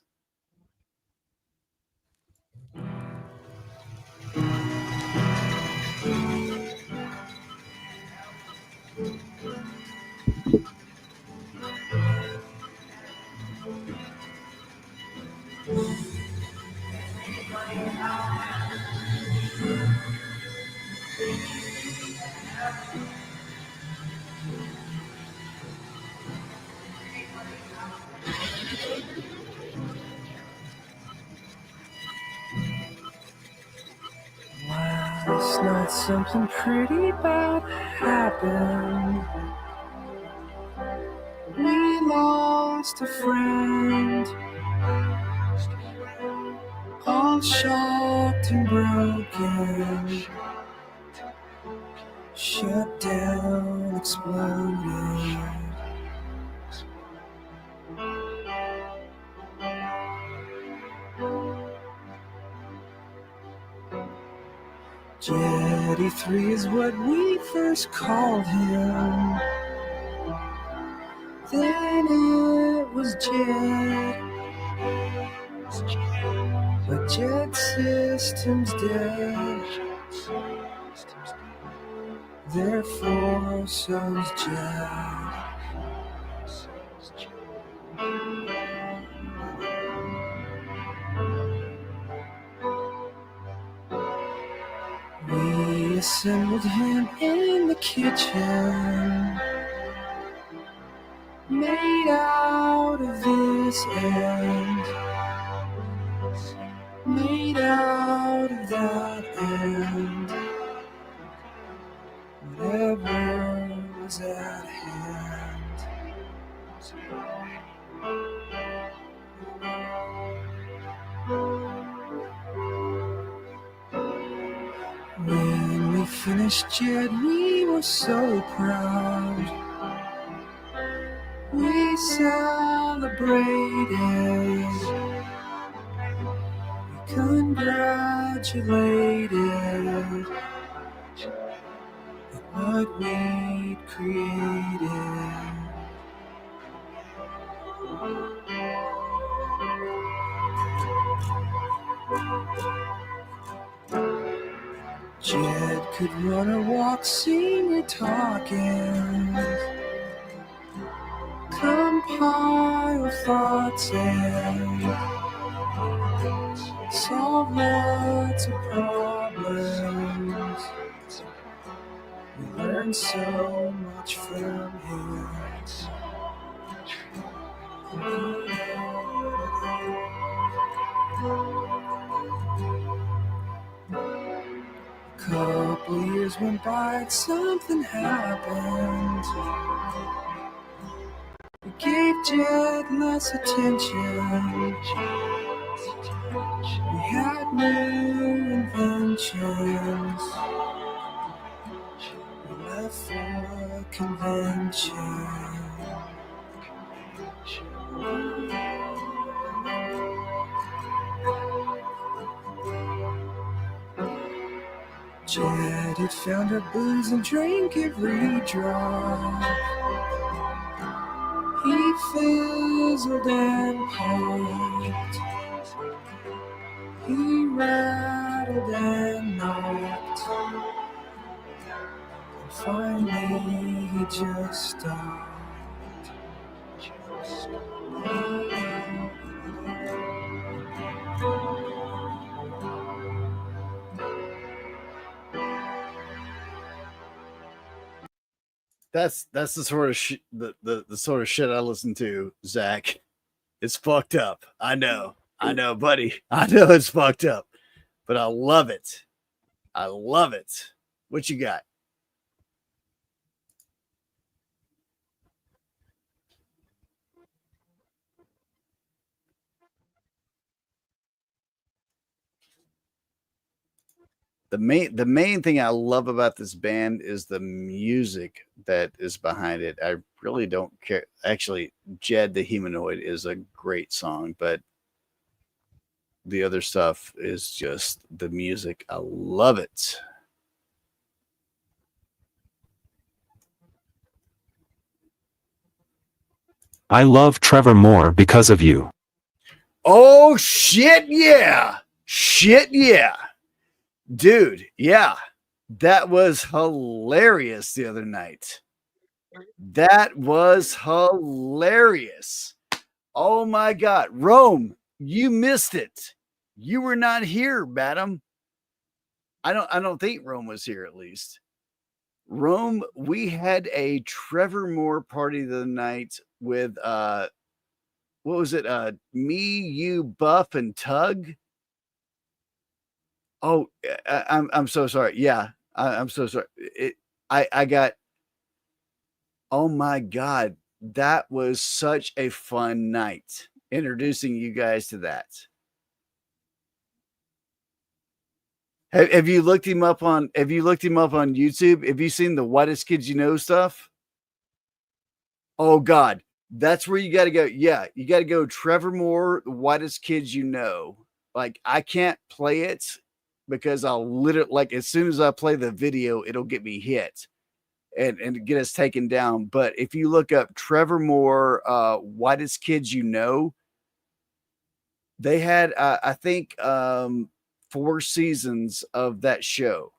Last night something pretty bad happened. We lost a friend, all shocked and broken. Shut down, exploded. Jetty 3 is what we first called him. Then it was Jet. But Jet System's dead. Therefore, so's Jet. We assembled him in the kitchen, made out of this end, made out of that end, whatever was at hand. When we finished Jet, we were so proud. We celebrated, we congratulated at what we'd created. Jed could run or walk, sing or talking, compile thoughts and solve lots of problems. We learned so much from him. Couple years went by and something happened. We gave Jed less attention. We had new inventions. We left for a convention. Jed had found her booze and drank every drop. He fizzled and popped. He rattled and knocked. And finally he just stopped. That's the sort of the sort of shit I listen to, Zach. It's fucked up. I know, buddy. I know it's fucked up, but I love it. I love it. What you got? The main thing I love about this band is the music that is behind it. I really don't care. Actually, Jed the Humanoid is a great song, but the other stuff is just the music. I love it. I love Trevor Moore because of you. Oh shit, yeah. Shit, yeah. Dude, yeah. That was hilarious the other night. That was hilarious. Oh my God. Rome, you missed it. You were not here, madam. I don't think Rome was here at least. Rome, we had a Trevor Moore party the other night with what was it? Me, you, Buff, and Tug. Oh, I'm so sorry. Yeah, I'm so sorry. I got. Oh my God, that was such a fun night. Introducing you guys to that. Have you looked him up on? Have you looked him up on YouTube? Have you seen the Whitest Kids You Know stuff? Oh God, that's where you got to go. Yeah, you got to go. Trevor Moore, the Whitest Kids You Know. Like I can't play it because I'll literally like as soon as I play the video, it'll get me hit and get us taken down. But if you look up Trevor Moore, Whitest Kids You Know, they had I think 4 seasons of that show.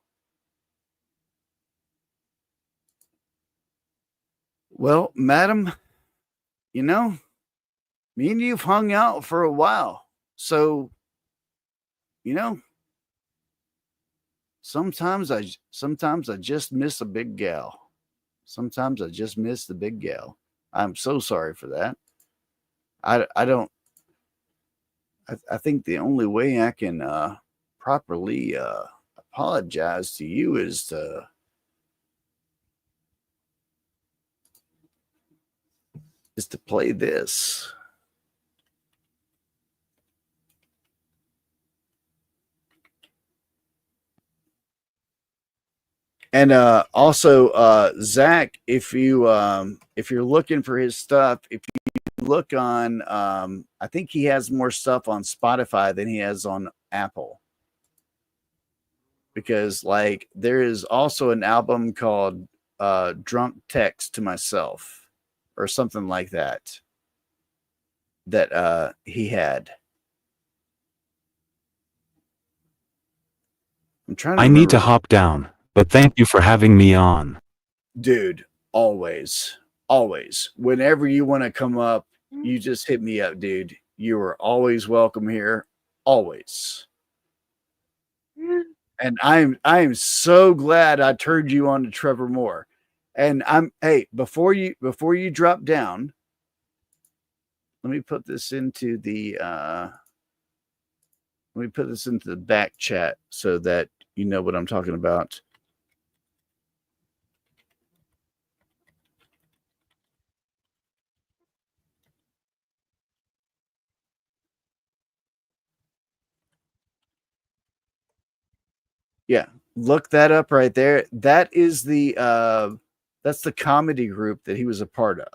Well, madam, you know, me and you've hung out for a while. So, you know, sometimes I just miss a big gal. Sometimes I just miss the big gal. I'm so sorry for that. I think the only way I can properly apologize to you is to play this. And also Zach, if you're looking for his stuff, if you look on I think he has more stuff on Spotify than he has on Apple. Because like there is also an album called Drunk Text to Myself or something like that he had. I'm trying to I need to hop down, but thank you for having me on. Dude, always. Whenever you want to come up, you just hit me up, dude. You are always welcome here. Always. And I am so glad I turned you on to Trevor Moore. And before you drop down, let me put this into the back chat so that you know what I'm talking about. Yeah, look that up right there. That is that's the comedy group that he was a part of.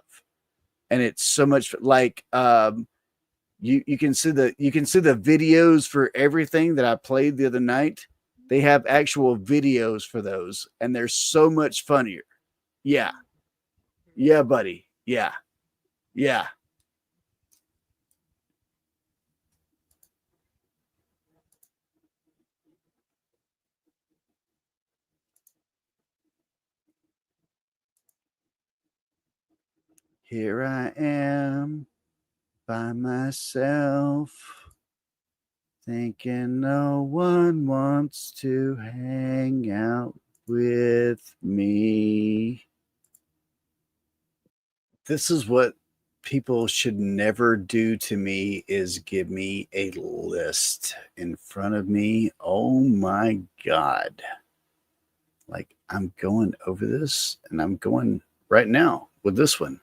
And it's so much like you can see the videos for everything that I played the other night. They have actual videos for those, and they're so much funnier. Yeah. Yeah, buddy. Yeah. Yeah. Here I am by myself, thinking no one wants to hang out with me. This is what people should never do to me, is give me a list in front of me. Oh my God. Like, I'm going over this, and I'm going right now with this one.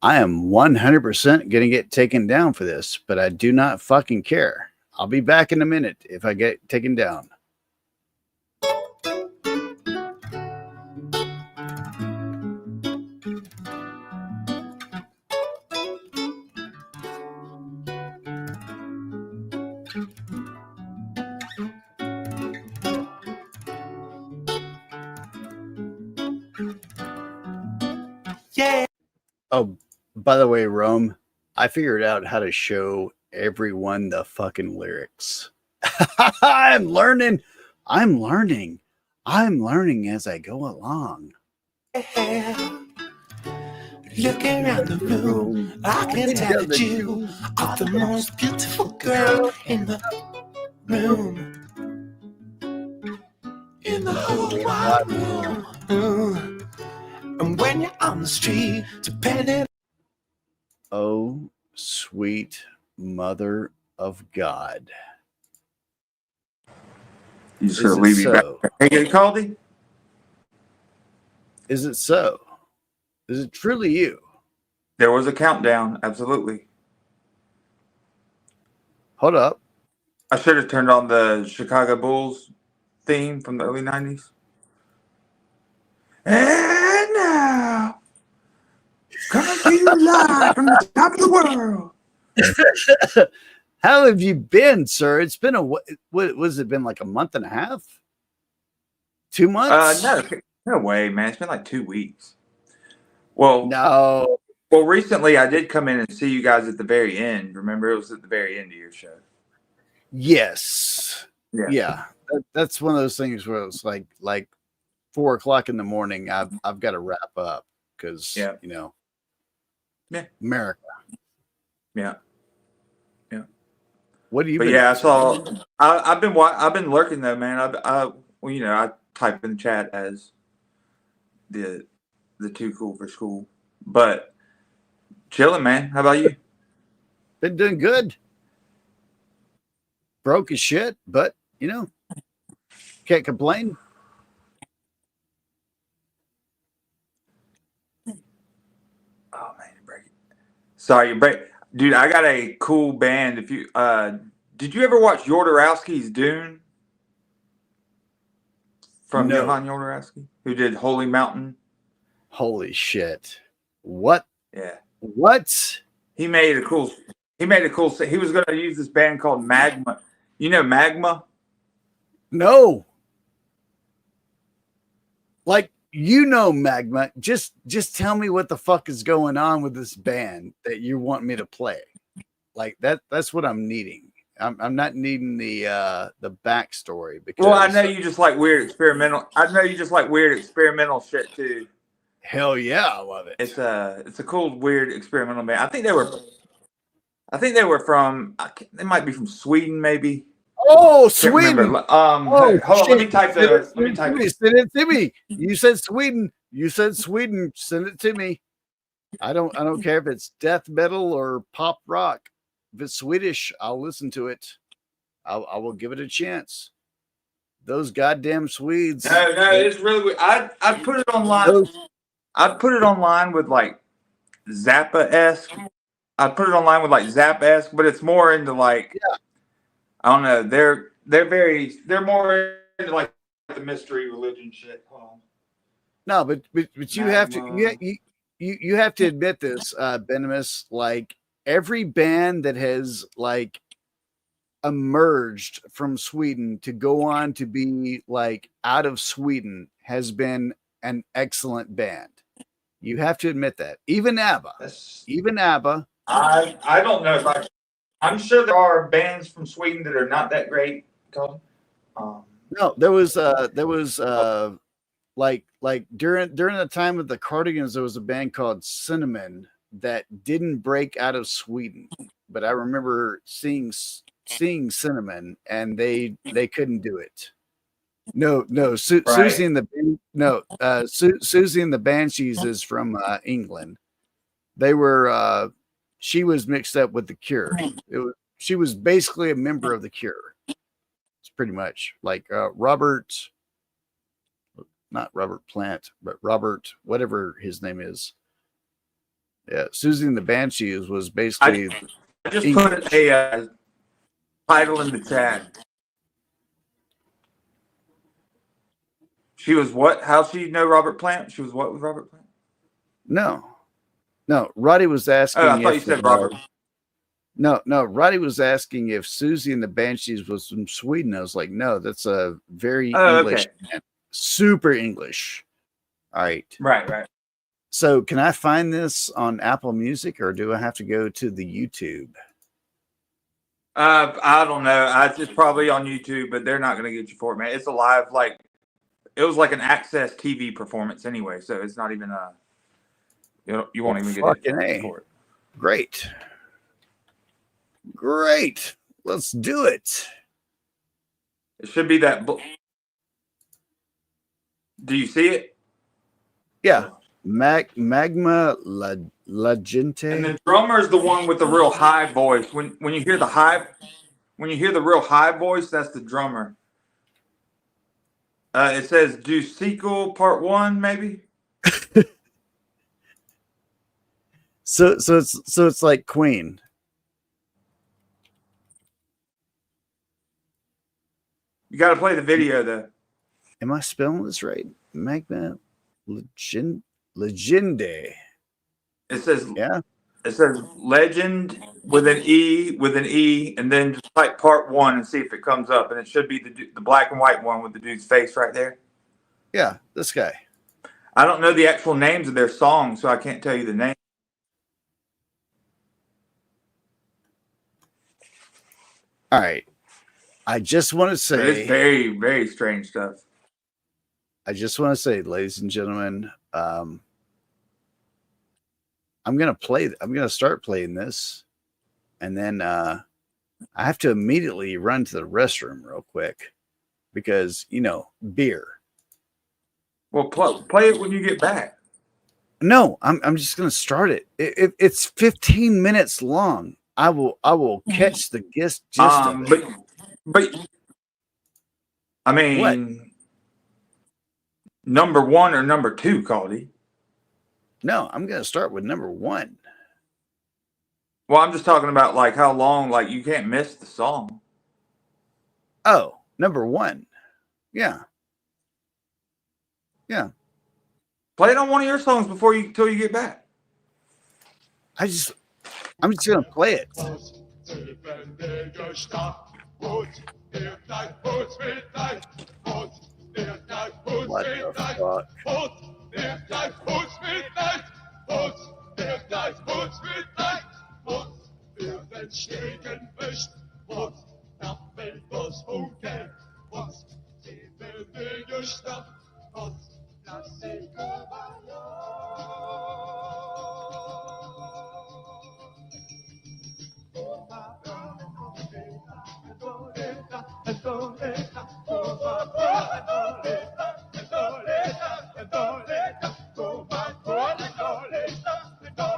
I am 100% going to get taken down for this, but I do not fucking care. I'll be back in a minute if I get taken down. Yeah. Oh, by the way, Rome, I figured out how to show everyone the fucking lyrics. I'm learning as I go along. Looking around the room, I can tell that you are the most beautiful girl in the room. In the whole wide room. And when you're on the street, depending. Oh, sweet mother of God. You just gonna leave me back? Hey, get Caldy? Is it so? Is it truly you? There was a countdown, absolutely. Hold up. I should have turned on the Chicago Bulls theme from the early 90s. And now, coming to you live from the top of the world. How have you been, sir? It's been what was it been, like a month and a half? 2 months? No way, man. It's been like 2 weeks. Well, no. Well, recently I did come in and see you guys at the very end. Remember, it was at the very end of your show. Yes. Yeah. That's one of those things where it's like 4 o'clock in the morning. I've got to wrap up because you know. Yeah. America. Yeah. What do you? But yeah, I saw. I've been lurking though, man. Well, you know, I type in the chat as the too cool for school, but chilling, man. How about you? Been doing good. Broke as shit, but you know, can't complain. Oh man, you break it. Sorry, you break. Dude, I got a cool band. If you did you ever watch Jodorowsky's Dune? From Johann Jodorowsky, who did Holy Mountain. Holy shit. What? Yeah. What? He made a cool he was gonna use this band called Magma. You know Magma? No. Like, you know Magma. Just tell me what the fuck is going on with this band that you want me to play. Like that's what I'm needing. I'm not needing the backstory because I know you just like weird experimental. I know you just like weird experimental shit too. Hell yeah, I love it. It's a cool weird experimental band. I think they were from. They might be from Sweden, maybe. Oh, Sweden. Hold on. Let me type the. Let me type. Send it to me. You said Sweden. Send it to me. I don't care if it's death metal or pop rock. If it's Swedish, I'll listen to it. I will give it a chance. Those goddamn Swedes. No, it's really weird. I put it online. I'd put it online with like Zappa-esque. I'd put it online with like Zappa-esque, but it's more into like I don't know. They're more into like the mystery religion shit. Hold on. No, but you have to you have to admit this, Benimus. Like every band that has like emerged from Sweden to go on to be like out of Sweden has been an excellent band. You have to admit that. Even ABBA. I don't know if I'm sure there are bands from Sweden that are not that great. Colin. No, there was like during the time of the Cardigans, there was a band called Cinnamon that didn't break out of Sweden, but I remember seeing Cinnamon and they couldn't do it. No, Susie and the Susie and the Banshees is from England. They were she was mixed up with the Cure. She was basically a member of the Cure. It's pretty much like Robert, not Robert Plant, but Robert, whatever his name is. Yeah, Susie and the Banshees was basically. I just put a title in the chat. She was what? How she know Robert Plant? She was what with Robert Plant? No. Roddy was asking. Oh, I thought you said Robert. No. Roddy was asking if Susie and the Banshees was from Sweden. I was like, no, that's a very English, band. Super English. All right. Right. So, can I find this on Apple Music, or do I have to go to the YouTube? I don't know. It's probably on YouTube, but they're not going to get you for it, man. It's a live, like it was like an Access TV performance anyway, so it's not even a. You won't even get it for it. Great. Let's do it. It should be that. Do you see it? Yeah. Magma La Gente. And the drummer is the one with the real high voice. When you hear the real high voice, that's the drummer. It says "Do Sequel Part 1," maybe. So it's like Queen. You got to play the video though. Am I spelling this right? Magma Legende. It says yeah. It says legend with an E, and then just type part 1 and see if it comes up. And it should be the black and white one with the dude's face right there. Yeah, this guy. I don't know the actual names of their songs, so I can't tell you the name. All right. I just want to say it's very, very strange stuff. I just want to say, ladies and gentlemen, I'm gonna start playing this, and then I have to immediately run to the restroom real quick because beer. Well, play it when you get back. No, I'm just gonna start it. It's 15 minutes long. I will catch the gist of it. But I mean, what? Number 1 or number 2, Caldy? No, I'm gonna start with number 1. Well, I'm just talking about like how long, like you can't miss the song. Oh, number 1. Yeah. Play it on one of your songs till you get back. I'm just gonna play it. What the fuck?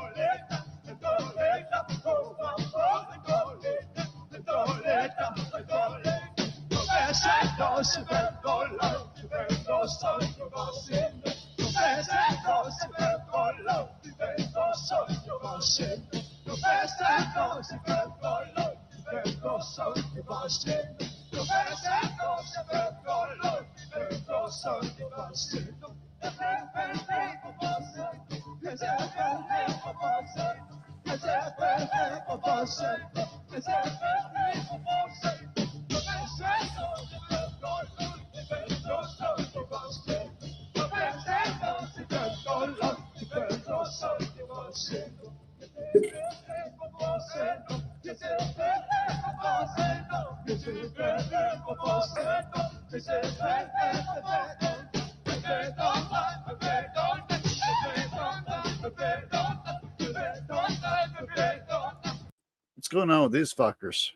What's going on with these fuckers?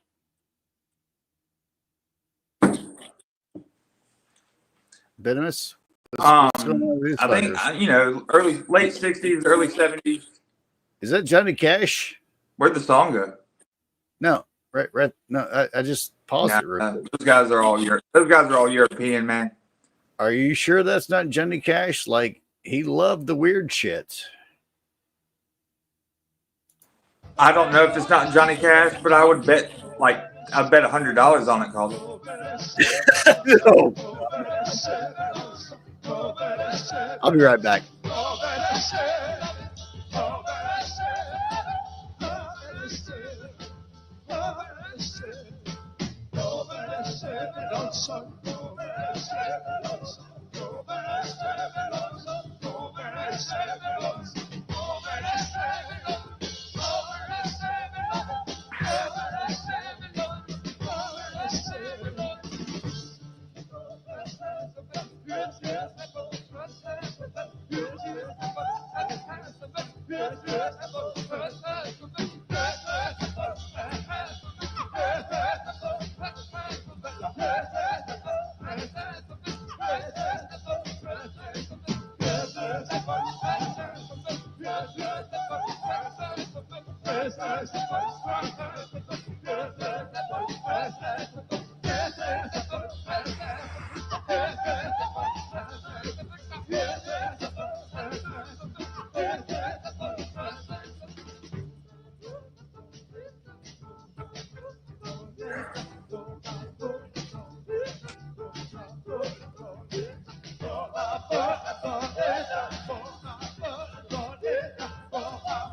Venomous? What's going on with these I think fuckers? late '60s, early '70s. Is that Johnny Cash? Where'd the song go? No, right. No, I just paused it real quick. Those guys are all European, man. Are you sure that's not Johnny Cash? Like, he loved the weird shit. I don't know if it's not Johnny Cash, but I would bet $100 on it, Calder. No. I'll be right back.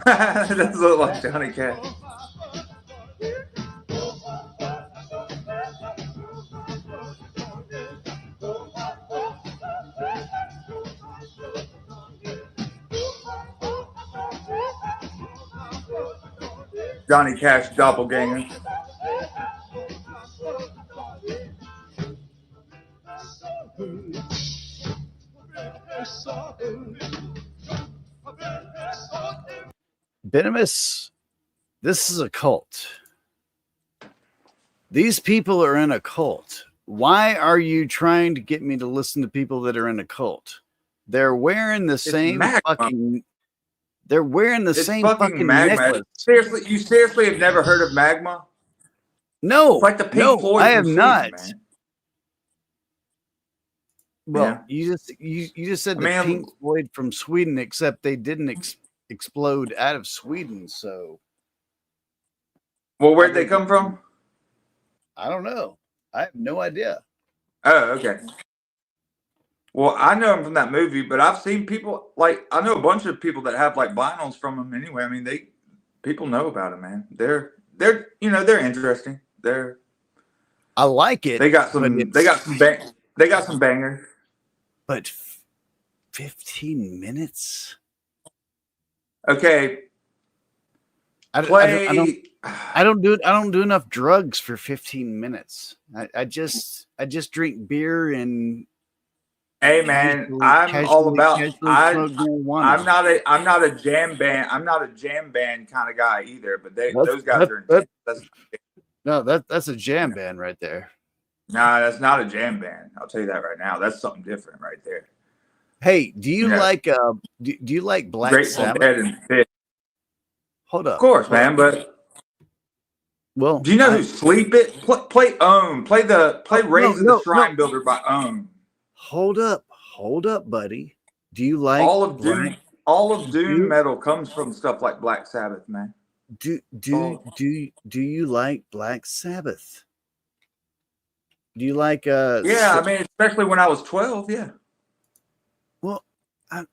It does look like Johnny Cash. Johnny Cash doppelganger. Venomous, this is a cult. These people are in a cult. Why are you trying to get me to listen to people that are in a cult? They're wearing the same fucking. They're wearing the same fucking necklace. Seriously, you seriously have never heard of Magma? No, It's like the Pink Floyd I from have Sweden, not. man. Well, you just said the mean, Pink Floyd from Sweden, except they didn't explode out of Sweden. So, well, where'd they come from? I don't know. I have no idea. Oh, okay. Well, I know him from that movie, but I've seen people I know a bunch of people that have vinyls from him anyway. I mean, people know about him, man. They're interesting. I like it. They got some bangers. But 15 minutes? Okay. I don't do enough drugs for 15 minutes. I just drink beer and hey man, I'm all about I'm not a jam band. I'm not a jam band kind of guy either, but those guys are intense. That's a jam band right there. Nah, that's not a jam band. I'll tell you that right now. That's something different right there. Hey, do you like Black Grateful Sabbath? Dead and Fit. Hold up. Of course, man, but Well, do you know who Sleep It? Play Ohm. Play Raise of the Shrine Builder by Ohm. Hold up, buddy. Do you like all of doom metal comes from stuff like Black Sabbath, man. Do you like Black Sabbath? Do you like Yeah, I mean, especially when I was 12, yeah. Well,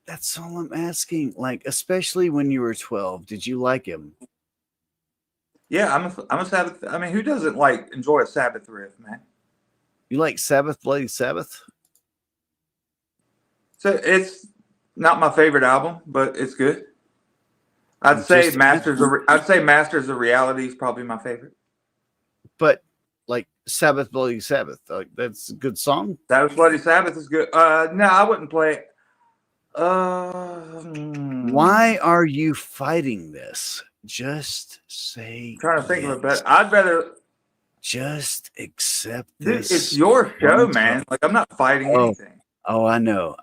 that's all I'm asking. Like, especially when you were 12, did you like him? Yeah, I'm a Sabbath. I mean, who doesn't enjoy a Sabbath riff, man? You like Sabbath, Bloody Sabbath? So it's not my favorite album, but it's good. I'd say Masters of Reality is probably my favorite. But like Sabbath, Bloody Sabbath, that's a good song. Sabbath, Bloody Sabbath is good. No, I wouldn't play it. Why are you fighting this? Just say. I'm trying to think of a better. I'd rather just accept Dude, this. it's your show, man. Like, I'm not fighting anything. Oh, I know.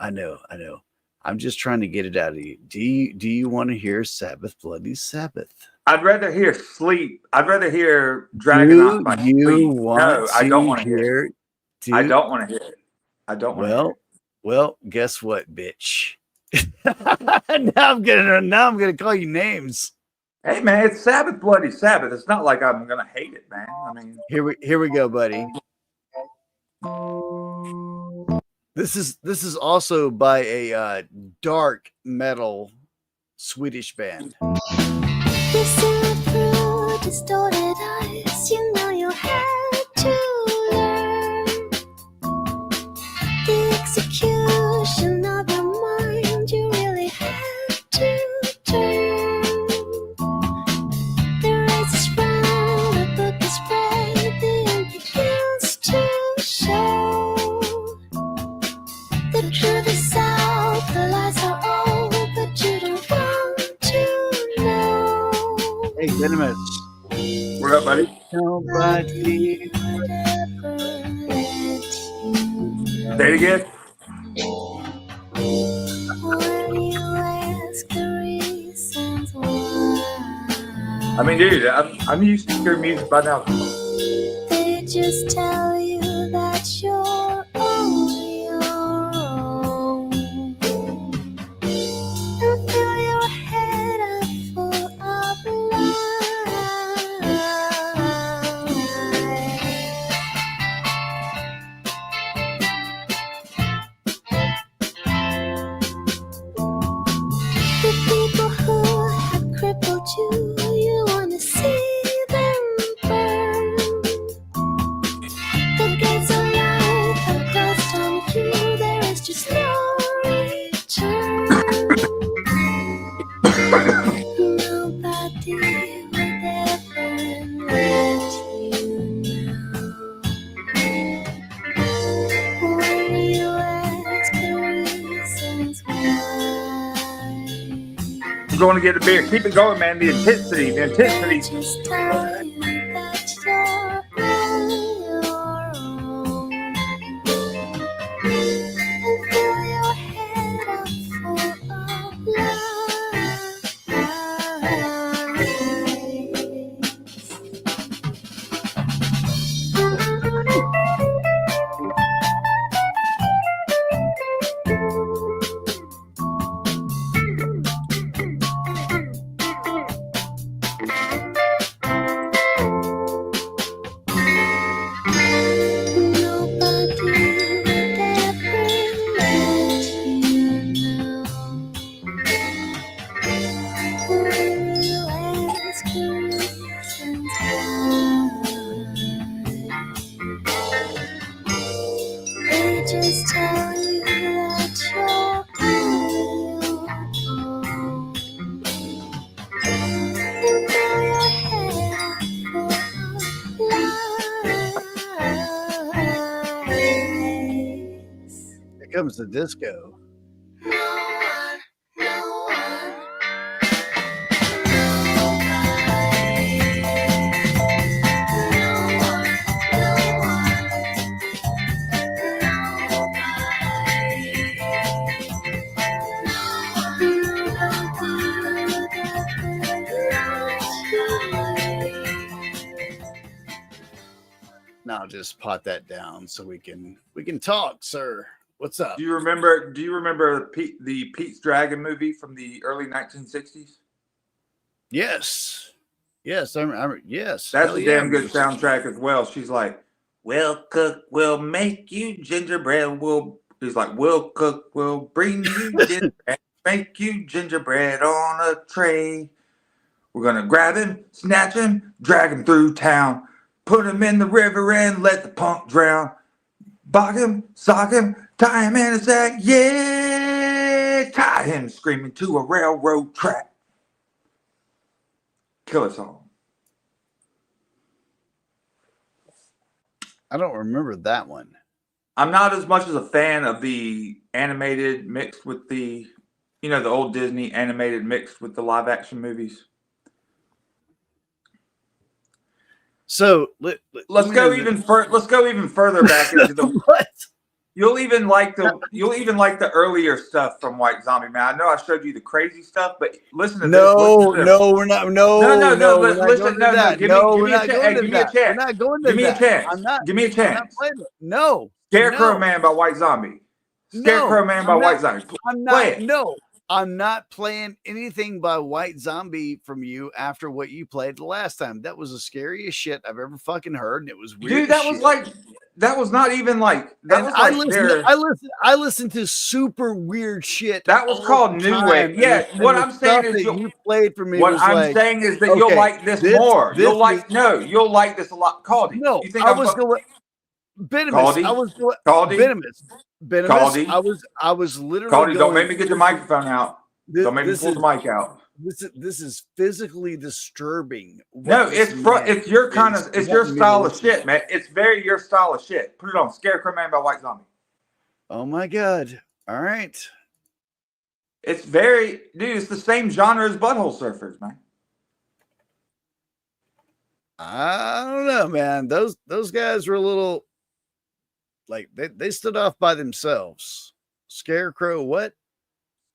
I'm just trying to get it out of you. Do you want to hear Sabbath, Bloody Sabbath? I'd rather hear Sleep. I'd rather hear Dragonaut by Sleep. No, I don't want to hear it. I don't want to hear it. I don't want to hear it. Well, guess what, bitch? now I'm gonna call you names. Hey, man, it's Sabbath, Bloody Sabbath. It's not like I'm gonna hate it, man. I mean, here we go, buddy. This is also by a dark metal Swedish band. You see it through distorted eyes. You know you had to learn the execution of your mind. You really had to turn. The race is round, the book is read, the end begins to show. The truth is out, the lies are old, but you don't want to know. Hey, Venomous. What up, buddy? Nobody. Say it again. When you ask the reasons why, I mean, dude, I'm used to your music by now. they just tell you that you're on your own. And fill your head up full of the people who have crippled you, you wanna see them burn. The gates of life have closed on you, there is just no return. Nobody would ever let you know. When you ask the reasons why, I'm going to get a beer. Keep it going, man. The intensity. just tell you that you're on your own. And fill your head up full of they just tell you that you're on your own. And fill your head up full of lies. Here comes the disco. I'll just pot that down so we can talk, sir. What's up? Do you remember the Pete's Dragon movie from the early 1960s? Yes. Yes, I remember. Yes. That's hell a yeah, damn good soundtrack as well. She's like, "We'll cook, we'll make you gingerbread. He's like, "We'll cook, we'll bring you gingerbread, make you gingerbread on a tray. We're gonna grab him, snatch him, drag him through town, put him in the river and let the punk drown. Bog him, sock him, tie him in a sack, yeah, tie him screaming to a railroad track." Killer song. I don't remember that one. I'm not as much as a fan of the animated mixed with the, the old Disney animated mixed with the live action movies. So let's go even further back into the what? You'll even like the earlier stuff from White Zombie, man. I know I showed you the crazy stuff, but listen to this. No, we're not. No, but listen, no. Give me a chance. Give me a chance. We're not going to Give me a chance. I'm not. Give me a I'm chance. not playing it. No. Scarecrow no. Man by White Zombie. Scarecrow Man by White Zombie. I'm not. Play it. No, I'm not playing anything by White Zombie from you after what you played the last time. That was the scariest shit I've ever fucking heard, and it was weird. Dude, that was not even like that. I listened to super weird shit. That was called New Wave. Yeah, what I'm saying is you played for me. What I'm saying is that you'll like this more. You'll like this a lot. Caldy. No, you think I was going. Venomous. I was going. Venomous. I was literally. Caldy, don't make me get your microphone out. Don't make me pull the mic out. This is physically disturbing. No, it's your style of shit, man. It's very your style of shit. Put it on. Scarecrow Man by White Zombie. Oh my god. All right. It's it's the same genre as Butthole Surfers, man. I don't know, man. Those guys were a little like they stood off by themselves. Scarecrow what?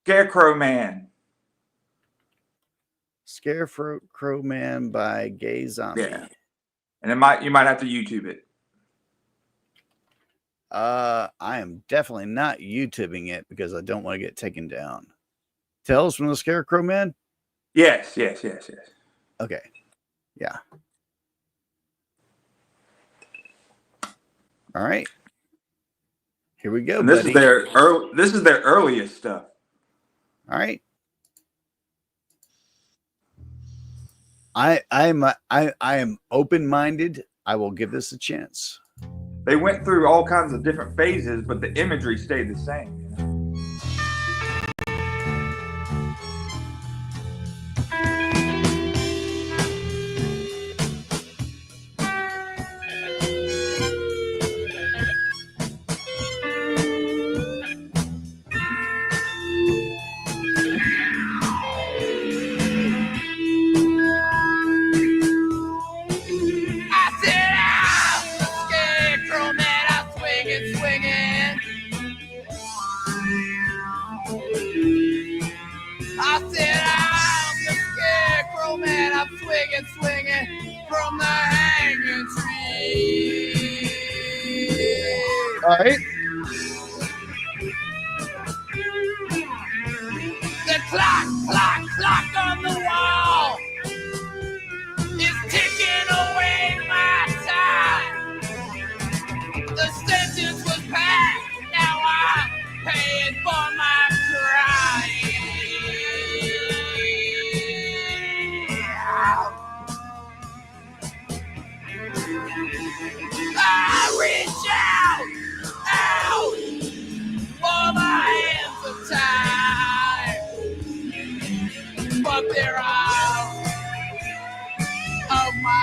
Scarecrow Man. Scarecrow Man by Gay Zombie. Yeah. And you might have to YouTube it. I am definitely not YouTubing it because I don't want to get taken down. Tales from the Scarecrow Man? Yes. Okay. Yeah. All right. Here we go. And this buddy. is their earliest stuff. All right. I am open-minded. I will give this a chance. They went through all kinds of different phases, but the imagery stayed the same. Swinging from the hanging tree. All right. The clock on the wall is ticking away my time. The sentence was passed, now I'm paying for my crime. I reach out for my hands of time, but they're out of my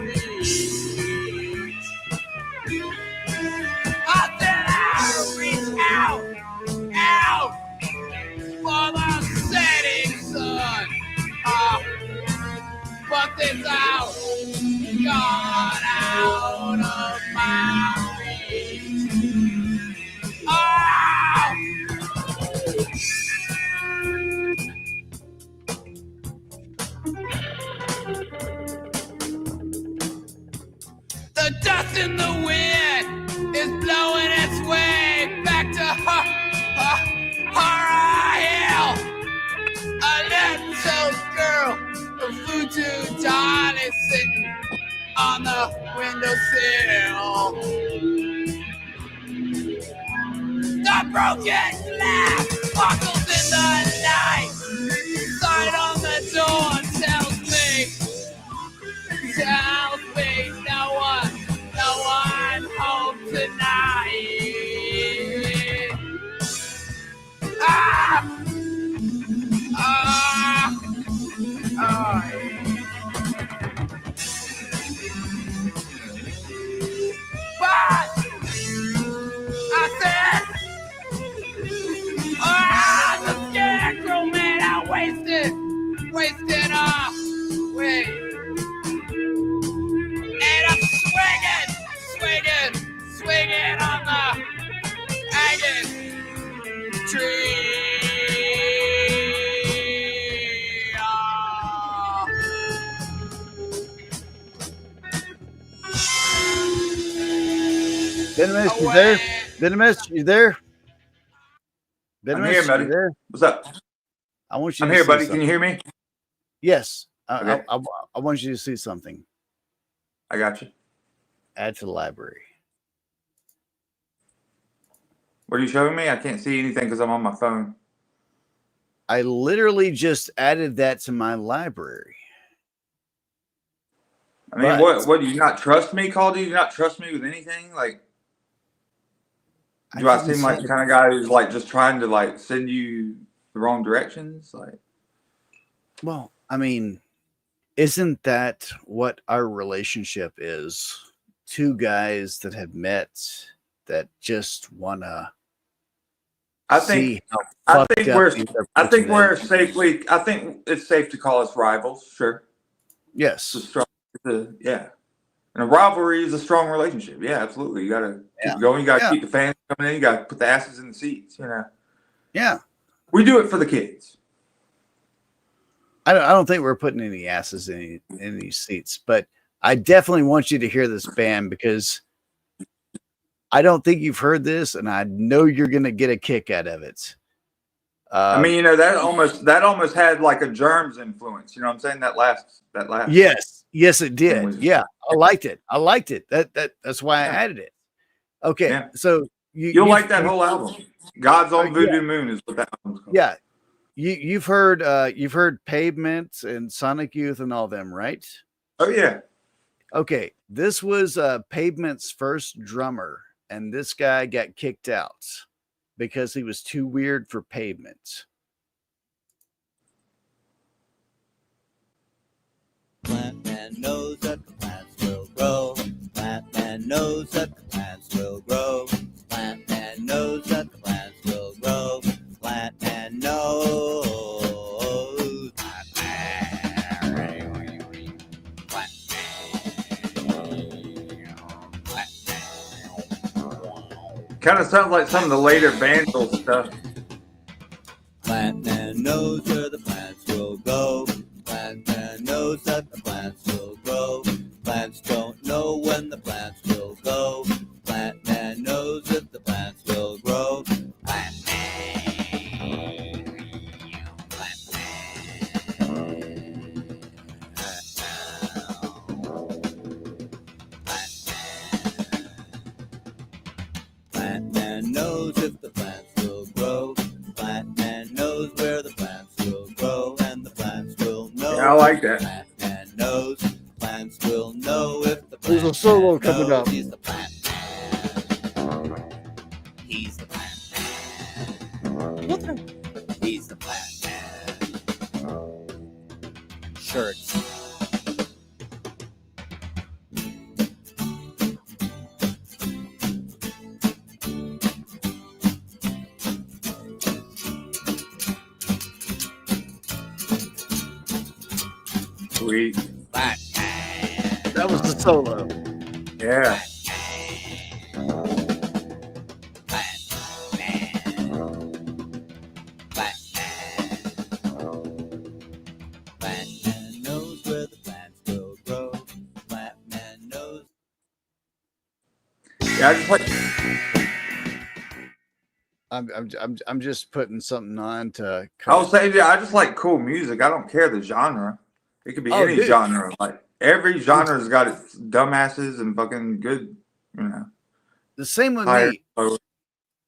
reach. I said I'll reach out for the setting sun, but it's out. Gone out of my reach. Oh! The on the windowsill. The broken glass sparkles in the night. Sign on the door tells me no one home tonight. Ah! But I said, the scarecrow man, I wasted away. And I'm swinging on the hanging tree. Venomous, you there? Venomous, you there? I'm here, buddy. You there? What's up? I want you. I'm to here, see buddy. something. Can you hear me? Yes. Okay. I want you to see something. I got you. Add to the library. What are you showing me? I can't see anything because I'm on my phone. I literally just added that to my library. I mean, what do you not trust me, Call? Do you not trust me with anything? Like, do I seem like the kind of guy who's like just trying to like send you the wrong directions? Like, well, I mean, isn't that what our relationship is? Two guys that have met that just wanna. I think we're safely. I think it's safe to call us rivals. Sure. Yes. Yeah. And a rivalry is a strong relationship. Yeah, absolutely. You gotta keep going. You gotta keep the fans coming in. You gotta put the asses in the seats. You know. Yeah. We do it for the kids. I don't think we're putting any asses in these seats, but I definitely want you to hear this band because I don't think you've heard this, and I know you're gonna get a kick out of it. I mean, you know, that almost had like a Germs influence. You know what I'm saying? That last. Yes, it did. Yeah, I liked it. That's why I added it. Okay, so you'll like that whole album. God's Own Voodoo Moon is what that album's called. Yeah, you've heard Pavement and Sonic Youth and all them, right? Oh yeah. Okay, this was Pavement's first drummer, and this guy got kicked out because he was too weird for Pavement. Plant man knows that the plants will grow. Plant man knows that the plants will grow. Plant man knows that the plants will grow. Plant man knows. Kind of sounds like some of the later Vandal stuff. Plant man knows where the plants will go. Plant man knows that the plants will grow. Plants don't know when the plants will go. Plant man knows if the plants will grow. Plant man. Plant man. Plant man knows if the plants will grow. Plant man knows where the plants will grow, and the plants will know. Yeah, I like that. Plant man knows. Plants will know if the There's a solo coming up. He's the plant man. He's the plant man. He's the plant man. Shirts. Sweet. That was the solo. Yeah. Plant man knows where the plants will grow. Plant man knows. Yeah, I just like. I'm just putting something on to. I'll say, yeah, I just like cool music. I don't care the genre. It could be any genre. Like every genre's got its dumbasses and fucking good, you know. The same with higher, me. lower.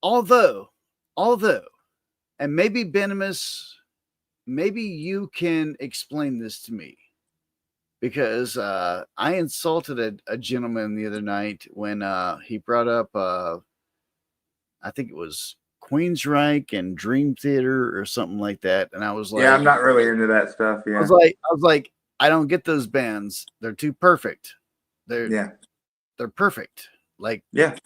Although, and maybe Benimus, maybe you can explain this to me, because I insulted a gentleman the other night when he brought up I think it was Queensryche and Dream Theater or something like that, and I was like, Yeah, I'm not really into that stuff. Yeah, I was like, I don't get those bands. They're too perfect. They're perfect. Like, yeah,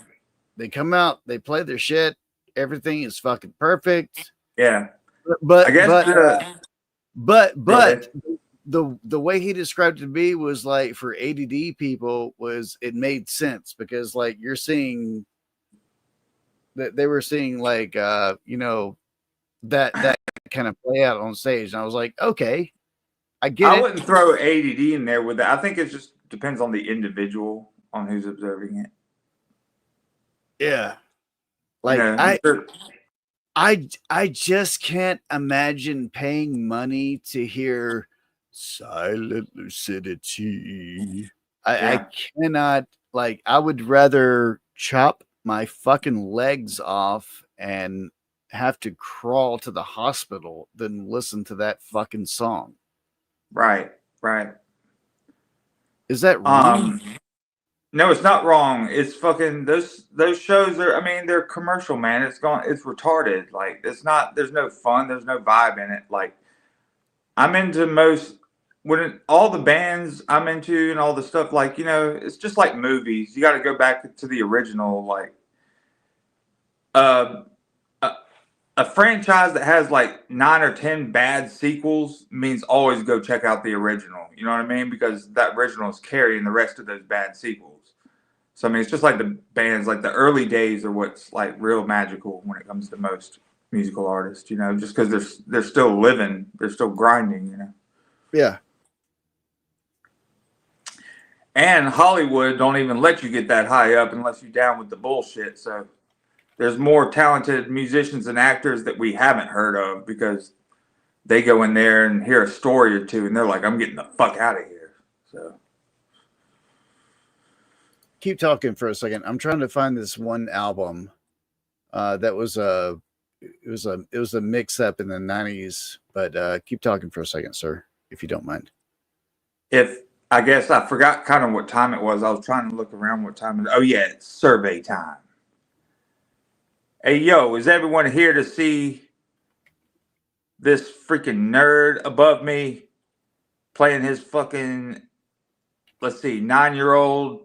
they come out, they play their shit, everything is fucking perfect. Yeah, But I guess but the way he described it to me was like, for ADD people, was it made sense, because like you're seeing that they were seeing like you know, that kind of play out on stage, and I was like, okay, I get I it. wouldn't throw ADD in there with that. I think it just depends on the individual, on who's observing it. Yeah, like I just can't imagine paying money to hear silent lucidity. I cannot, like, I would rather chop my fucking legs off and have to crawl to the hospital than listen to that fucking song. Right. Is that wrong? No, it's not wrong. It's fucking those shows are. I mean, they're commercial, man. It's retarded. Like, it's not. There's no fun. There's no vibe in it. Like, I'm into all the bands I'm into and all the stuff. Like, you know, it's just like movies. You got to go back to the original. Like, a franchise that has like 9 or 10 bad sequels means always go check out the original. You know what I mean? Because that original is carrying the rest of those bad sequels. So I mean, it's just like the bands, like the early days are what's like real magical when it comes to most musical artists. You know, just because they're still living, they're still grinding. You know. Yeah. And Hollywood don't even let you get that high up unless you're down with the bullshit. So there's more talented musicians and actors that we haven't heard of because they go in there and hear a story or two and they're like, I'm getting the fuck out of here. So keep talking for a second. I'm trying to find this one album that was a mix up in the 90s, but keep talking for a second, sir, if you don't mind. I guess I forgot kind of what time it was. I was trying to look around what time it is. Oh yeah, it's survey time. Hey, yo, is everyone here to see this freaking nerd above me playing his fucking, let's see, 9-year-old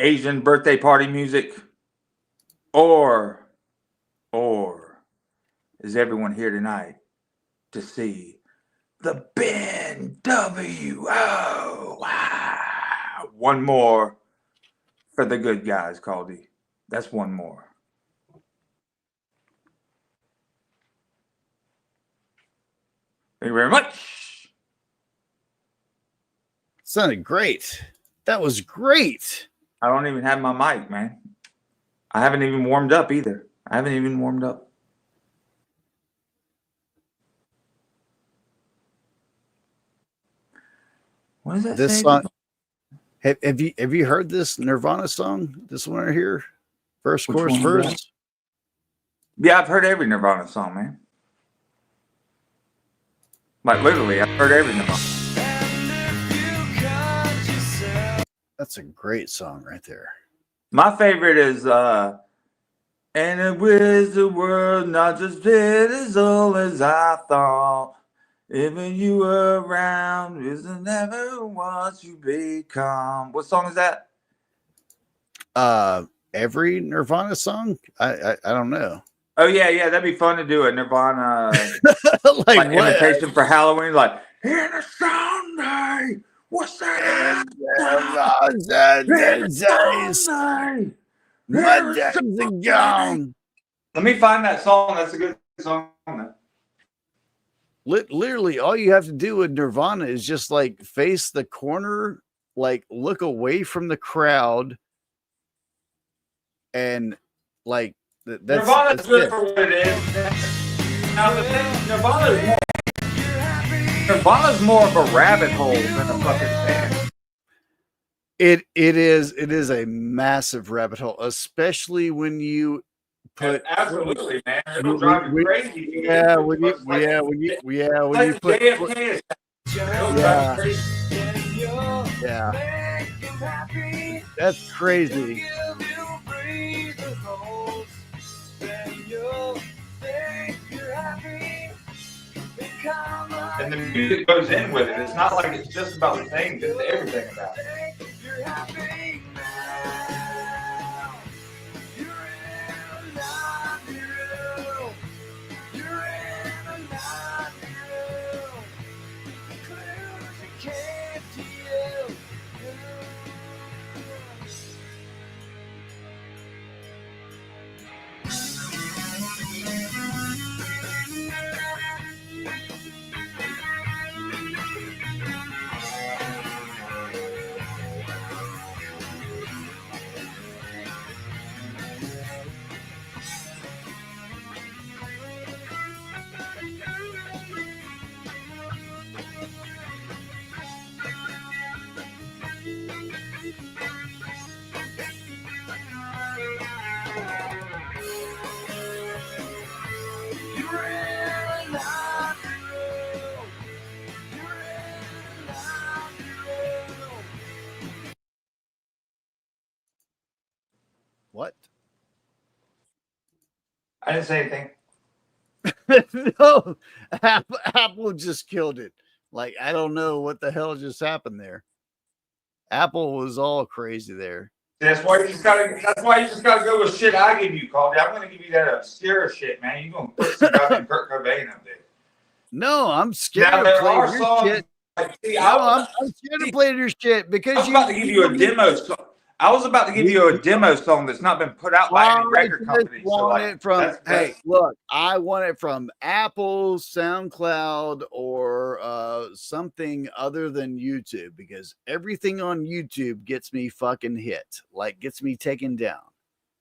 Asian birthday party music? Or is everyone here tonight to see the Ben W? Oh, wow. One more for the good guys, Caldy. That's one more. Thank you very much. Sounded great. That was great. I don't even have my mic, man. I haven't even warmed up either. What does that This say? song, have you heard this Nirvana song? This one right here, first Which chorus one is verse. that? Yeah, I've heard every Nirvana song, man. Like, literally, I've heard every Nirvana. That's a great song right there. My favorite is and it was the world not just as old as I thought. Even you were around is never what you become. What song is that? Every Nirvana song? I don't know. Oh yeah, that'd be fun to do a Nirvana like invitation for Halloween. Like, in a Sunday, what's that? My days are gone. Let me find that song. That's a good song. Literally, all you have to do with Nirvana is just like face the corner, like look away from the crowd, and like Nirvana's good for what it is. Now the thing, Nirvana's more of a rabbit hole than a fucking band. It is a massive rabbit hole, especially when you put Absolutely, man. It'll drive you crazy. Yeah, when you put that's crazy. And the music goes in with it. It's not like it's just about the things, it's everything about it. What? I didn't say anything. No, Apple just killed it. Like, I don't know what the hell just happened there. Apple was all crazy there. That's why you just gotta go with shit I give you, Caldy. I'm gonna give you that obscure shit, man. You're gonna put some goddamn Kurt Cobain up there. No, I'm scared Now, to there play are your songs. shit. Like, see, I'm scared to play your shit because I was about to give you a demo song. I was about to give you a demo song that's not been put out by any record company. So like, look, I want it from Apple, SoundCloud, or something other than YouTube, because everything on YouTube gets me fucking hit, like gets me taken down.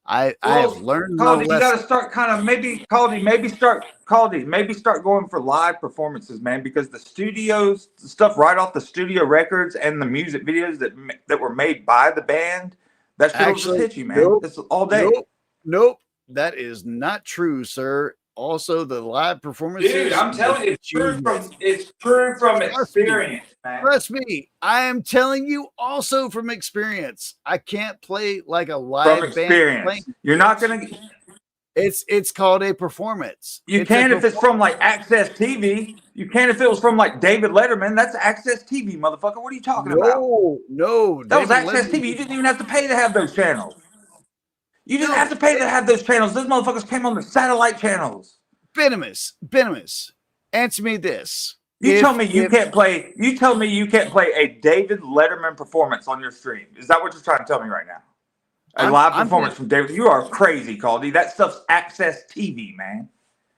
I have learned my Caldy, you lesson. got to start kind of maybe start going for live performances, man, because the studios, the stuff right off the studio records and the music videos that were made by the band, that shit will just hit you, man. Nope, It's all day. Nope, that is not true, sir. Also, the live performances. Dude, I'm telling you, it's true from experience, man. Trust me, I am telling you also from experience. I can't play like a live From band. experience. You're not gonna. It's called a performance. You can if it's from like Access TV. You can if it was from like David Letterman. That's Access TV, motherfucker. What are you talking about? No, that was David Access Letterman. TV. You didn't even have to pay to have those channels. You didn't have to pay to have those channels. Those motherfuckers came on the satellite channels. Venomous. Answer me this. You tell me you can't play a David Letterman performance on your stream. Is that what you're trying to tell me right now? A live performance from David. You are crazy, Caldy. That stuff's Access TV, man.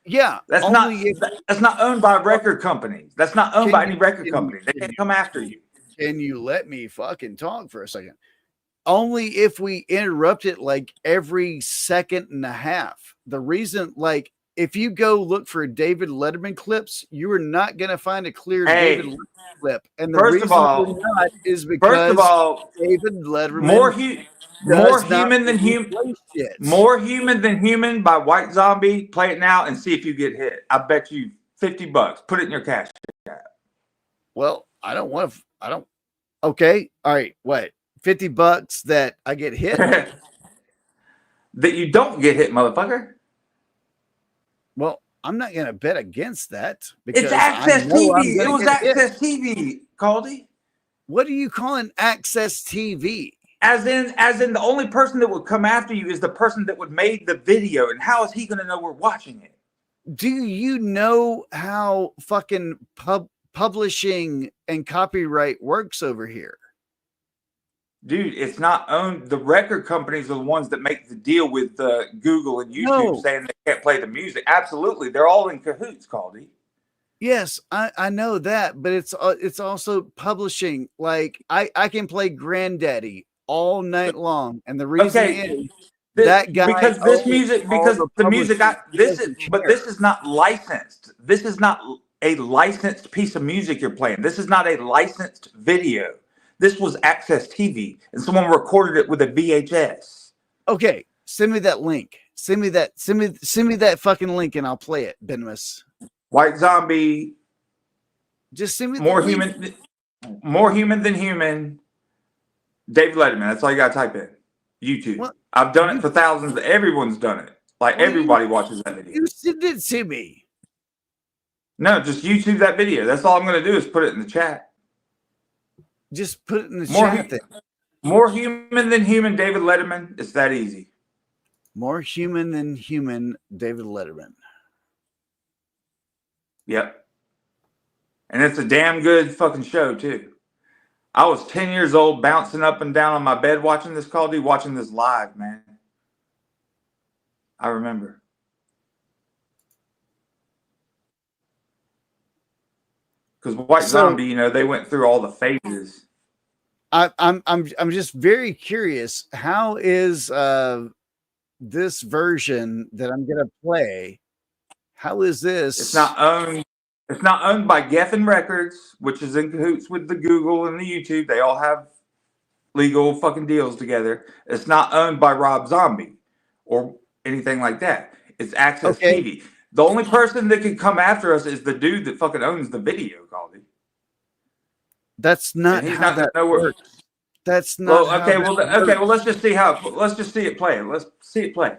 Yeah. That's not owned by record companies. That's not owned by any record company. They can't come after you. Can you let me fucking talk for a second? Only if we interrupt it like every second and a half. The reason, like, if you go look for David Letterman clips, you are not going to find a clear David Letterman clip. And the reason you're not is because David Letterman more human than human by White Zombie. Play it now and see if you get hit. I bet you $50. Put it in your cash app. Well, I don't want to. Okay. All right. What? $50 that I get hit? That you don't get hit, motherfucker. Well, I'm not going to bet against that because it's Access TV. It was Access TV, Caldy. What are you calling Access TV? As in the only person that would come after you is the person that would made the video, and how is he going to know we're watching it? Do you know how fucking publishing and copyright works over here? Dude, it's not owned. The record companies are the ones that make the deal with Google and YouTube saying they can't play the music. Absolutely. They're all in cahoots, Caldy. Yes, I know that, but it's also publishing. Like, I can play Granddaddy all night long. And the reason is that guy. Because this music, this is not licensed. This is not a licensed piece of music you're playing. This is not a licensed video. This was Access TV, and someone recorded it with a VHS. Okay, send me that link. Send me that fucking link, and I'll play it, Benimus. White Zombie. Just send me more the link. human than human. David Letterman. That's all you got to type in. YouTube. What? I've done it for thousands. Everyone's done it. Like everybody watches that video. You sent it to me. No, just YouTube that video. That's all I'm going to do is put it in the chat. Just put it in the chat. More human than human, David Letterman. It's that easy. More human than human, David Letterman. Yep. And it's a damn good fucking show, too. I was 10 years old, bouncing up and down on my bed watching this Call of Duty, watching this live, man. I remember. Because White Zombie, you know, they went through all the phases. I'm just very curious. How is this version that I'm gonna play? How is this? It's not owned by Geffen Records, which is in cahoots with the Google and the YouTube. They all have legal fucking deals together. It's not owned by Rob Zombie or anything like that. It's Access TV. The only person that can come after us is the dude that fucking owns the video, Caldy. That's not how that works. That's not. Well, okay. Well, let's just see let's just see it play. Let's see it play.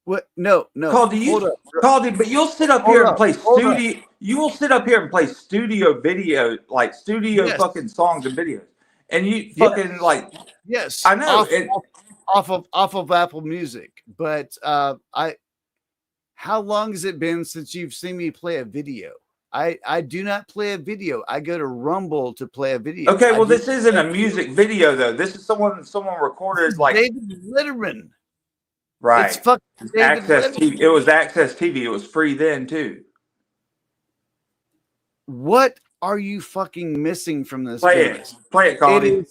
What? No. Caldy, but you'll sit up here and play studio. You will sit up here and play studio video, like studio fucking songs and videos, and you fucking like. Yes, I know. Off of Apple Music, but how long has it been since you've seen me play a video? I do not play a video. I go to Rumble to play a video. Okay, well, this isn't a music video though. This is someone recorded like David Letterman. Right. It's fucking Access TV. It was Access TV. It was free then too. What are you fucking missing from this? Play it, Caldy.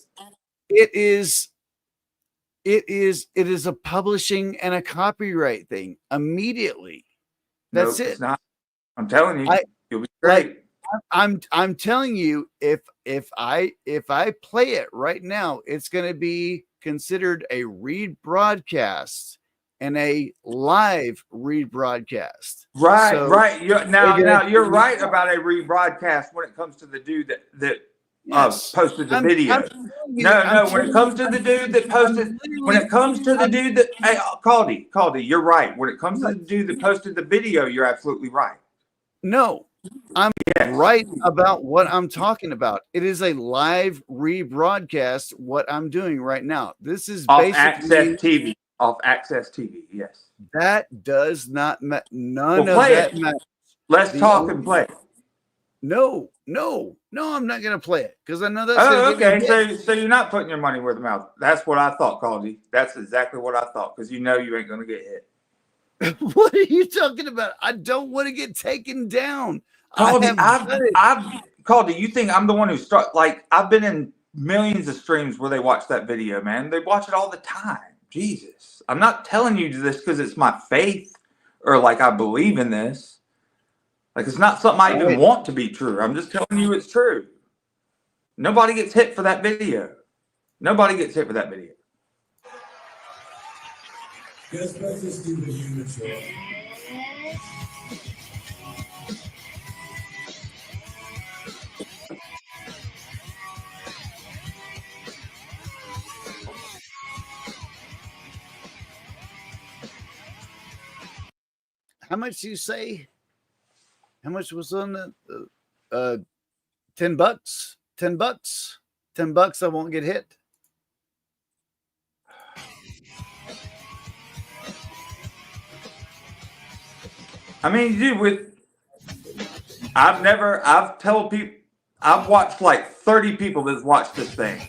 It is a publishing and a copyright thing immediately. That's it. It's not. I'm telling you, you'll be great. I'm telling you, if I play it right now, it's going to be considered a rebroadcast and a live rebroadcast. Right, So right. Now you're right about a rebroadcast when it comes to the dude that posted the video. No. When it comes to the dude that posted, hey, Caldy, you're right. When it comes to the dude that posted the video, you're absolutely right. No, I'm right about what I'm talking about. It is a live rebroadcast. What I'm doing right now. This is Off basically Access TV. Off Access TV. Yes. That does not matter. None Well, of that it. matters. Let's talk and play. No, I'm not going to play it because I know that's. Okay. So you're not putting your money where the mouth. That's what I thought, Caldy. That's exactly what I thought because you know you ain't going to get hit. What are you talking about? I don't want to get taken down. Caldy, Caldy, you think I'm the one who I've been in millions of streams where they watch that video, man. They watch it all the time. Jesus. I'm not telling you this because it's my faith or like I believe in this. Like it's not something I even want to be true. I'm just telling you it's true. Nobody gets hit for that video. Nobody gets hit for that video. Yes, let's just do the unit show. How much do you say? How much was on the $10? $10. I won't get hit. I mean, dude, I've told people, I've watched like 30 people that's watched this thing.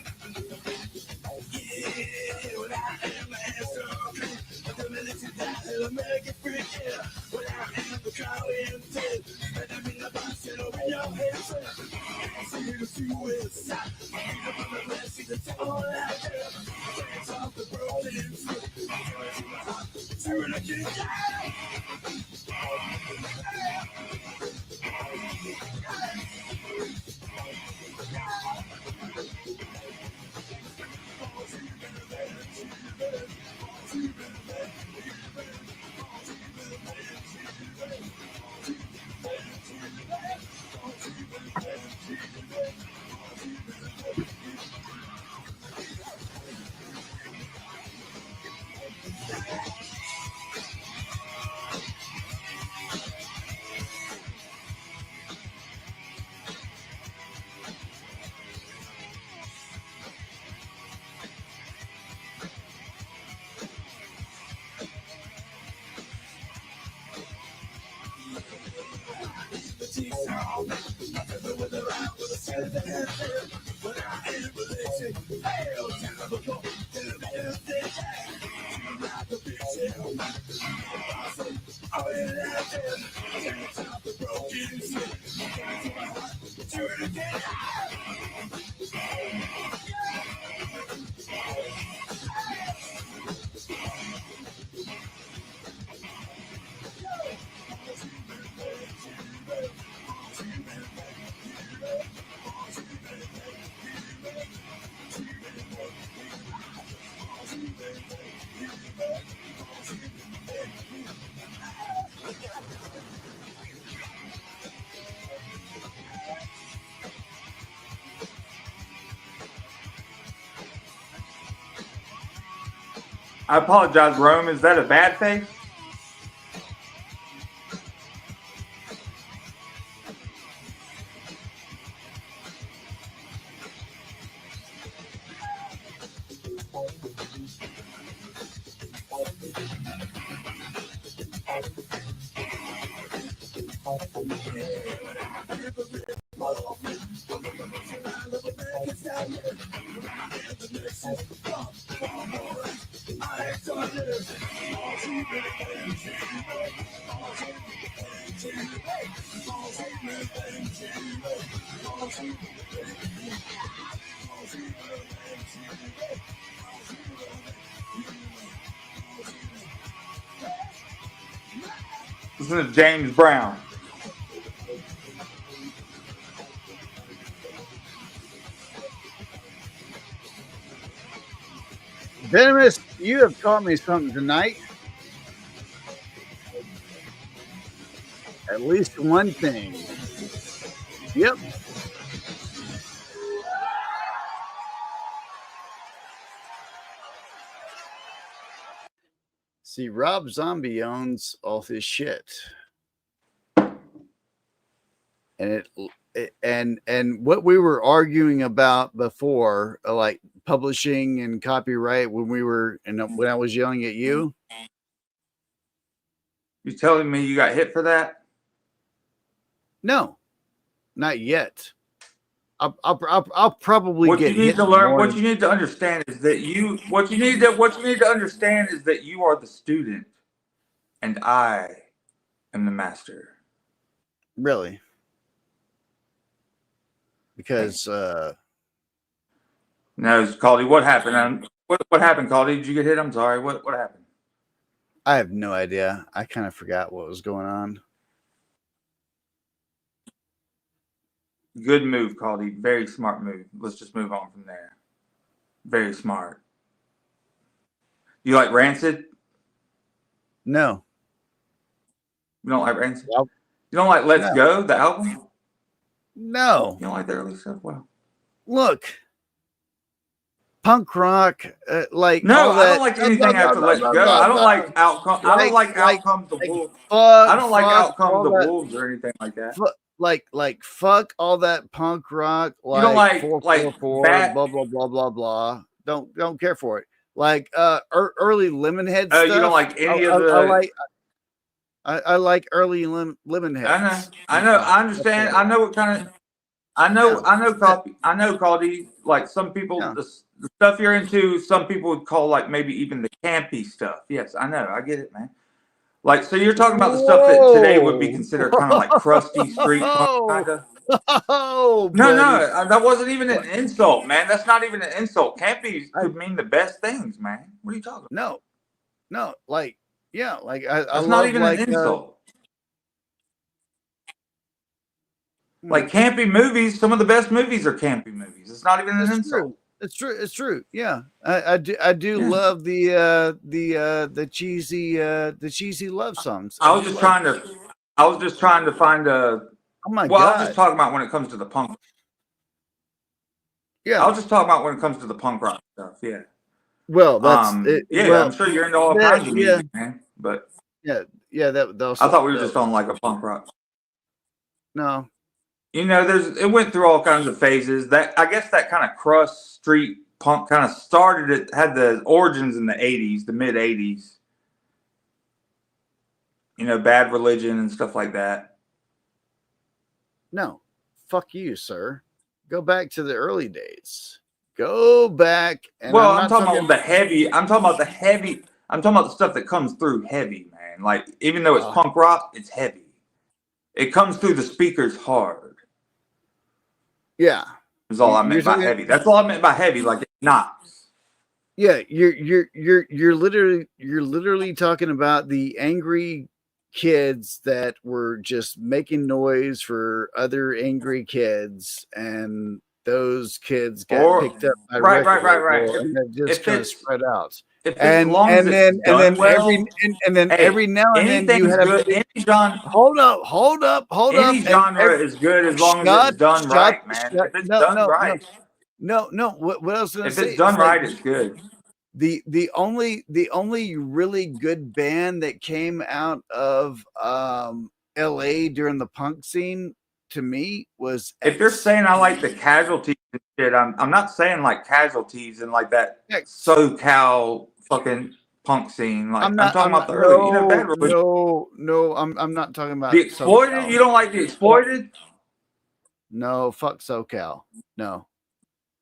I apologize, Rome. Is that a bad thing? Listen to James Brown. Venomous, you have taught me something tonight. At least one thing. Yep. See, Rob Zombie owns all his shit. And and what we were arguing about before, like publishing and copyright, when I was yelling at you. You telling me you got hit for that? No, not yet. I'll probably What get you need hit to learn, more. what you need to understand is that what you need to understand is that you are the student and I am the master. Really? Because no, Caldy, what happened? What happened, Caldy? Did you get hit? I'm sorry. What happened? I have no idea. I kind of forgot what was going on. Good move, Caldy. Very smart move. Let's just move on from there. Very smart. You like Rancid? No. You don't like Rancid? Well, you don't like Let's Go, the album? No. You don't like the early stuff? Wow. Look, punk rock, like no, all that, I don't like anything after Let's Go. I don't like Outcome. I don't like Outcome the Wolves. I don't like Outcome the Wolves or anything like that. Fuck all that punk rock. Like, you don't like 444, blah blah blah blah blah. Don't care for it. Like early Lemonhead stuff. You don't like any of the. I like early Lemonhead. I know. I understand. I know what kind of. I know, Caldy. Like some people, the stuff you're into, some people would call like maybe even the campy stuff. Yes, I know. I get it, man. Like, so you're talking about the stuff that today would be considered kind of like crusty street punk, kind of. No, that wasn't even an insult, man. That's not even an insult. Campy could mean the best things, man. What are you talking about? No, like, yeah, like I That's love, not even like, an insult. Like campy movies, some of the best movies are campy movies. It's not even an insult. It's true. Yeah, I do love the cheesy love songs. I was just trying to find a. Oh my God! God! I was just talking about when it comes to the punk. Yeah, I was just talking about when it comes to the punk rock stuff. Yeah. Well, that's I'm sure you're into all kinds of music, man. But yeah, that I thought we were just on like a punk rock. No. You know, it went through all kinds of phases. That I guess that kind of crust street punk kind of started. It had the origins in the '80s, the mid '80s. You know, Bad Religion and stuff like that. No, fuck you, sir. Go back to the early days. Go back. And Well, I'm I'm not talking about the heavy. I'm talking about the heavy. I'm talking about the stuff that comes through heavy, man. Like, even though it's punk rock, it's heavy. It comes through the speakers hard. Yeah. Is all I You're meant by talking- heavy. That's all I meant by heavy. Like, it's not. Yeah, you're literally talking about the angry kids that were just making noise for other angry kids, and those kids got picked up by right. label, and it just If kind of it's spread out. if it's as long as it's done well, every now and then you anything's had good. Any genre, hold up. any genre is good as long as it's done right, man. If it's done right, No. What I was going to if say? it's done is like, right, it's good. The only really good band that came out of LA during the punk scene to me was If you're saying I like the Casualties and shit, I'm not saying like Casualties and like that SoCal fucking punk scene. Like I'm talking about the early, Bad Religion. No, I'm not talking about The Exploited. SoCal. You don't like the Exploited? No, fuck SoCal. No,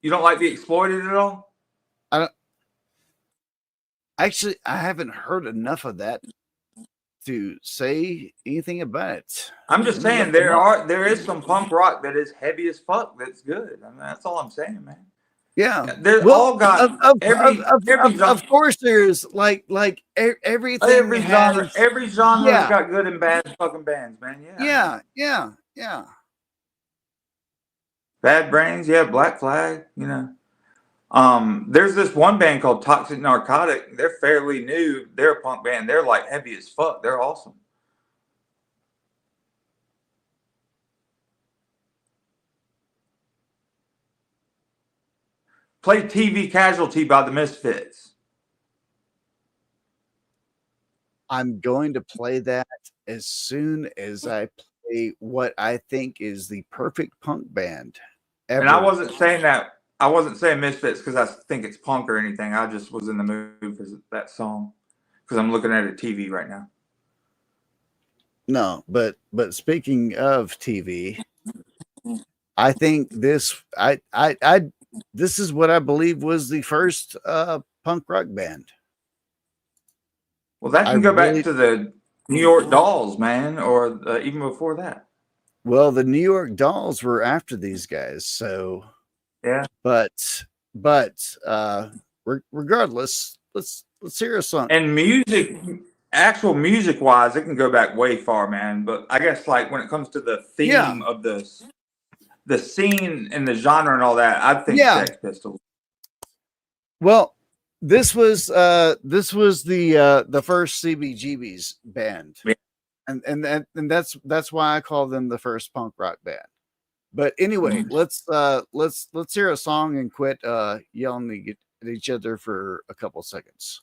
you don't like the Exploited at all? I don't. Actually, I haven't heard enough of that to say anything about it. I'm just saying there is some punk rock that is heavy as fuck. That's good. I mean, that's all I'm saying, man. Yeah, they're all got of course there's like everything. Every genre Yeah. has got good and bad fucking bands, man. Yeah. Bad Brains, yeah. Black Flag, There's this one band called Toxic Narcotic. They're fairly new. They're a punk band. They're like heavy as fuck. They're awesome. Play TV Casualty by the Misfits. I'm going to play that as soon as I play what I think is the perfect punk band ever. And I wasn't saying that. I wasn't saying Misfits because I think it's punk or anything. I just was in the mood for that song because I'm looking at a TV right now. No, but speaking of TV, I think this this is what I believe was the first punk rock band. Well, that can go back to the New York Dolls, man, or even before that. Well, the New York Dolls were after these guys, so yeah. But regardless, let's hear a song. And actual music wise, it can go back way far, man. But I guess like when it comes to the theme of the scene and the genre and all that, I think Sex Pistols. Well, this was the first CBGB's band, and that's why I call them the first punk rock band. But anyway, let's hear a song and quit yelling at each other for a couple seconds.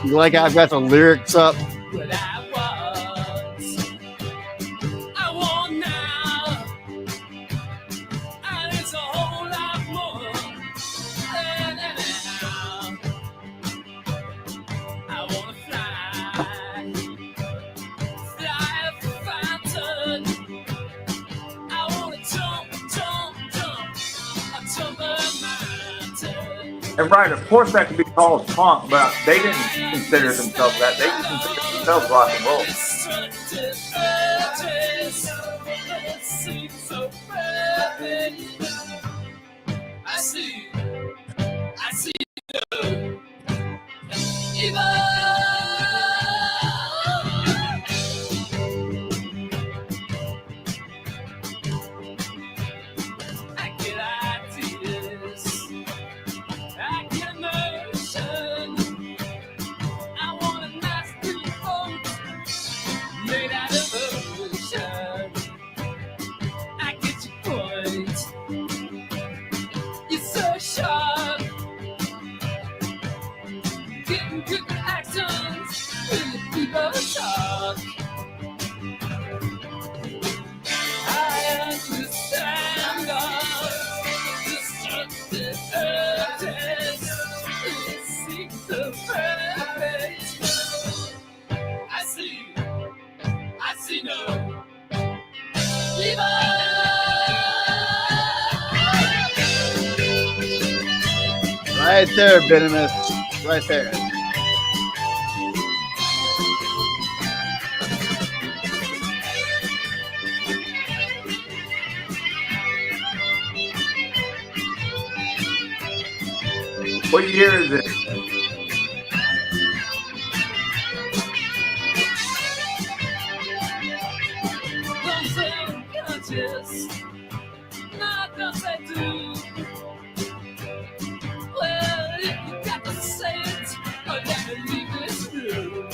Like I've got the lyrics up. And right, of course that could be called punk, but they didn't consider themselves that. They considered themselves rock and roll. Right there, Venomous. Right there. What year is it? Not cause I do. Well, if you got to say it, or gotta leave it through.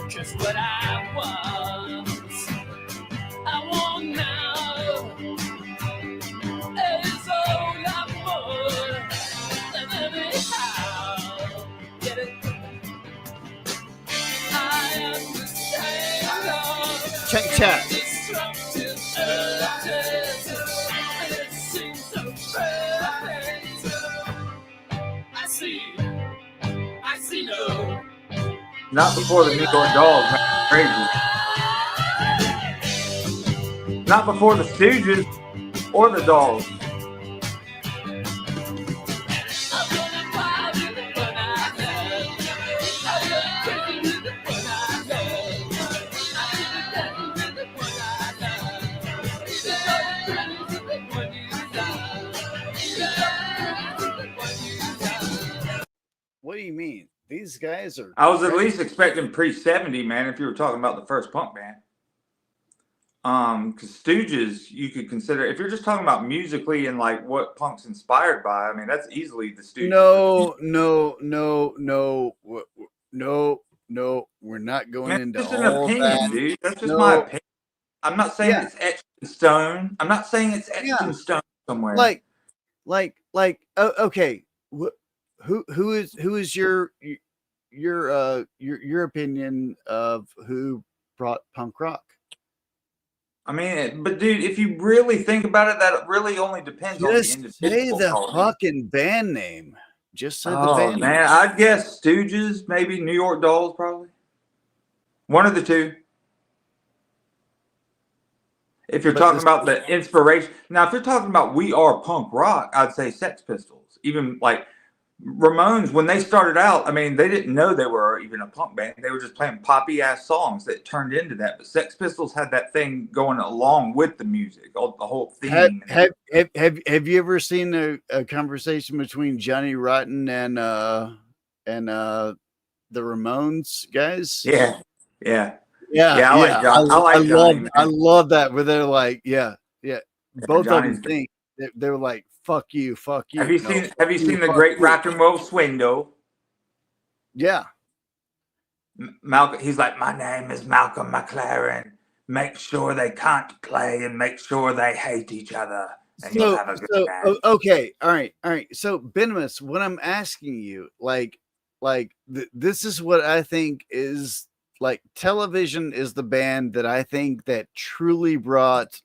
Just what I want now. Is all I want. And anyhow, get it? I understand love. Check chat. Destructive urges, and it seems so perfect. I see no. Not before the New York Dolls, man. Crazy. Not before the Stooges or the Dolls. What do you mean? These guys are. I was at least expecting pre-70, man, if you were talking about the first punk band. Because Stooges, you could consider, if you're just talking about musically and like what punk's inspired by, I mean, that's easily the Stooges. No. We're not going Man, into it's just an all opinion, that. dude. That's just my opinion. I'm not saying it's etched in stone. I'm not saying it's etched in stone somewhere. Okay. Who is your opinion of who brought punk rock? I mean, but dude, if you really think about it, that really only depends on the Just individual. say the quality. fucking band name. Just say the Oh band man, name. I'd guess Stooges, maybe New York Dolls, probably one of the two. If you're talking about the inspiration, now if you're talking about we are punk rock, I'd say Sex Pistols. Even like Ramones, when they started out, I mean, they didn't know they were even a punk band. They were just playing poppy ass songs that turned into that. But Sex Pistols had that thing going along with the music, the whole theme. Have you ever seen a conversation between Johnny Rotten and the Ramones guys? Yeah. I like John. I like Johnny. Man. I love that where they're like, both Johnny's of them think they were like, fuck you. Have you seen the Great Rock and Roll Swing though? Yeah. Malcolm, he's like, my name is Malcolm McLaren. Make sure they can't play and make sure they hate each other. And you'll have a good band. Okay, all right. So Benimus, what I'm asking you, this is what I think is like Television is the band that I think that truly brought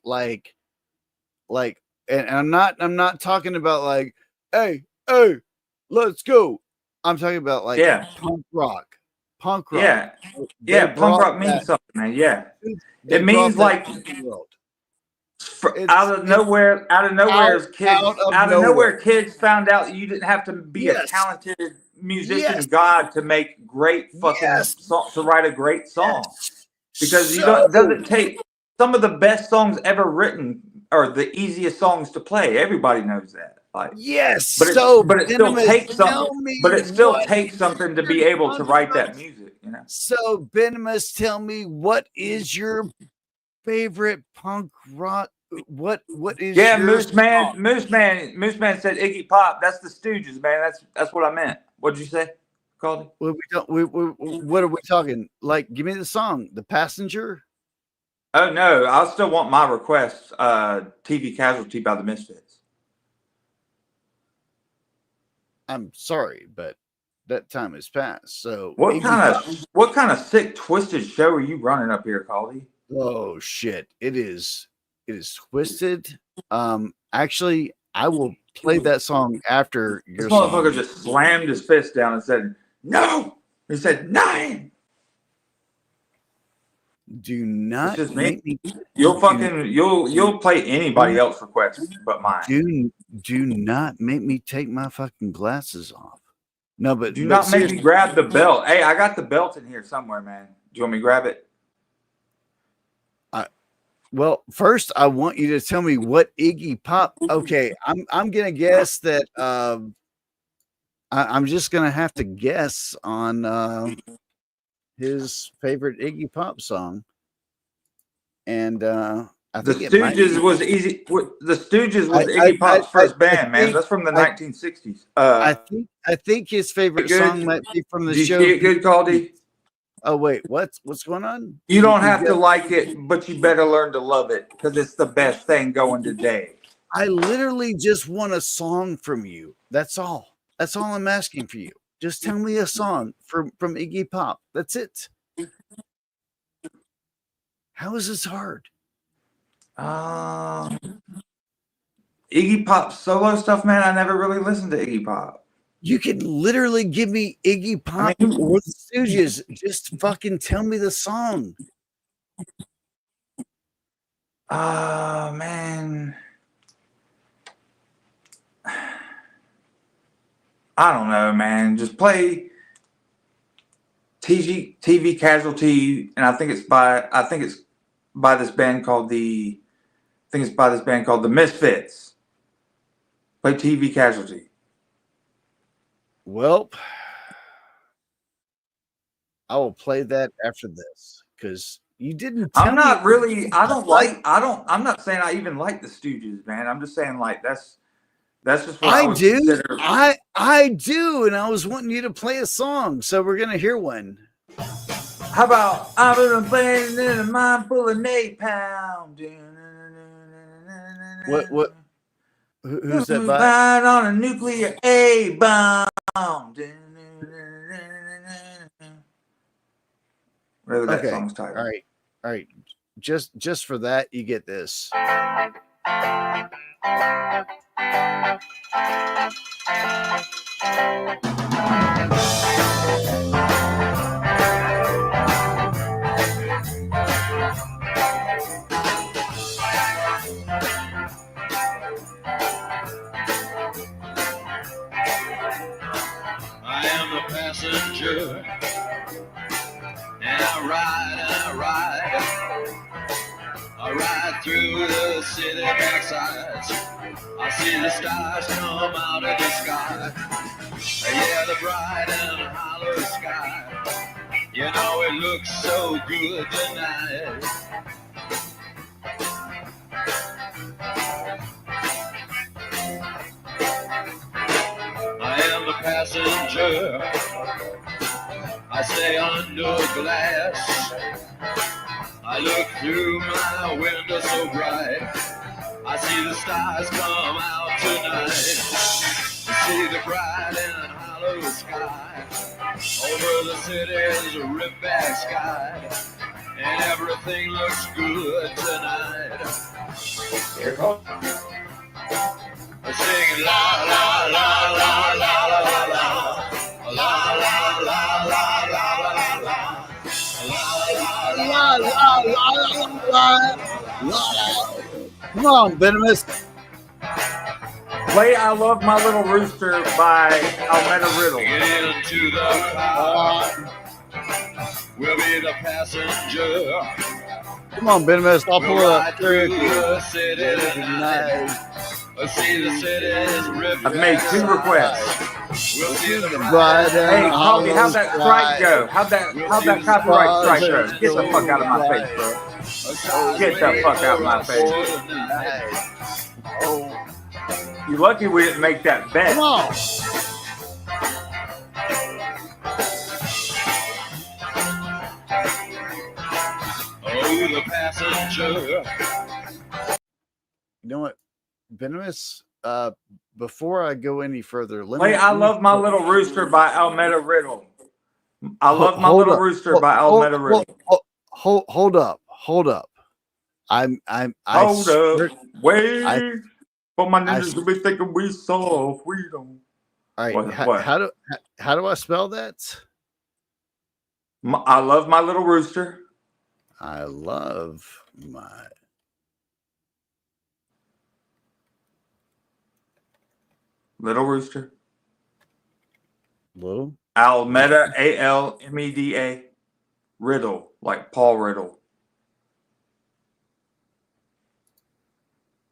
and I'm not talking about like, hey, let's go. I'm talking about like punk rock. Yeah, punk rock means something, man. Yeah, it means like out of nowhere, kids found out that you didn't have to be a talented musician god to make great fucking song, to write a great song, because doesn't take some of the best songs ever written are the easiest songs to play. Everybody knows that. Like, but it still takes something. But it still takes something to be able to write that music. You know. So Benimus, tell me, what is your favorite punk rock? What is? Yeah, Moose Man said Iggy Pop. That's the Stooges, man. That's what I meant. What did you say, Caldy? What are we talking? Like, give me the song, "The Passenger." Oh no, I still want my request. TV Casualty by the Misfits. I'm sorry, but that time has passed. So what kind of sick twisted show are you running up here, Caldy? Oh shit! It is twisted. Actually, I will play that song after your song. This motherfucker song. just slammed his fist down and said, "No." He said 9. Do It's not just make me. me. You'll play anybody else requests but mine. Do not make me take my fucking glasses off. No, but Do not make me seriously, grab the belt. Hey, I got the belt in here somewhere, man. Do you want me to grab it? well, first I want you to tell me what Iggy Pop. Okay, I'm gonna guess that. I'm just gonna have to guess on his favorite Iggy Pop song, and I The think it might Stooges be. was easy. The Stooges was I Iggy Pop's first I band, man. think That's from the I 1960s. I think his favorite Good. song might be from the Do you show. see it good, Caldy? Oh wait, what's going on? You don't You have to got- like it, but you better learn to love it because it's the best thing going today. I literally just want a song from you. That's all. That's all I'm asking for you. Just tell me a song from Iggy Pop. That's it. How is this hard? Iggy Pop solo stuff, man. I never really listened to Iggy Pop. You can literally give me Iggy Pop or the Stooges. Just fucking tell me the song. Man. I don't know, man. Just play TV Casualty, and I think it's by this band called the Misfits. Play TV Casualty. Well, I will play that after this because you didn't. I'm not me- really. I'm not saying I even like the Stooges, man. I'm just saying like that's just what I would do. consider. I do, and I was wanting you to play a song, so we're gonna hear one. How about I've been playing in a mind full of napalm. What? Who's that by? Flying on a nuclear A bomb. Whatever that Okay. song's titled. All right. Just for that, you get this. I am the passenger, and I ride through the city backsides. I see the stars come out of the sky. Yeah, the bright and hollow sky. You know it looks so good tonight. I am the passenger. I stay under glass. I look through my window so bright. I see the stars come out tonight. I see the bright and hollow sky. Over the city's ripped back sky. And everything looks good tonight. Here goes. I sing la la la la la la la la la la la la la la la. Come on, Venomous. Play I Love My Little Rooster by Almeda Riddle. Get into the car. We'll be the passenger. Come on, Venomous. I'll pull it up. Ride through the city tonight. We'll see the city's ripped. I've made 2 requests. We'll see the Bright Hey, and Colby, how'd that hollow strike sky. go? How'd that copyright strike go? Get the fuck out of my face, bro. Get the fuck out of my face. You're lucky we didn't make that bet. Come on. Oh, the passenger. You know what, Venomous? Before I go any further, Play I Love My Little Rooster by Almeda Riddle. I Love My Little Rooster by Almeda Riddle. Hold up. Hold up. Wait. For my ninjas to be thinking we saw freedom. All right. What? How do I spell that? I Love My Little Rooster. I love my Little Rooster. little Almeda, Almeda. Riddle, like Paul Riddle.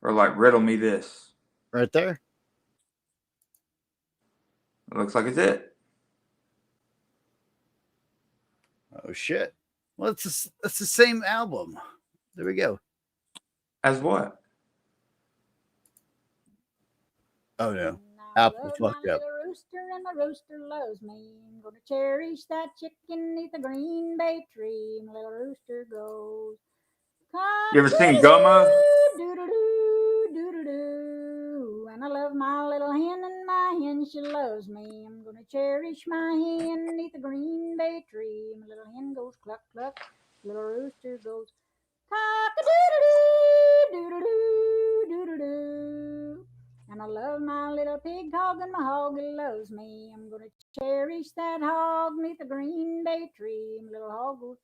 Or like Riddle Me This. right there. It looks like it's it. Oh shit! Well, it's the same album. There we go. As what? Oh no, Apple fucked up. Rooster and my rooster loves me. I'm gonna cherish that chicken neath the green bay tree. My little rooster goes. You ever seen Gummo? Do-do-do, and I love my little hen, and my hen, she loves me. I'm gonna cherish my hen neath the green bay tree. My little hen goes cluck cluck. Little rooster goes cock-a-doodle-doo, doodle-doo. And I love my little pig hog, and my hog loves me. I'm gonna cherish that hog neath the green bay tree. My little hog goes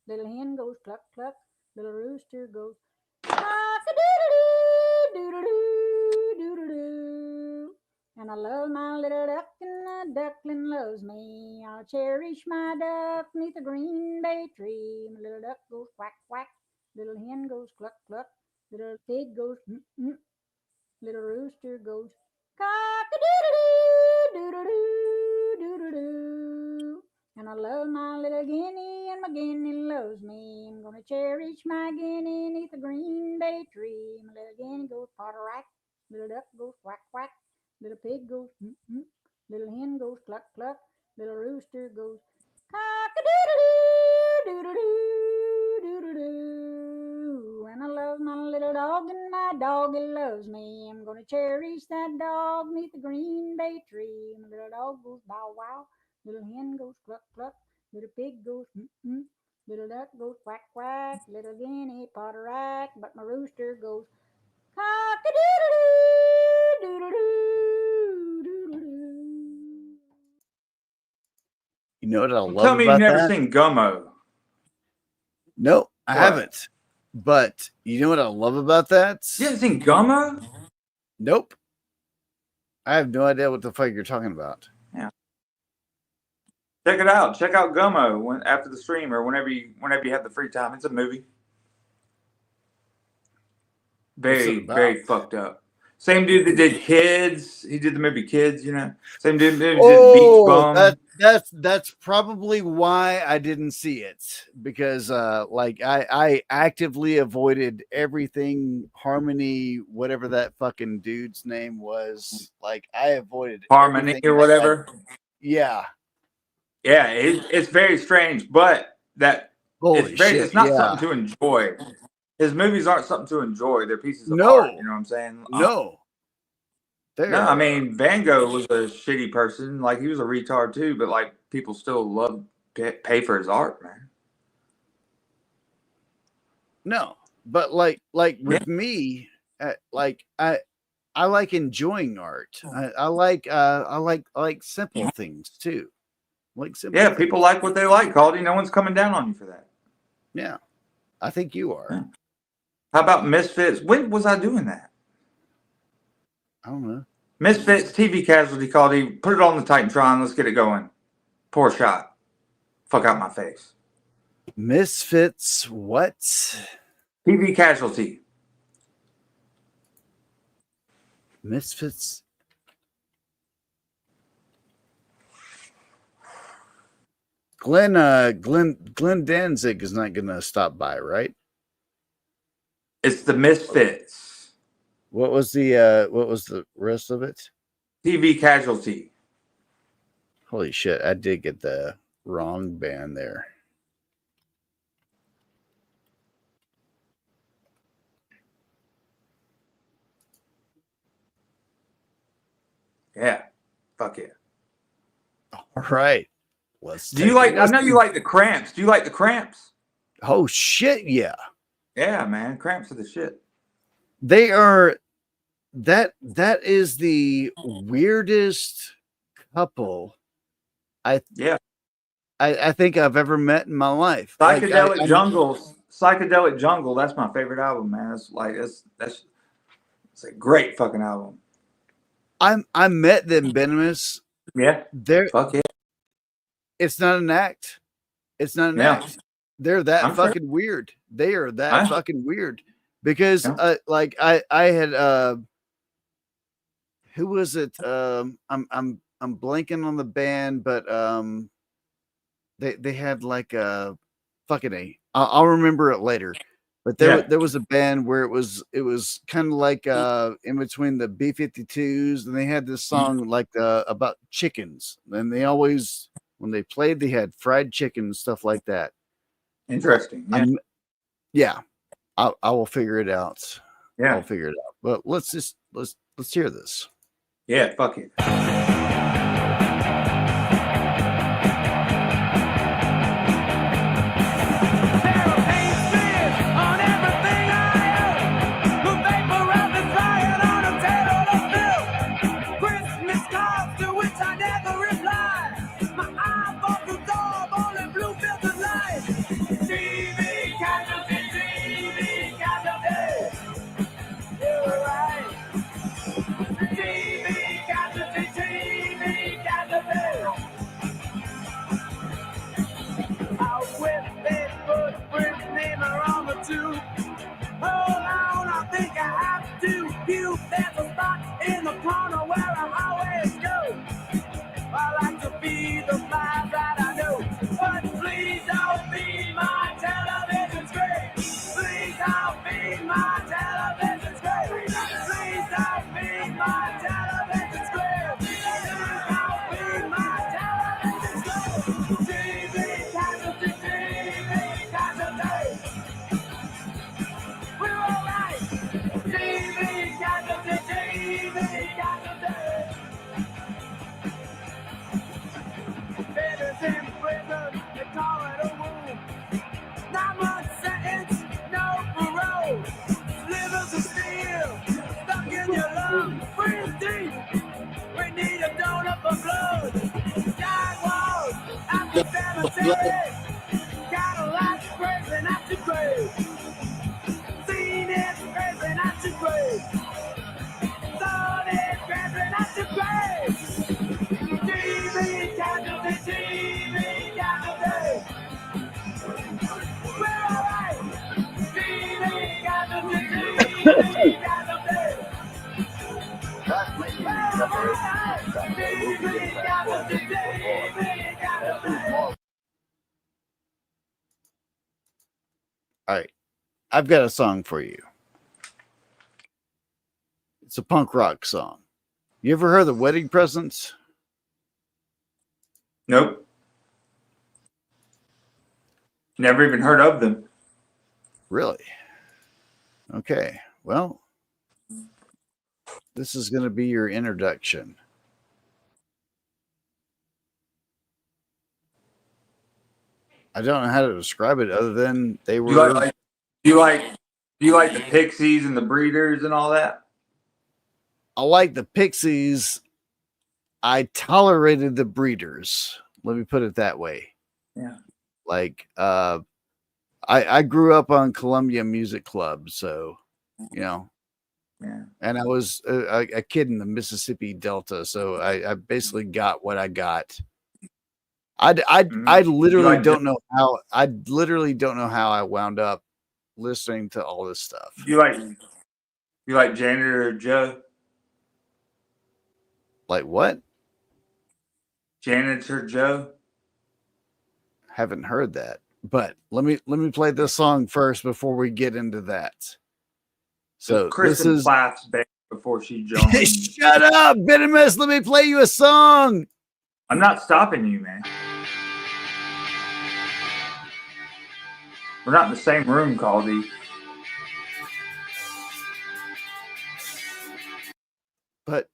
little hen goes cluck cluck. Little rooster goes cock-a-doodle-doo, doodle-doo, doodle-doo. And I love my little duck, and the duckling loves me. I'll cherish my duck neath the green bay tree. My little duck goes quack quack. Little hen goes cluck cluck. Little pig goes Little rooster goes cock-a-doodle-doo, doodle-doo, doodle-doo. And I love my little guinea, and my guinea loves me. I'm gonna cherish my guinea neath the green bay tree. My little guinea goes potter-rack. Little duck goes quack quack. Little pig goes Little hen goes cluck cluck. Little rooster goes cock-a-doodle-doo, doodle-doo, doodle-doo. And I love my little dog, and my dog loves me. I'm gonna cherish that dog neath the green bay tree. My little dog goes bow wow. Little hen goes cluck cluck. Little pig goes Little duck goes quack quack. Little guinea potter-rack. But my rooster goes cock-a-doodle-doo, doodle-doo, doodle-doo. You know what I love Tell me you've about never that? seen Gummo. No, I What? haven't. But you know what I love about that? You haven't seen Gummo? Nope. I have no idea what the fuck you're talking about. Yeah. Check it out. Check out Gummo after the stream or whenever you have the free time. It's a movie. Very fucked up. Same dude that did Kids. He did the movie Kids, you know. Same dude that did Beach Bum. That's probably why I didn't see it, because like I actively avoided everything Harmony, whatever that fucking dude's name was. Like I avoided Harmony everything or that whatever. yeah. Yeah, it's very strange, but it's not something to enjoy. His movies aren't something to enjoy. They're pieces of art. You know what I'm saying? No. No, I mean Van Gogh was a shitty person. Like he was a retard too, but like people still love pay for his art, man. No, but like with me, like I like enjoying art. I like simple things too. Like simple. Yeah, things. people like what they like, Caldy. No one's coming down on you for that. Yeah, I think you are. Yeah. How about Misfits? When was I doing that? I don't know. Misfits TV Casualty, Caldy. Put it on the Titantron. Let's get it going. Pour a shot. Fuck out my face. Misfits what? TV Casualty. Misfits. Glenn Danzig is not gonna stop by, right? It's the Misfits. What was the rest of it? TV Casualty. Holy shit, I did get the wrong band there. Yeah. Fuck yeah. All right. Let's Do you like I know you like the Cramps. Do you like the Cramps? Oh shit, yeah. Yeah, man. Cramps are the shit. They are that is the weirdest couple. Yeah. I think I've ever met in my life. Like, Psychedelic Jungle. That's my favorite album, man. It's like it's a great fucking album. I met them, Benimus. Yeah. They're Fuck yeah. It's not an act. It's not an Yeah. act. They're that I'm sure. fucking weird. They are that I- fucking weird. Because Yeah. like I had who was it? I'm blanking on the band, but they had like a fucking A. I'll remember it later. But there was a band where it was kind of like in between the B-52s, and they had this song like about chickens, and they always when they played they had fried chicken and stuff like that. Interesting. Yeah. Yeah, I will figure it out. Yeah. I'll figure it out. But let's hear this. Yeah. Fuck it. There's a spot in the corner where I always go. I like to feed the flies that I know. But please don't feed my television screen. Please don't feed my television screen. Please don't feed my television screen. Please don't feed my television screen. TV casualty, TV casualty. We're alright. TV casualty, TV casualty. Baby's in prison, they call it a wound. 9 months sentence, no parole. Livers of steel, stuck in your lungs. Breathe deep, we need a donor for blood. Jaguars at the cemetery. Cadillacs grazing at your grave. Seen it grazing at your grave. Saw it grazing at your grave. TV casualty, TV casualty. We're alright. TV casualty, TV casualty. We're alright. TV casualty, TV casualty. All right. I've got a song for you. It's a punk rock song. You ever heard the Wedding Presents? Nope. Never even heard of them. Really? Okay. Well, this is going to be your introduction. I don't know how to describe it other than they were. Do you like the Pixies and the Breeders and all that? I like the Pixies. I tolerated the Breeders. Let me put it that way. Yeah. Like, I grew up on Columbia Music Club, so you know. Yeah. And I was a kid in the Mississippi Delta, so I basically got what I got. I literally don't know how I wound up listening to all this stuff. You like Janitor Joe? Like what? Janitor Joe? Haven't heard that. But let me play this song first before we get into that. So Kristen this is Plath's band before she joined. Shut up, Benimus. Let me play you a song. I'm not stopping you, man. We're not in the same room, Caldy. But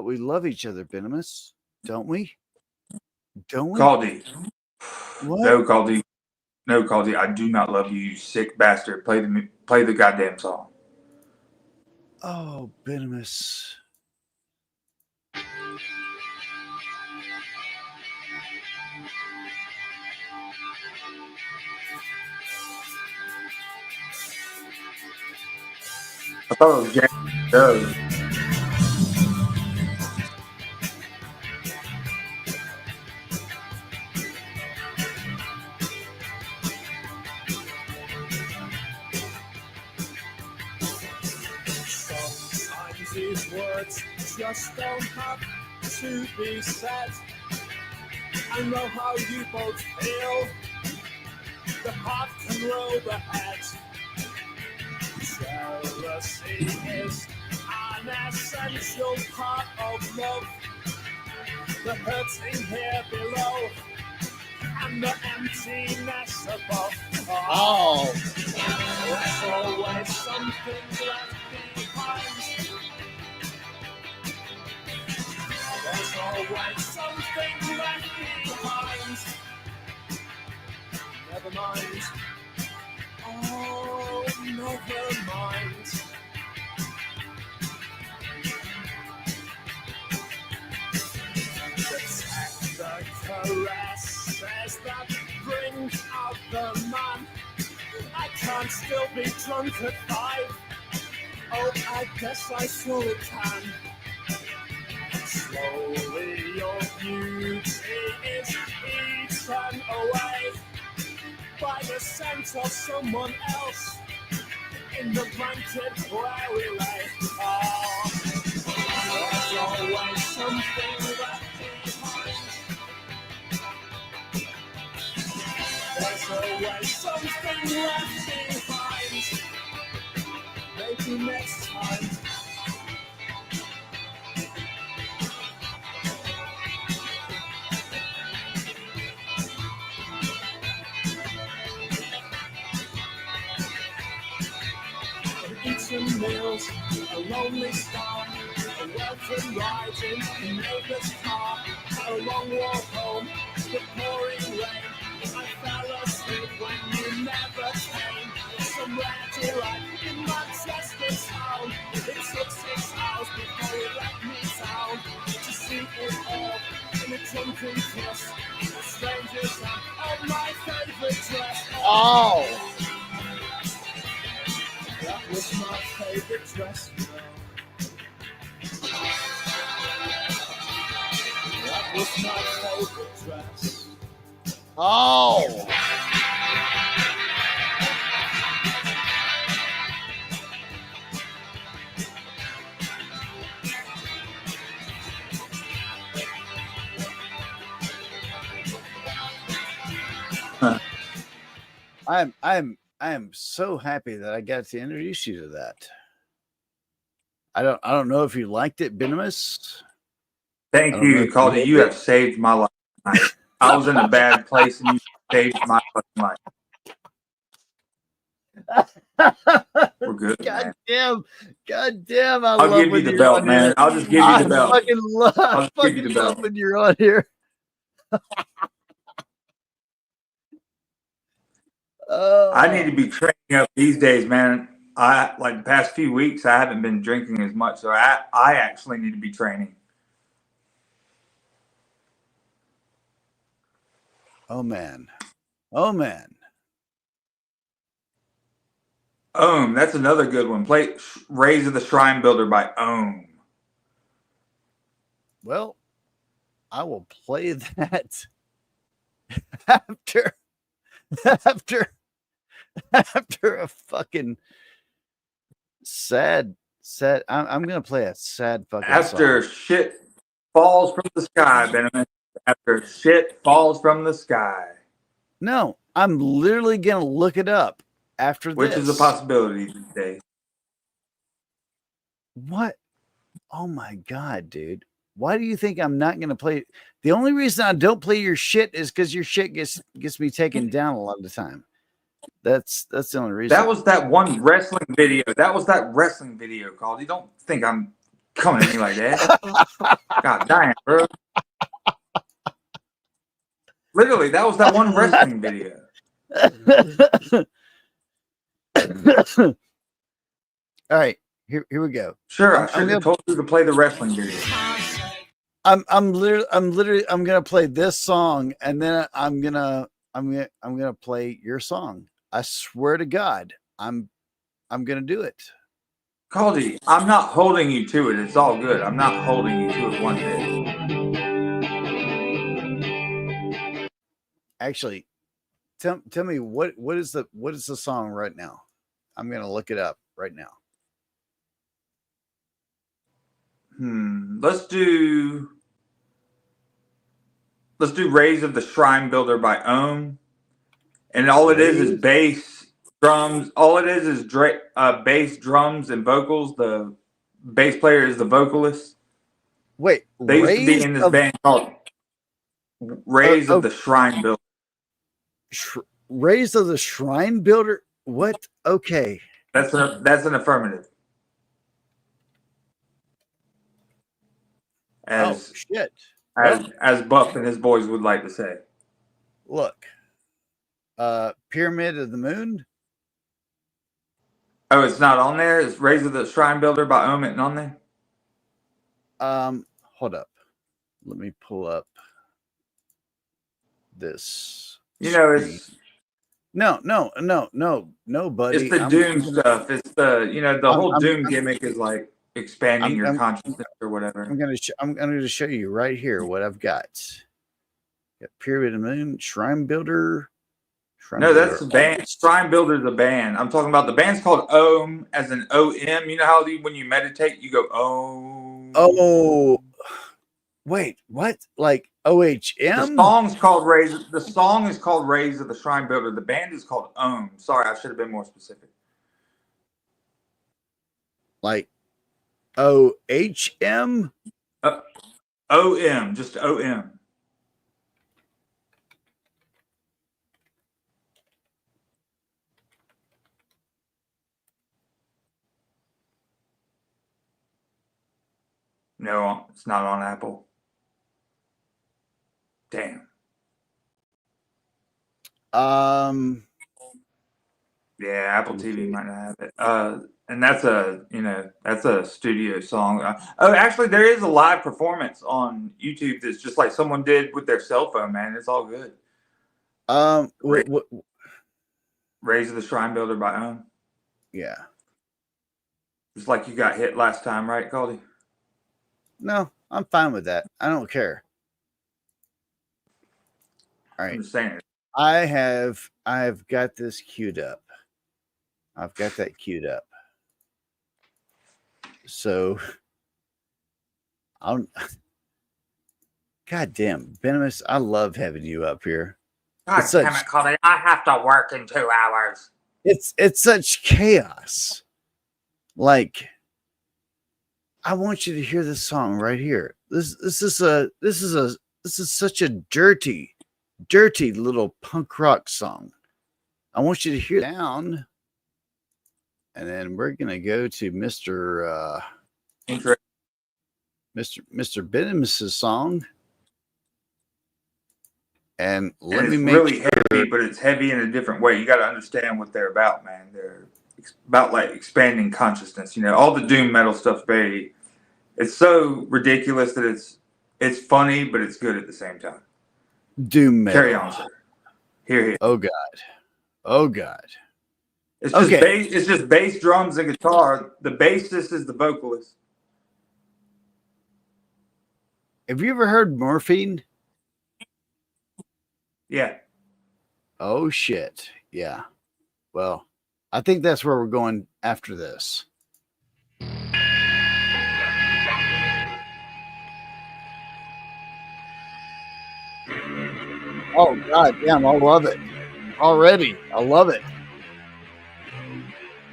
we love each other, Benimus, don't we? Don't we? Caldy. What? No, Caldy. No, Caldy. I do not love you, you sick bastard. Play the goddamn song. Oh, Benimus. I thought it was Jack Doe. Sometimes these words just don't have to be said. I know how you both feel. The heart can roll the head. Jealousy is an essential part of love. The hurting here below and the emptiness above. Oh. There's always something left behind. There's always something left behind. Never mind. Oh, never mind. The tender caresses that bring out the man. I can't still be drunk at 5. Oh, I guess I surely can. Slowly your beauty is eaten away by the scent of someone else in the blanket where we lay. Oh, there's always something left behind. There's always something left behind. Maybe next time. Eating meals, a lonely star, a welcome ride in the neighbor's car, a long walk home, the pouring rain. I fell asleep when you never came. Some rare delight in my trusted town. It took 6 hours before you let me down. To see it all in a drunken kiss, a stranger's hand on my favorite dress. Oh. That was my favorite dress, you know. That was my favorite dress. Oh. I am so happy that I got to introduce you to that. I don't know if you liked it, Benimus. Thank you, Caldy. You have saved my life tonight. I was in a bad place and you saved my fucking life. We're good, man. God damn, I I'll love give you when the you're belt, on man. here. I'll just give you the belt. I fucking love, I'll just give you the belt. when you're on here. I need to be training up these days, man. I like the past few weeks I haven't been drinking as much, so I actually need to be training. Oh man. Oh man. That's another good one. Play Raise of the Shrine Builder by Ohm. Well, I will play that after a fucking sad. I'm gonna play a sad fucking After song. shit falls from the sky, Benjamin. After shit falls from the sky. No, I'm literally gonna look it up after Which this. is a possibility these days. What? Oh my god, dude. Why do you think I'm not gonna play? The only reason I don't play your shit is because your shit gets me taken down a lot of the time. That's the only reason. That was that one wrestling video. That was that wrestling video, Called. You don't think I'm coming at me like that. God damn, bro. Literally, that was that one wrestling video. All right, here we go. Sure, I should have told you to play the wrestling video. I'm literally gonna play this song and then I'm gonna gonna play your song. I swear to God, I'm gonna do it. Caldy, I'm not holding you to it. It's all good. I'm not holding you to it one bit. Actually, tell me what is the song right now? I'm gonna look it up right now. Let's do Rays of the Shrine Builder by Ohm. And all it is bass, drums. All it is bass, drums, and vocals. The bass player is the vocalist. Wait, they used to be in this band called Rays of the Shrine Builder. Rays of the Shrine Builder? What? Okay. That's an affirmative. Shit. As Buff and his boys would like to say. Look. Pyramid of the Moon? Oh, it's not on there? It's Rays of the Shrine Builder by Ohm and on there? Hold up. Let me pull up this. It's No, buddy. It's the Doom stuff. It's the whole Doom gimmick is like expanding your consciousness or whatever. I'm gonna show you right here what I've got. Got Pyramid of the Moon, Shrine Builder. That's a band. Shrine Builder is a band. I'm talking about the band's called Ohm, as in O-M. You know how when you meditate, you go Om. Oh, wait, what? Like OHM? The song is called Rays of the Shrine Builder. The band is called Ohm. Sorry, I should have been more specific. Like OHM? OM, just OM. No, it's not on Apple. Damn. Yeah, Apple TV might not have it. And that's a studio song. Actually, there is a live performance on YouTube that's just like someone did with their cell phone, man. It's all good. Rays of the Shrine Builder by Ohm. Yeah. It's like you got hit last time, right, Caldy? No, I'm fine with that. I don't care. All right. I'm just saying. I've got this queued up. I've got that queued up. So God damn, Venomous, I love having you up here. God damn it, Caldy. I have to work in 2 hours. It's such chaos. Like, I want you to hear this song right here. This is such a dirty little punk rock song. I want you to hear it down, and then we're gonna go to Mr. Benimus's song, and let me make really heavy, but it's heavy in a different way. You got to understand what they're about, man. They're about like expanding consciousness. All the doom metal stuff's very. It's so ridiculous that it's funny, but it's good at the same time. Doom metal. Carry on, sir. Here. Oh God. It's just bass. It's just bass, drums, and guitar. The bassist is the vocalist. Have you ever heard Morphine? Yeah. Oh shit. Yeah. Well, I think that's where we're going after this. Oh god damn, I love it. Already. I love it.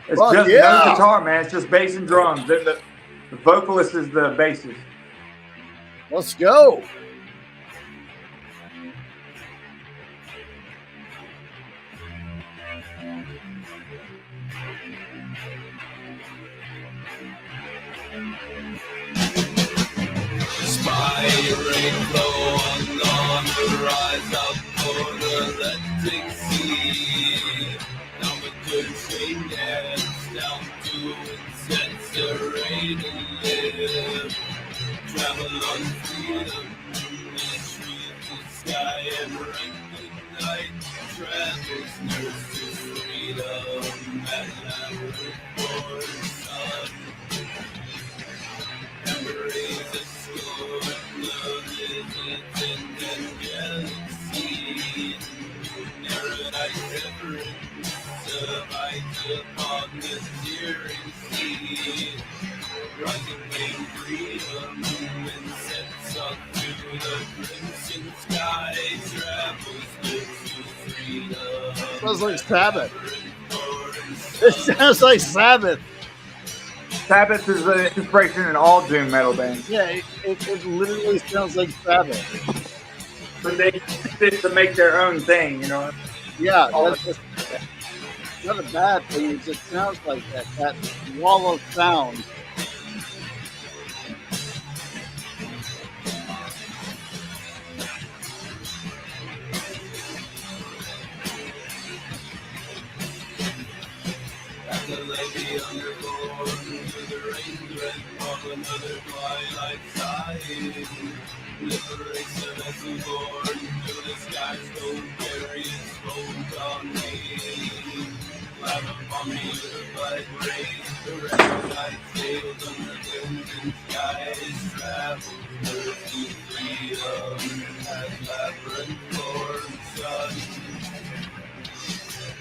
It's just no guitar, man. It's just bass and drums. The vocalist is the bassist. Let's go. Spiring flow on the rise up for the electric sea. Down the good train dance, down to insensorate and live. Travel on freedom, and reach the sky and rank the Sounds like Sabbath. It sounds like Sabbath. Sabbath is the inspiration in all doom metal bands. Yeah, it literally sounds like Sabbath. But they use it to make their own thing, you know. Yeah, that's not a bad thing. It just sounds like that wall of sound.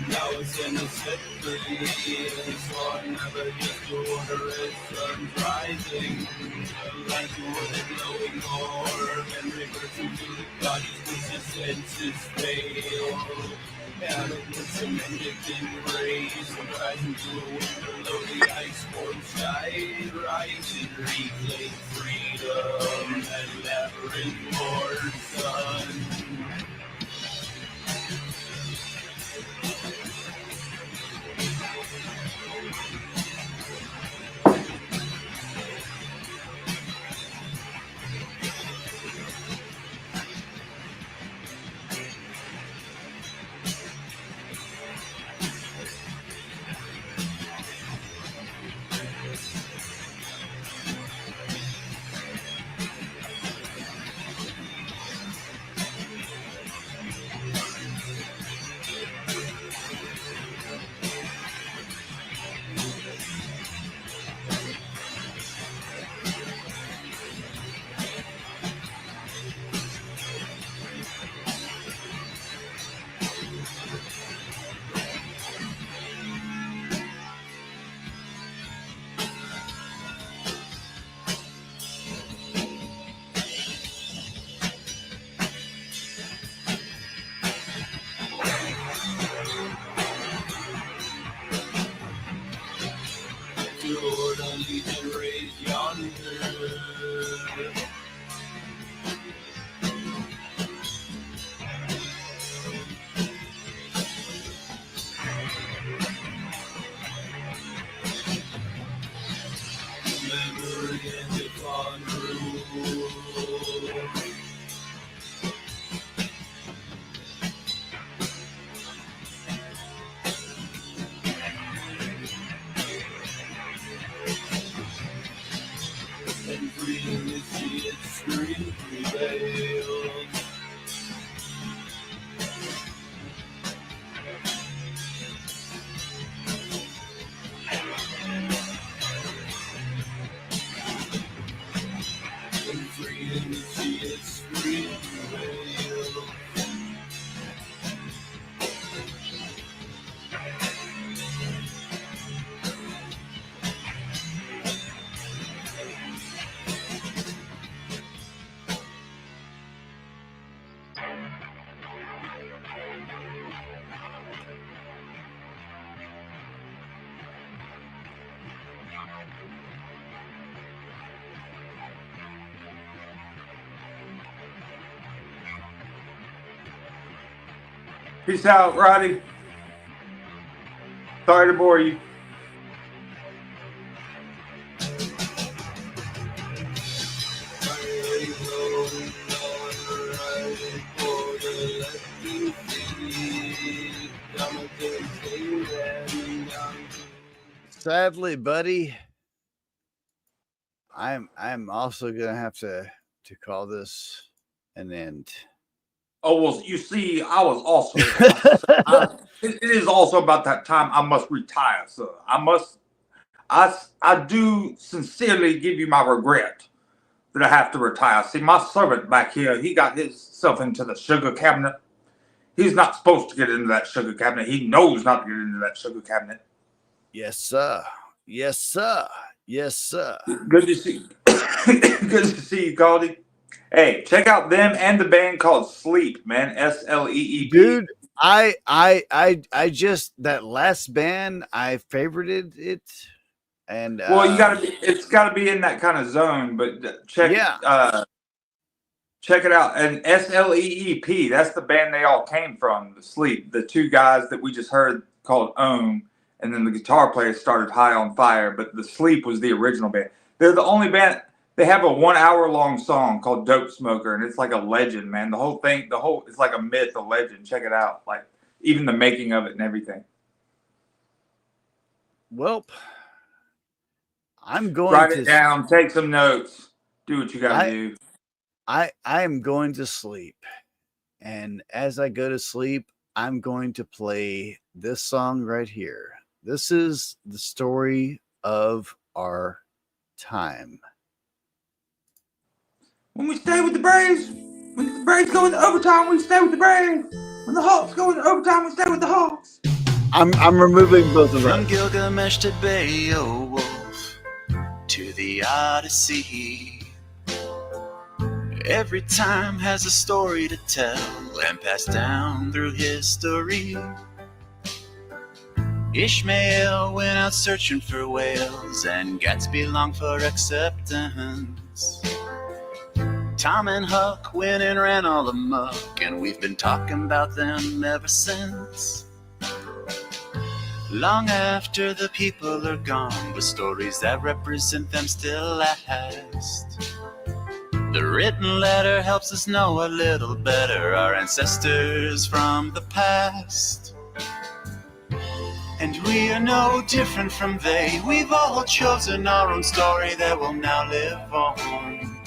Now it's in the slippery, so I never used to order it, sun's rising. Like you wouldn't glowing orb and reversing to the goddess which your senses fail. And it was cemented in rays, rising to a winter lonely ice-born sky, rising, reclaim freedom and labyrinth-born sun. Lord, a legion raised yonder. Memory and upon rule. And freedom to see its scream prevail. And freedom to see its scream prevail. Peace out, Roddy. Sorry to bore you. Sadly, buddy, I'm also gonna have to call this an end. Oh, well, you see, I was also. It is also about that time I must retire, sir. I do sincerely give you my regret that I have to retire. See, my servant back here, he got himself into the sugar cabinet. He's not supposed to get into that sugar cabinet. He knows not to get into that sugar cabinet. Yes, sir. Yes, sir. Yes, sir. Good to see. Good to see you, Caldy. Hey, check out them and the band called Sleep, man. SLEEP. Dude, I just that last band I favorited it, and Well, it's gotta be in that kind of zone. But check it out. And SLEEP, that's the band they all came from. The Sleep, the two guys that we just heard called Ohm, and then the guitar player started High on Fire. But the Sleep was the original band. They're the only band. They have a 1 hour long song called Dope Smoker, and it's like a legend, man. The whole thing, it's like a myth, a legend. Check it out. Like even the making of it and everything. Well, I'm going Write to it down, take some notes, do what you gotta do. I am going to sleep. And as I go to sleep, I'm going to play this song right here. This is the story of our time. When we stay with the Braves, when the Braves go into overtime, we stay with the Braves. When the Hawks go into overtime, we stay with the Hawks. I'm removing both of From them. Gilgamesh to Beowulf to the Odyssey. Every time has a story to tell and pass down through history. Ishmael went out searching for whales, and Gatsby longed for acceptance. Tom and Huck went and ran all amok, and we've been talking about them ever since. Long after the people are gone, the stories that represent them still last. The written letter helps us know a little better our ancestors from the past. And we are no different from they. We've all chosen our own story that will now live on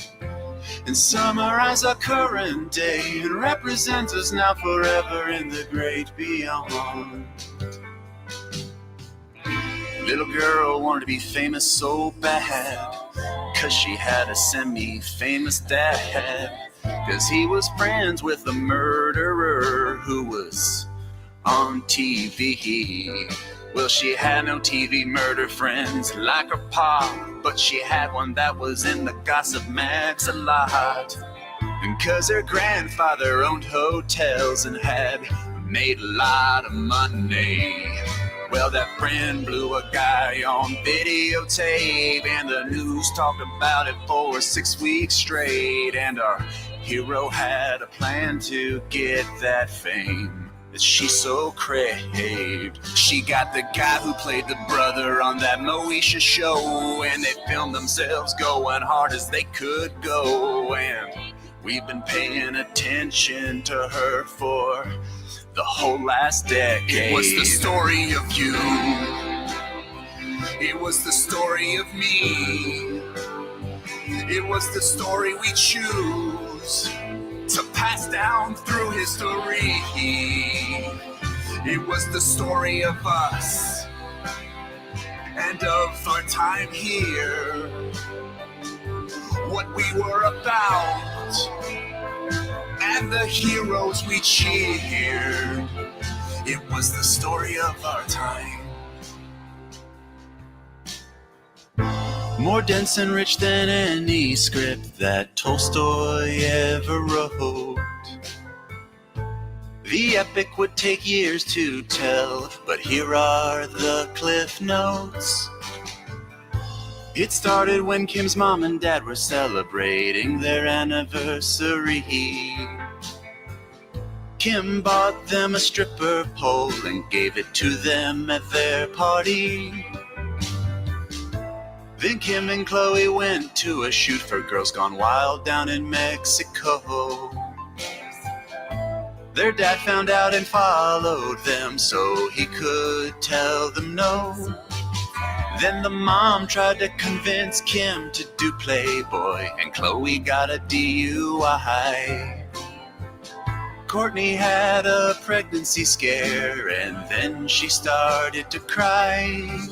and summarize our current day and represent us now forever in the great beyond. Little girl wanted to be famous so bad, 'cause she had a semi-famous dad. 'Cause he was friends with a murderer who was on TV. Well, she had no TV murder friends like her pa, but she had one that was in the gossip mags a lot. And 'cause her grandfather owned hotels and had made a lot of money, well, that friend blew a guy on videotape, and the news talked about it for 6 weeks straight. And our hero had a plan to get that fame that she so craved. She got the guy who played the brother on that Moesha show, and they filmed themselves going hard as they could go. And we've been paying attention to her for the whole last decade. It was the story of you. It was the story of me. It was the story we choose to pass down through history. It was the story of us and of our time here, what we were about, and the heroes we cheered. It was the story of our time. More dense and rich than any script that Tolstoy ever wrote. The epic would take years to tell, but here are the cliff notes. It started when Kim's mom and dad were celebrating their anniversary. Kim bought them a stripper pole and gave it to them at their party. Then Kim and Chloe went to a shoot for Girls Gone Wild down in Mexico. Their dad found out and followed them so he could tell them no. Then the mom tried to convince Kim to do Playboy, and Chloe got a DUI. Courtney had a pregnancy scare and then she started to cry.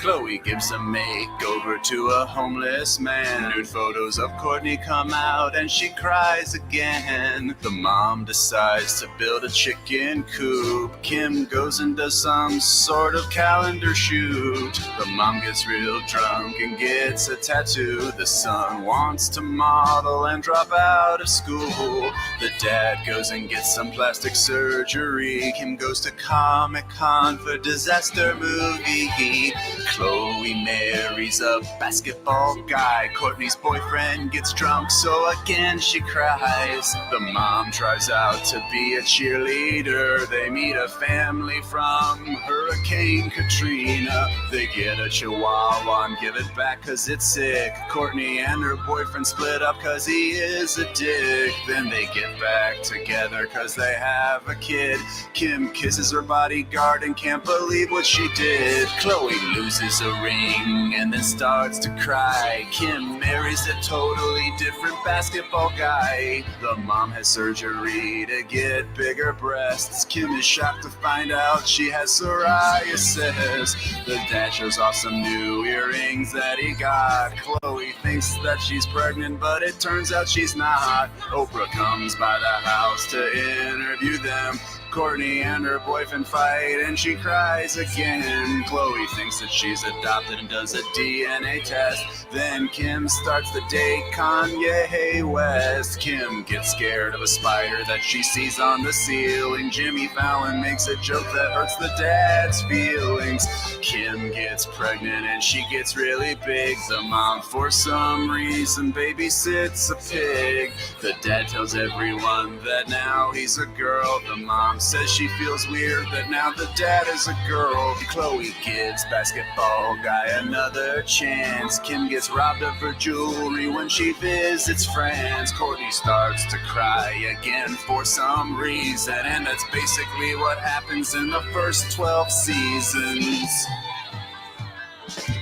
Chloe gives a makeover to a homeless man. Nude photos of Courtney come out and she cries again. The mom decides to build a chicken coop. Kim goes and does some sort of calendar shoot. The mom gets real drunk and gets a tattoo. The son wants to model and drop out of school. The dad goes and gets some plastic surgery. Kim goes to Comic-Con for disaster movie. Chloe marries a basketball guy. Courtney's boyfriend gets drunk, so again she cries. The mom tries out to be a cheerleader. They meet a family from Hurricane Katrina. They get a chihuahua and give it back cause it's sick. Courtney and her boyfriend split up cause he is a dick. Then they get back together cause they have a kid. Kim kisses her bodyguard and can't believe what she did. Chloe loses a ring and then starts to cry. Kim marries a totally different basketball guy. The mom has surgery to get bigger breasts. Kim is shocked to find out she has psoriasis. The dad shows off some new earrings that he got. Chloe thinks that she's pregnant, but it turns out she's not. Oprah comes by the house to interview them. Courtney and her boyfriend fight and she cries again. Chloe thinks that she's adopted and does a DNA test. Then Kim starts the date Kanye West. Kim gets scared of a spider that she sees on the ceiling. Jimmy Fallon makes a joke that hurts the dad's feelings. Kim gets pregnant and she gets really big. The mom, for some reason, babysits a pig. The dad tells everyone that now he's a girl. The mom says she feels weird that now the dad is a girl. Chloe gives basketball guy another chance. Kim gets robbed of her jewelry when she visits France. Courtney starts to cry again for some reason, and that's basically what happens in the first 12 seasons.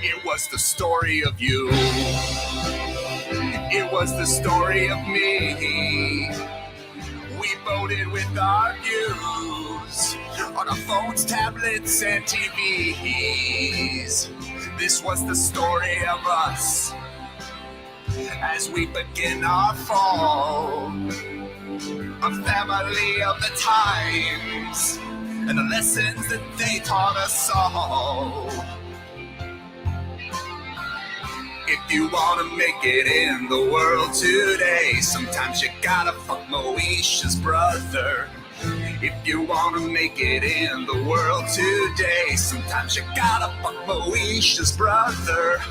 It was the story of you. It was the story of me. We voted with our views on our phones, tablets, and TVs. This was the story of us as we begin our fall. A family of the times and the lessons that they taught us all. If you wanna make it in the world today, sometimes you gotta fuck Moesha's brother. If you wanna make it in the world today, sometimes you gotta fuck Moesha's brother.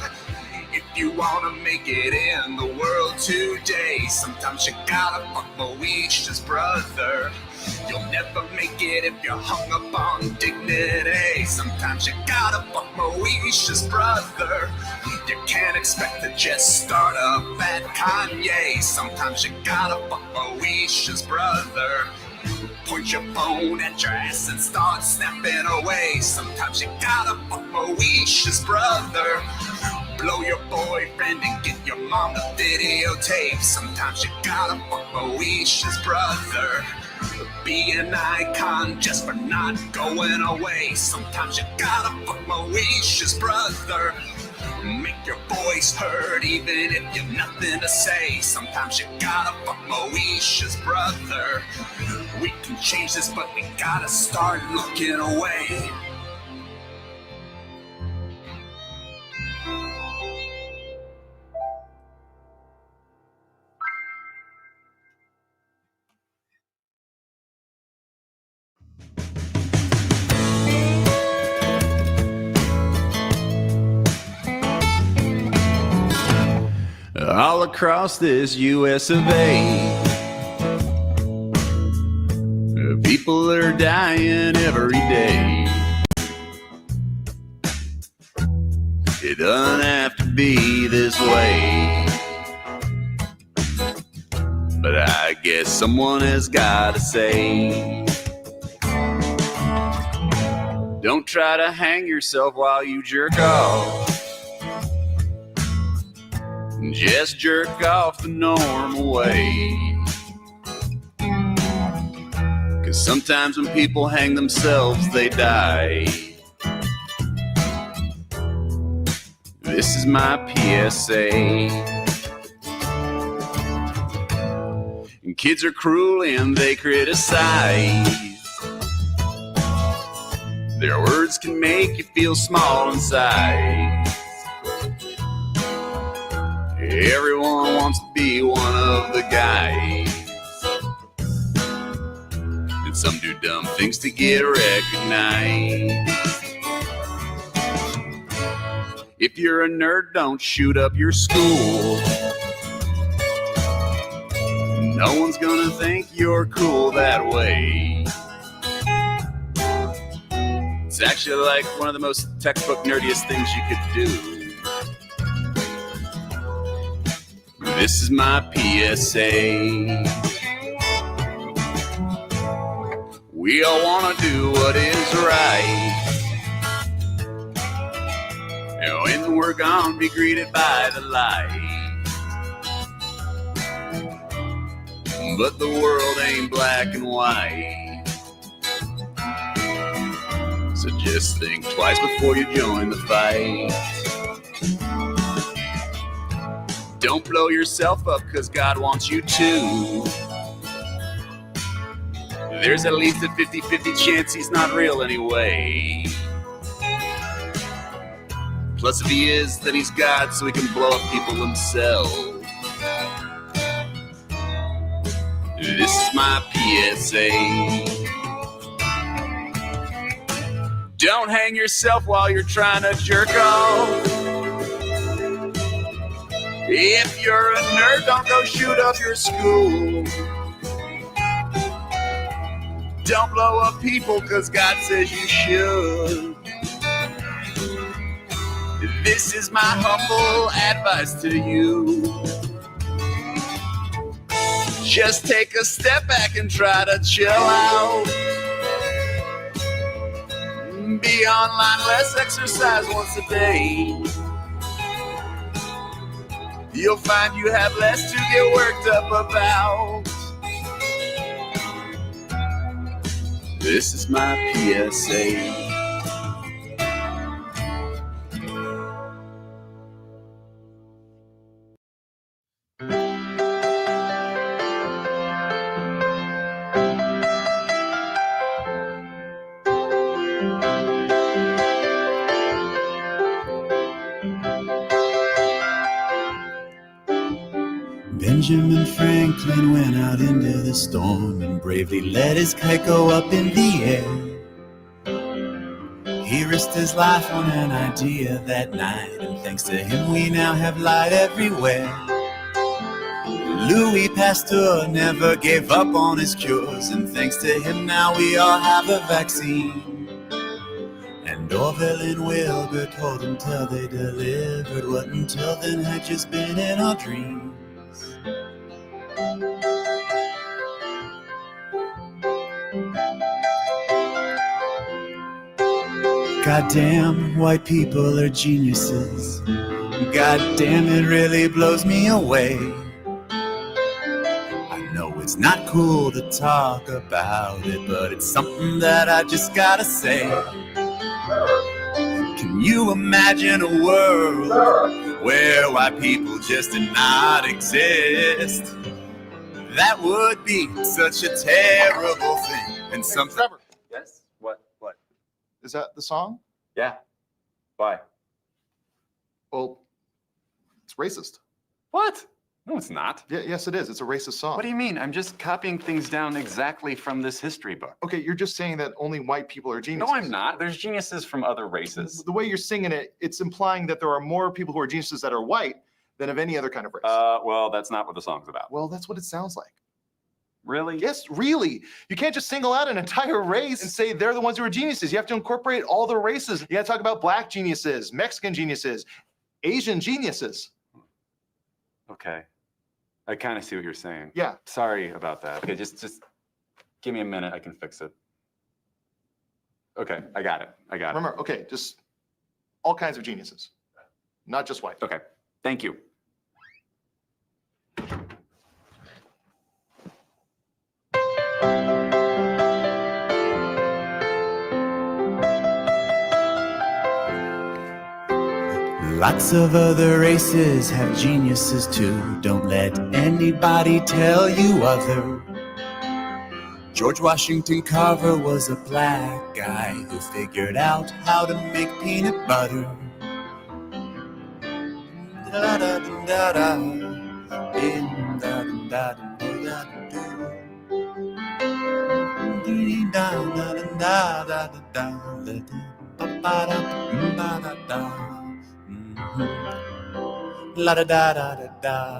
If you wanna make it in the world today, sometimes you gotta fuck Moesha's brother. You'll never make it if you're hung up on dignity. Sometimes you gotta fuck Moesha's brother. You can't expect to just start up at Kanye. Sometimes you gotta fuck Moesha's brother. Point your phone at your ass and start snapping away. Sometimes you gotta fuck Moesha's brother. Blow your boyfriend and get your mom to videotape. Sometimes you gotta fuck Moesha's brother. Be an icon just for not going away. Sometimes you gotta fuck Moesha's brother. Make your voice heard even if you've nothing to say. Sometimes you gotta fuck Moesha's brother. We can change this, but we gotta start looking away. All across this US of A, people are dying every day. It doesn't have to be this way, but I guess someone has got to say, don't try to hang yourself while you jerk off. Just jerk off the normal way. 'Cause sometimes when people hang themselves, they die. This is my PSA. And kids are cruel and they criticize. Their words can make you feel small inside. Everyone wants to be one of the guys. And some do dumb things to get recognized. If you're a nerd, don't shoot up your school. No one's gonna think you're cool that way. It's actually like one of the most textbook nerdiest things you could do. This is my PSA. We all wanna do what is right. And when we're gone, be greeted by the light. But the world ain't black and white. So just think twice before you join the fight. Don't blow yourself up, 'cause God wants you to. There's at least a 50-50 chance he's not real anyway. Plus if he is, then he's God, so he can blow up people himself. This is my PSA. Don't hang yourself while you're trying to jerk off. If you're a nerd, don't go shoot up your school. Don't blow up people, 'cause God says you should. This is my humble advice to you. Just take a step back and try to chill out. Be online less, exercise once a day. You'll find you have less to get worked up about. This is my PSA. Benjamin Franklin went out into the storm and bravely let his kite go up in the air. He risked his life on an idea that night, and thanks to him we now have light everywhere. Louis Pasteur never gave up on his cures, and thanks to him now we all have a vaccine. And Orville and Wilbur told until they delivered what until then had just been in our dreams. Goddamn, white people are geniuses. Goddamn, it really blows me away. I know it's not cool to talk about it, but it's something that I just gotta say. Can you imagine a world where white people just did not exist? That would be such a terrible thing. And something. Trevor. Yes? What? Is that the song? Yeah. Why? Well, it's racist. What? No, it's not. Yeah, yes, it is. It's a racist song. What do you mean? I'm just copying things down exactly from this history book. Okay, you're just saying that only white people are geniuses. No, I'm not. There's geniuses from other races. The way you're singing it, it's implying that there are more people who are geniuses that are white than of any other kind of race. Well, that's not what the song's about. Well, that's what it sounds like. Really? Yes, really. You can't just single out an entire race and say they're the ones who are geniuses. You have to incorporate all the races. You got to talk about black geniuses, Mexican geniuses, Asian geniuses. Okay. I kind of see what you're saying. Yeah. Sorry about that. Okay, just give me a minute. I can fix it. Okay, I got it. Remember, okay, just all kinds of geniuses, not just white. Okay, thank you. Lots of other races have geniuses too. Don't let anybody tell you other. George Washington Carver was a black guy who figured out how to make peanut butter. La da da da da da da.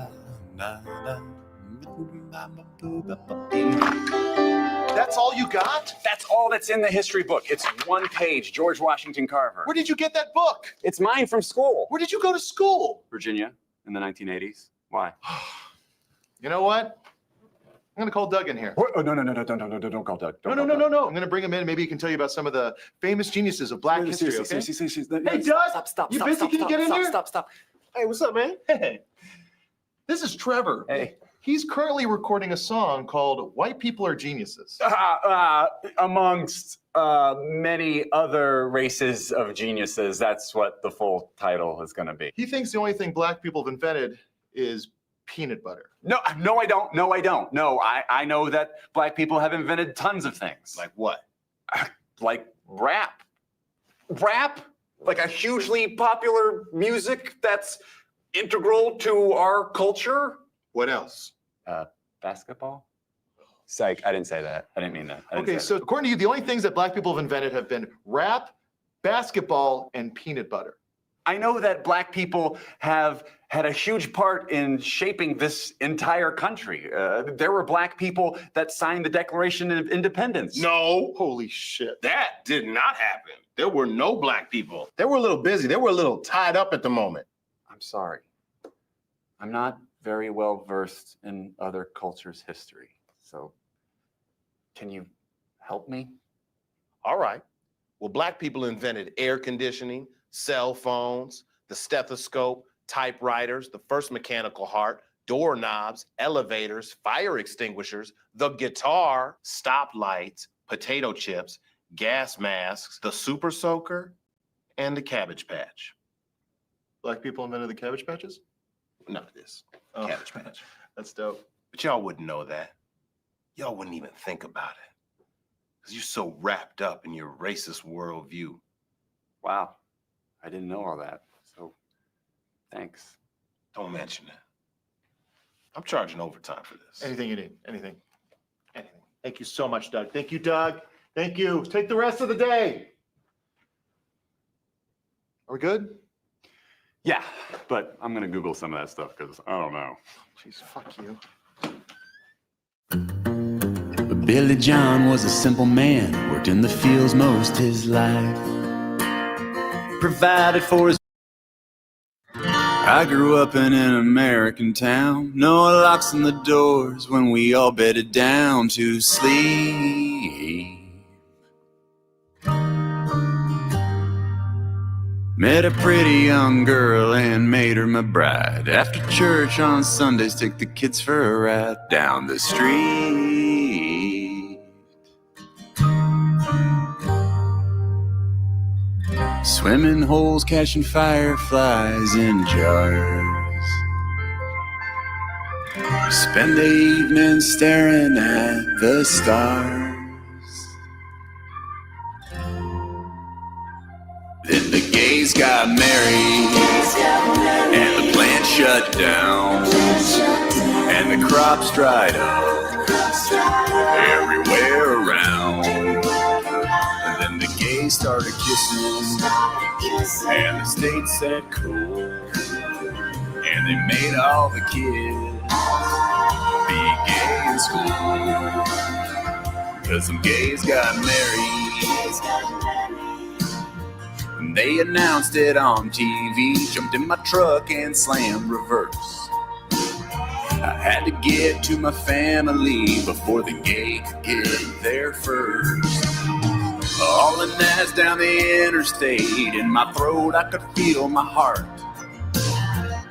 That's all you got? That's all that's in the history book. It's one page, George Washington Carver. Where did you get that book? It's mine from school. Where did you go to school? Virginia in the 1980s. Why? You know what? I'm gonna call Doug in here. Oh, no, don't call Doug. No. I'm gonna bring him in. Maybe he can tell you about some of the famous geniuses of Black history. Okay? Hey, Doug. Stop. You busy? Can you get in here? Stop. Hey, what's up, man? Hey. This is Trevor. Hey. He's currently recording a song called "White People Are Geniuses." Amongst many other races of geniuses, that's what the full title is going to be. He thinks the only thing Black people have invented is peanut butter. No, I don't. No, I know that Black people have invented tons of things. Like what? Like rap. Rap? Like a hugely popular music that's integral to our culture? What else? Basketball? Psych, I didn't say that. I didn't mean that. Okay, so according to you, the only things that Black people have invented have been rap, basketball, and peanut butter. I know that Black people have had a huge part in shaping this entire country. There were Black people that signed the Declaration of Independence. No. Holy shit. That did not happen. There were no Black people. They were a little busy. They were a little tied up at the moment. I'm sorry. I'm not very well versed in other cultures' history. So can you help me? All right. Well, Black people invented air conditioning, cell phones, the stethoscope, typewriters, the first mechanical heart, doorknobs, elevators, fire extinguishers, the guitar, stoplights, potato chips, gas masks, the super soaker, and the Cabbage Patch. Black people invented the Cabbage Patches? None of this. Oh, Cabbage Patch. That's dope. But y'all wouldn't know that. Y'all wouldn't even think about it. Because you're so wrapped up in your racist worldview. Wow. I didn't know all that. So thanks. Don't mention it. I'm charging overtime for this. Anything you need. Anything. Thank you so much, Doug. Thank you, Doug. Thank you. Take the rest of the day. Are we good? Yeah, but I'm going to Google some of that stuff because I don't know. Jeez, fuck you. But Billy John was a simple man, worked in the fields most his life, provided for his. I grew up in an American town, no locks on the doors when we all bedded down to sleep. Met a pretty young girl and made her my bride. After church on Sundays, took the kids for a ride down the street. Swimming holes, catching fireflies in jars. Spend the evening staring at the stars. Then the gays got married, and the plant shut down, and the crops dried up everywhere around. And then the gays started kissing, and the state said cool, and they made all the kids be gay in school. 'Cause some gays got married. They announced it on TV, jumped in my truck and slammed reverse. I had to get to my family before the gate could get there first. Hauling ass down the interstate, in my throat I could feel my heart.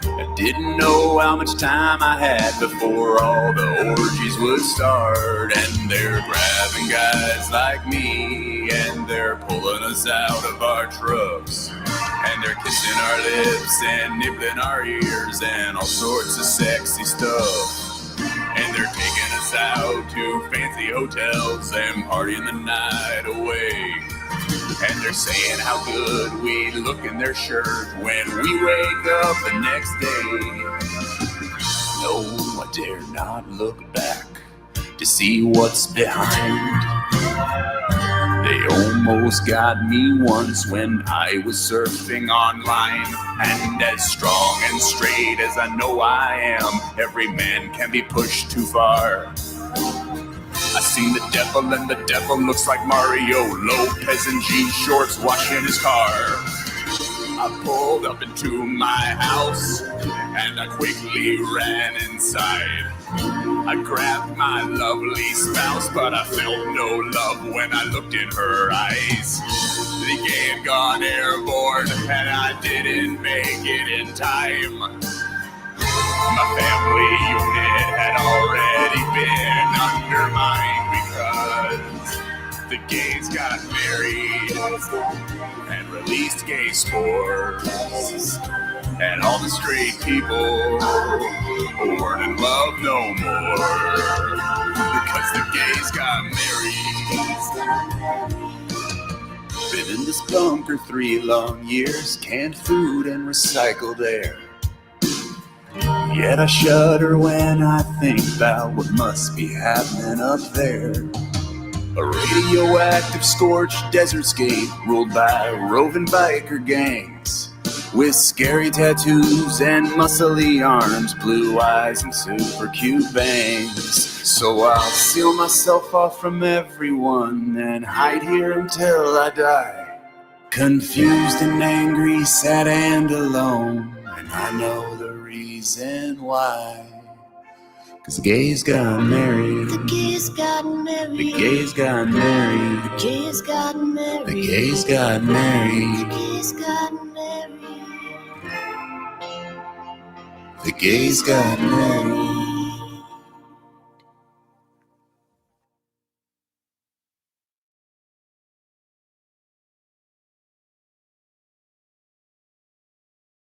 I didn't know how much time I had before all the orgies would start. And they're grabbing guys like me, and they're pulling us out of our trucks. And they're kissing our lips and nibbling our ears and all sorts of sexy stuff. And they're taking us out to fancy hotels and partying the night away. And they're saying how good we look in their shirt when we wake up the next day. No, I dare not look back to see what's behind. They almost got me once when I was surfing online. And as strong and straight as I know I am, every man can be pushed too far. I seen the devil and the devil looks like Mario Lopez in jean shorts washing his car. I pulled up into my house and I quickly ran inside. I grabbed my lovely spouse, but I felt no love when I looked in her eyes. The gay had gone airborne and I didn't make it in time. My family unit had already been undermined because the gays got married and released gay sports. And all the straight people weren't in love no more because the gays got married. Been in this bunker 3 long years, canned food and recycled air. Yet I shudder when I think about what must be happening up there. A radioactive scorched desertscape ruled by roving biker gangs with scary tattoos and muscly arms, blue eyes and super cute bangs. So I'll seal myself off from everyone and hide here until I die. Confused and angry, sad and alone, and I know the reason why. 'Cause the gays got married. The gays got married. The gays got married. The gays got married. The gays got married. The gays got married. The gays got married.